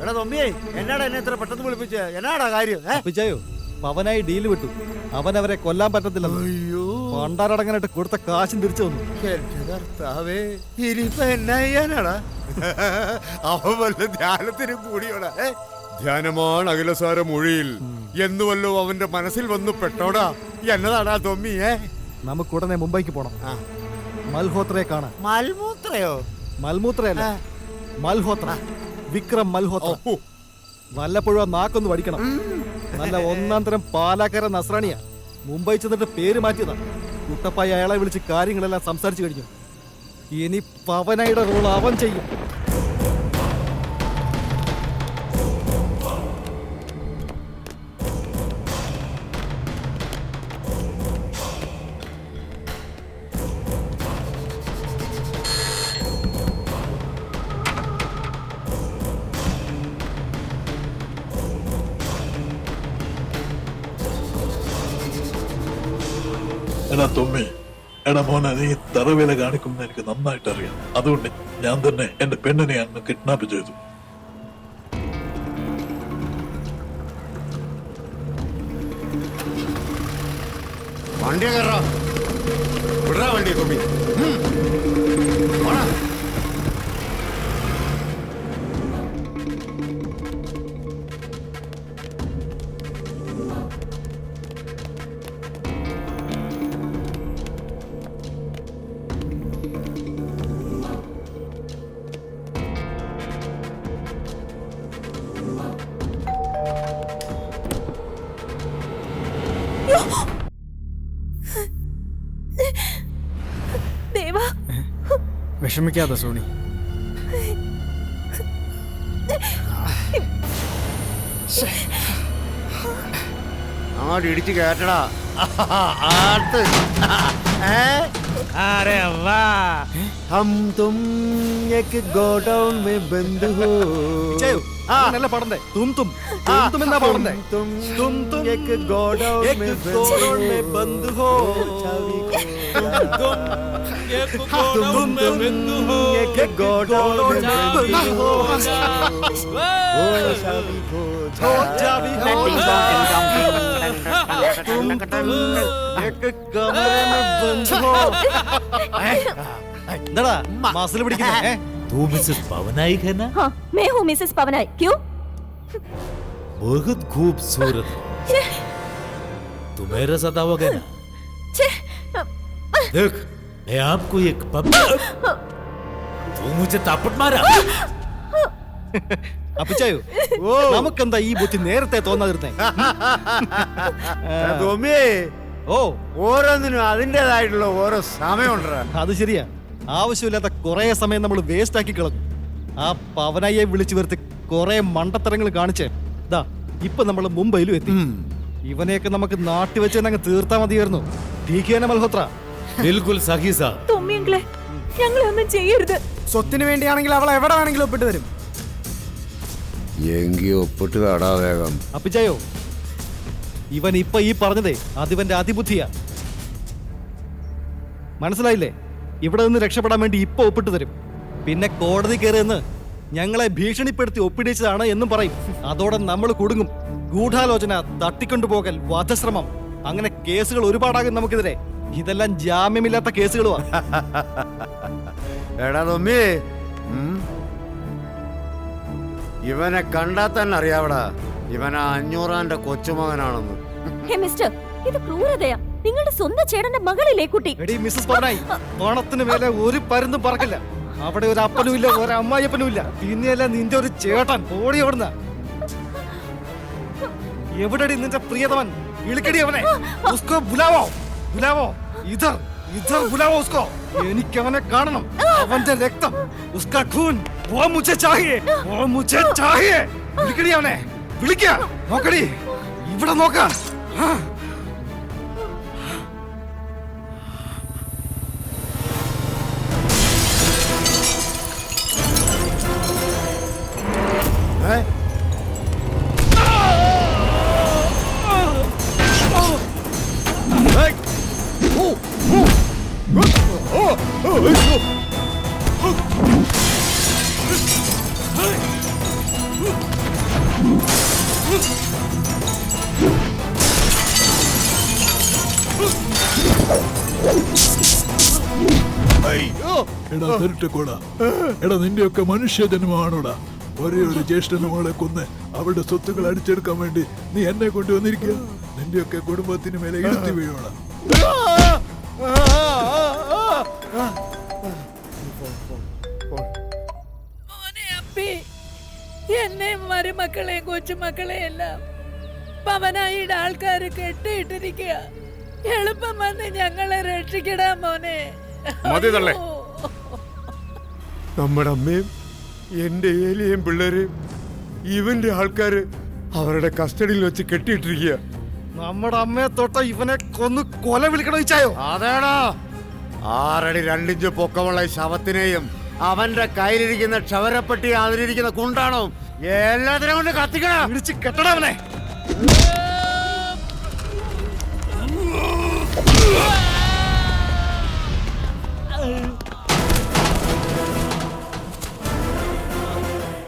എടാ തൊമ്മിയേ, എന്നാടാ എന്നെ ഇത്ര പെട്ടെന്ന് വിളിപ്പിച്ച? എന്നാടാ കാര്യം? പിച്ചായോ, അവനായി ഡീല് വിട്ടു. അവൻ അവരെ കൊല്ലാൻ പറ്റത്തില്ല. പണ്ടാരടങ്ങനായിട്ട് കൊടുത്ത കാശും തിരിച്ചു വന്നു. എന്റെ കർത്താവേ, ഇനിയിപ്പോ എന്നാ ചെയ്യാനാടാ? അവൻ വല്ല ധ്യാനത്തിനും കൂടിയോടാ? ധ്യാനമാണ് അഖിലസാര മൊഴിയിൽ എന്നുവല്ലോ അവന്റെ മനസ്സിൽ വന്നു പെട്ടോടാ. എന്നതാടാ തൊമ്മി? നമുക്ക് ഉടനെ മുംബൈക്ക് പോണം. മൽഹോത്രയെ കാണാൻ. മൽമൂത്രയോ? മൽമൂത്രയല്ല, മൽഹോത്ര. വിക്രം മൽഹോത്ര. വല്ലപ്പോഴും നാക്കൊന്ന് വടിക്കണം. നല്ല 1-ാം തരം പാലാക്കര നസ്രാണിയാ. മുംബൈ ചെന്നിട്ട് പേര് മാറ്റിയതാ. കുട്ടപ്പായി അയാളെ വിളിച്ച് കാര്യങ്ങളെല്ലാം സംസാരിച്ചു കഴിഞ്ഞു. ഇനി പവനായുടെ റോൾ അവൻ ചെയ്യും. എടാ തൊമ്മി, എടാ മോനെ, നീ തറവേല കാണിക്കുമെന്ന് എനിക്ക് നന്നായിട്ട് അറിയാം. അതുകൊണ്ട് ഞാൻ തന്നെ എന്റെ പെണ്ണിനെ അന്ന് കിഡ്നാപ്പ് ചെയ്തു. വണ്ടി കയറാ, വിടറാ വണ്ടി തൊമ്മി. ദേവാ വിഷമിക്കാതെ സോണി. അങ്ങോട്ട് ഇടിച്ചു കേട്ടടാ. ആർത്ത്. अरे वाह, हम तुम एक गोडाउन में बंद हो. നല്ല പാടണ്ടേ? തും തും തും എന്നാ പാടണ്ടേ? तुम तुम एक गोडाउन में बंद हो. तुम एक गोडाउन में बंद हो. एक गोडाउन में बंद हो. ओ चाबी खो जा. चाबी खो जा. तुम एक कमरे में बंद हो. എന്താടാ മാസിൽ പിടിക്കുന്നേ? तू मिसेस पवनाई है ना? हाँ, मैं हूँ मिसेस पवनाई. क्यों? बहुत खूबसूरत है. तू मेरे साथ आओगे ना? देख, मैं आपको एक तू मुझे तापट मारा. അപ്പിച്ചായോ, നമുക്കെന്താ ഈ ബുദ്ധി നേരത്തെ തോന്നാതിരുന്നേ? ഓ, ഓരോന്നിനും അതിൻ്റെതായിട്ടുള്ള ഓരോ സമയമുണ്ടാ. അത് ശരിയാ. ആവശ്യമില്ലാത്ത കുറെ സമയം നമ്മൾ വേസ്റ്റ് ആക്കി കളഞ്ഞു. ആ പവനായിയെ വിളിച്ചു വരുത്തി കുറെ മണ്ടത്തരങ്ങൾ കാണിച്ച് ഇതാ ഇപ്പൊ നമ്മൾ മുംബൈയിലും എത്തി. ഇവനെയൊക്കെ നമുക്ക് നാട്ടി വെച്ച് തന്നെ അങ്ങ് തീർത്താ മതിയായിരുന്നു. മൽഹോത്ര बिल्कुल सही साहब. തൊമ്മിയെങ്കിലേ, ഞങ്ങളെ ഒന്നും ചെയ്യരുത്. സ്വത്തിന് വേണ്ടിയാണെങ്കിൽ അവൾ എവിടെ വേണമെങ്കിലും ഒപ്പിട്ട് തരും. എങ്കി ഒപ്പിട്ട് തടാ വേഗം. അപ്പിച്ചായോ, ഇവൻ ഇപ്പൊ ഈ പറഞ്ഞതേ അതിവന്റെ അതിബുദ്ധിയാ. മനസ്സിലായില്ലേ? ഇവിടെ നിന്ന് രക്ഷപ്പെടാൻ വേണ്ടി ഇപ്പൊ ഒപ്പിട്ട് തരും. പിന്നെ കോടതി കയറിയെന്ന് ഞങ്ങളെ ഭീഷണിപ്പെടുത്തി ഒപ്പിടിച്ചതാണ് എന്നും പറയും. അതോടെ നമ്മൾ കുടുങ്ങും. ഗൂഢാലോചന, തട്ടിക്കൊണ്ടുപോകൽ, വധശ്രമം, അങ്ങനെ കേസുകൾ ഒരുപാടാകും നമുക്കെതിരെ. ഇതെല്ലാം ജാമ്യമില്ലാത്ത കേസുകളുമാ. എടാ തൊമ്മി, ഇവനെ കണ്ടാൽ തന്നെ അറിയാവടാ ഇവൻ 500 കൊച്ചുമകനാണെന്ന്. ഹേ മിസ്റ്റർ, ഇത് ക്രൂരതയാ. നിങ്ങളുടെ സ്വന്തം ചേട്ടന്റെ മകളിലെ കുട്ടി. എടീ മിസ്സസ് പവനായി, പണത്തിന് മേലെ ഒരു പരുന്തും പറക്കില്ല. അവിടെ ഒരു അപ്പനും ഇല്ല, ഒരു അമ്മായിയപ്പനും ഇല്ല. പിന്നെയല്ല നിന്റെ ഒരു ചേട്ടൻ. ഓടി ഓടുന്ന എവിടെടി നിന്റെ പ്രിയതമൻ? വിളിക്കടി അവനെ. ഉസ്കോ ബുലാവോ, ബുലാവോ. ഇധർ ഇധർ ബുലാവോ ഉസ്കോ. എനിക്ക് അവനെ കാണണം. അവന്റെ രക്തം, ഉസ്കാ ഖൂൻ, वो मुझे चाहिए, वो मुझे चाहिए. വിളിക്കടി അവനെ, വിളിക്ക. നോക്കടി, ഇവിടെ നോക്ക. എടാ തെരട്ടക്കോടാ, എടാ നിന്റെയൊക്കെ മനുഷ്യ ജന്മമാണോടാ? ഒരേ ഒരു ജ്യേഷ്ഠന് മോളെ കൊന്ന് അവരുടെ സ്വത്തുക്കൾ അടിച്ചെടുക്കാൻ വേണ്ടി നീ എന്നെ കൊണ്ടുവന്നിരിക്കുക. നിന്റെയൊക്കെ കുടുംബത്തിന് മേലെ ഇടുത്തി വീഴോടാ. എന്നെയും മരുമക്കളെയും കൊച്ചുമക്കളെയും എല്ലാം പവനായിയുടെ ആൾക്കാര് കെട്ടിയിട്ടിരിക്കുക. എളുപ്പം വന്ന് ഞങ്ങളെ രക്ഷിക്കടാ മോനെ. മതി തള്ളേ. നമ്മുടെ അമ്മയും എന്റെ ഏലിയും പിള്ളേരും ഇവന്റെ ആൾക്കാര് അവരുടെ കസ്റ്റഡിയിൽ വെച്ച് കെട്ടിയിട്ടിരിക്കുക. നമ്മുടെ അമ്മയെ തൊട്ട ഇവനെ കൊന്ന് കൊല വിളിക്കണോ ഇച്ചായോ? അതേടാ, 6 അടി 2 ഇഞ്ച് പൊക്കമുള്ള ശവത്തിനെയും അവന്റെ കയ്യിലിരിക്കുന്ന ക്ഷവരപ്പെട്ടി അതിലിരിക്കുന്ന കുണ്ടാണോ എല്ലാത്തിനും കൊണ്ട് കത്തിക്കണം. വിളിച്ച് കെട്ടണം അവനെ.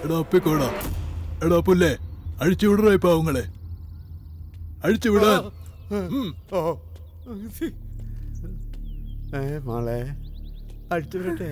എടാ അപ്പിക്കോടാ, എടാ പുല്ലേ, അഴിച്ചു വിടറ പാവങ്ങളെ, അഴിച്ചു വിടാൻ. മോളെ അടിച്ചു വിടട്ടെ.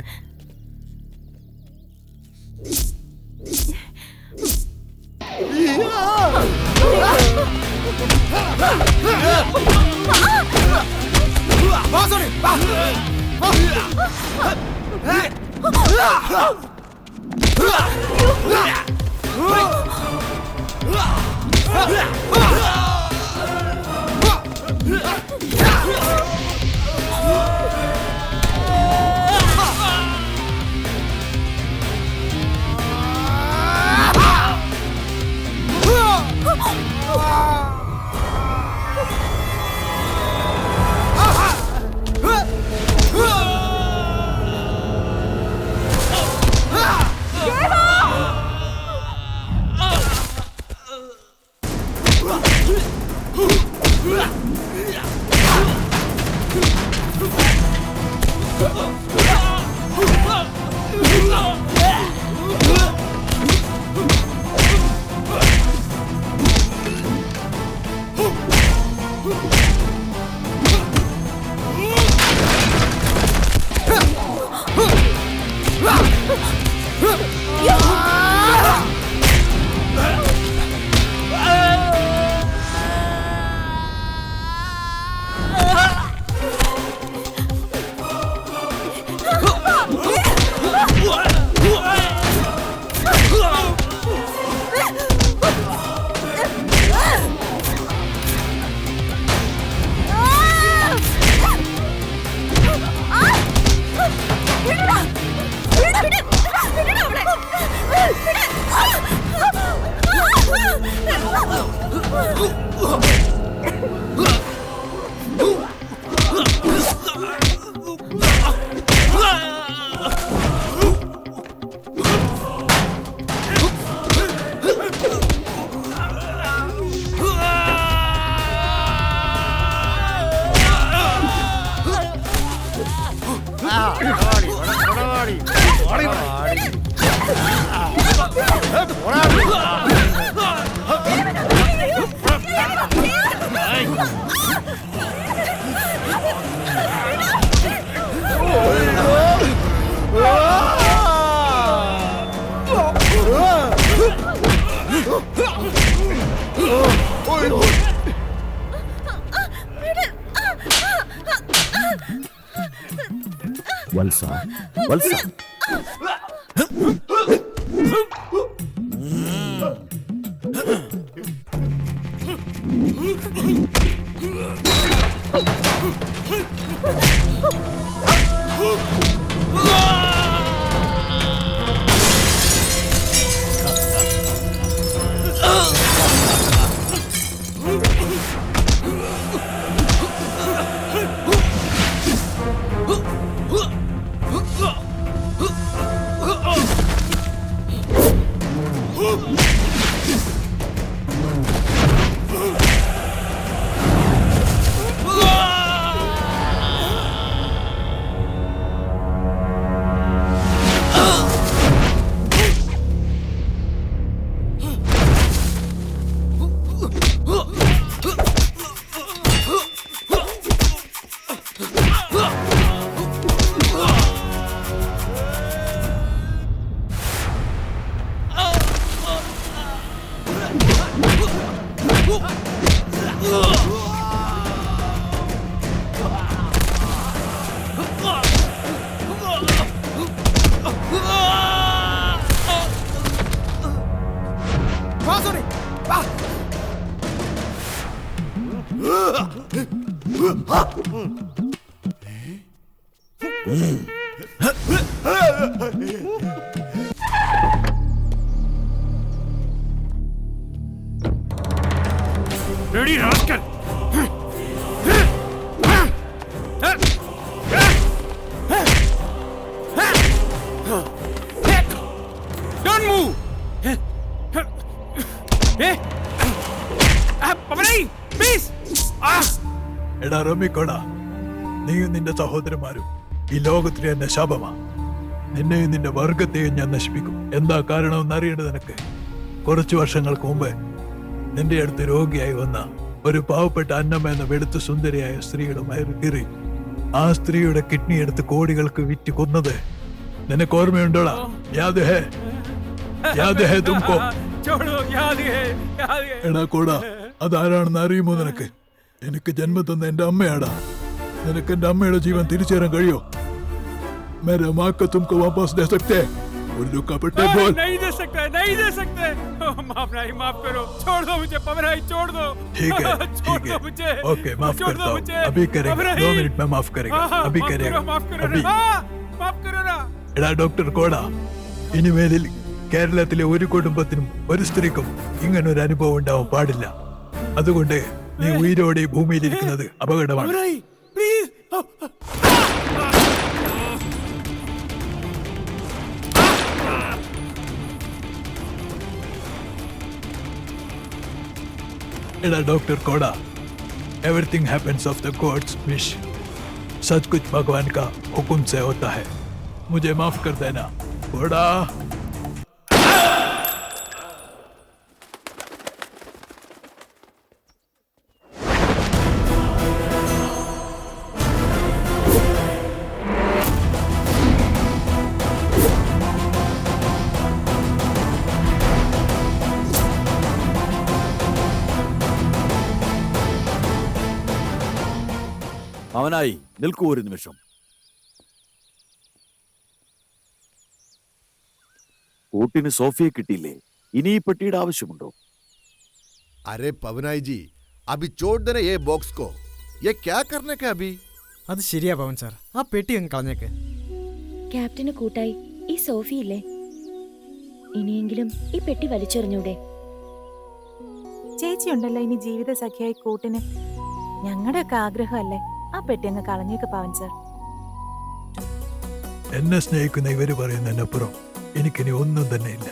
വത്സ വത്സ Ready, rascal! Don't move! Pavanai, please! എടാ റമിക്കോടാ, നീയും നിന്റെ സഹോദരന്മാരും ഈ ലോകത്തിലെ എന്നെ ശാപമാ. നിന്നെയും നിന്റെ വർഗത്തെയും ഞാൻ നശിപ്പിക്കും. എന്താ കാരണമെന്ന് അറിയേണ്ടത് നിനക്ക്. കുറച്ചു വർഷങ്ങൾക്ക് മുമ്പ് നിന്റെ അടുത്ത് രോഗിയായി വന്ന ഒരു പാവപ്പെട്ട അന്നമ്മ എന്ന വെളുത്ത സുന്ദരിയായ സ്ത്രീയുടെ വയറ് കീറി ആ സ്ത്രീയുടെ കിഡ്നി എടുത്ത് കോടികൾക്ക് വിറ്റ് കൊന്നത് നിനക്ക് ഓർമ്മയുണ്ടോടാ? യാദ് ഹേ? യാദ് ഹേ തുംകോ? എടാ കോടാ, അതാരാണെന്ന് അറിയുമോ നിനക്ക്? എനിക്ക് ജന്മം തന്ന എന്റെ അമ്മയാടാ. നിനക്ക് എന്റെ അമ്മയുടെ ജീവൻ തിരിച്ചു തരാൻ കഴിയോ? मेरे माँ को तुमको वापस दे सकते हैं? उर्दू का पट्टे बोल। नहीं दे सकते, नहीं दे सकते। माफ नहीं, माफ करो, छोड़ दो मुझे पवनाई, छोड़ दो। ठीक है, ठीक है, ओके, माफ करता हूँ, अभी करेंगे, 2 मिनट में माफ करेंगे, अभी करेंगे, अभी। माफ करो ना। എടാ ഡോക്ടർ കോടാ, ഇനിമേലിൽ കേരളത്തിലെ ഒരു കുടുംബത്തിനും ഒരു സ്ത്രീക്കും ഇങ്ങനൊരു അനുഭവം ഉണ്ടാവാൻ പാടില്ല. അതുകൊണ്ട് നീ ഉയരോടെ ഭൂമിയിലിരിക്കുന്നത് അപകടമാണ്. एड़ा doctor Koda, everything happens of the gods wish. सब कुछ भगवान का हुक्म से होता है, मुझे माफ कर देना कोड़ा। അവനായി നിൽക്കൂ ഒരു നിമിഷം. കൂട്ടിന് സോഫിയെ കിട്ടിയില്ലേ? ഇനി ഈ പെട്ടിയുടെ ആവശ്യമുണ്ടോ? अरे पवनाई जी, अभी छोड़ देना ये बॉक्स को. ये क्या करने का अभी? അത് ശരിയാ പവൻ സാർ, ആ പെട്ടി അങ്ങ് കളഞ്ഞേക്ക്. ക്യാപ്റ്റന് കൂട്ടായി ഈ സോഫി ഇല്ലേ, ഇനിയെങ്കിലും ഈ പെട്ടി വലിച്ചെറിഞ്ഞൂടെ? ചേച്ചി ഉണ്ടല്ലോ ഇനി ജീവിത സഖിയായി കൂട്ടിന്. ഞങ്ങളുടെയൊക്കെ ആഗ്രഹമല്ലേ, ആ പെട്ടി അങ്ങ് കളഞ്ഞേക്ക് പവൻ സാർ. എന്നെ സ്നേഹിക്കുന്ന ഇവര് പറയുന്നതിനപ്പുറം എനിക്കിനി ഒന്നും തന്നെ ഇല്ല.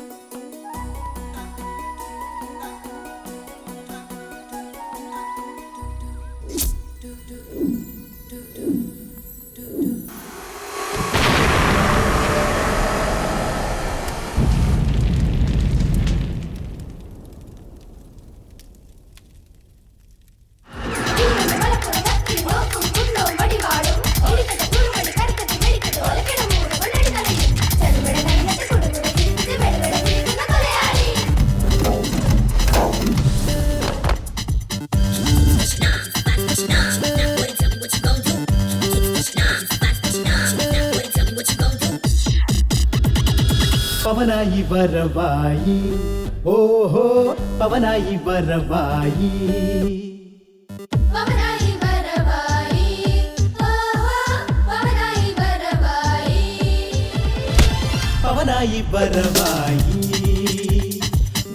പവനായി വരവായി, ഓഹോ പവനായി വരവായി. പവനായി വരവായി, ഓഹോ പവനായി വരവായി. പവനായി വരവായി,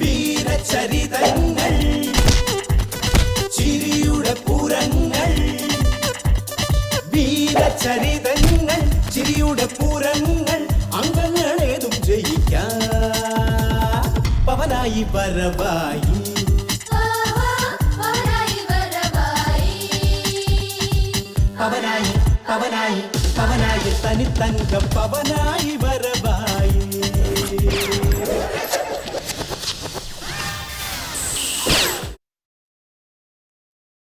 വീരചരിതങ്ങൾ, ചിരിയുടെ പൂരങ്ങൾ. വീരചരിതങ്ങൾ, ചിരിയുടെ പൂരങ്ങൾ, അംഗങ്ങളേതും ജയിക്കാൻ പവനായി വരവായി. ഓഹോ പവനായി വരവായി. പവനായി പവനായി പവനായി തനിത്തങ്ക പവനായി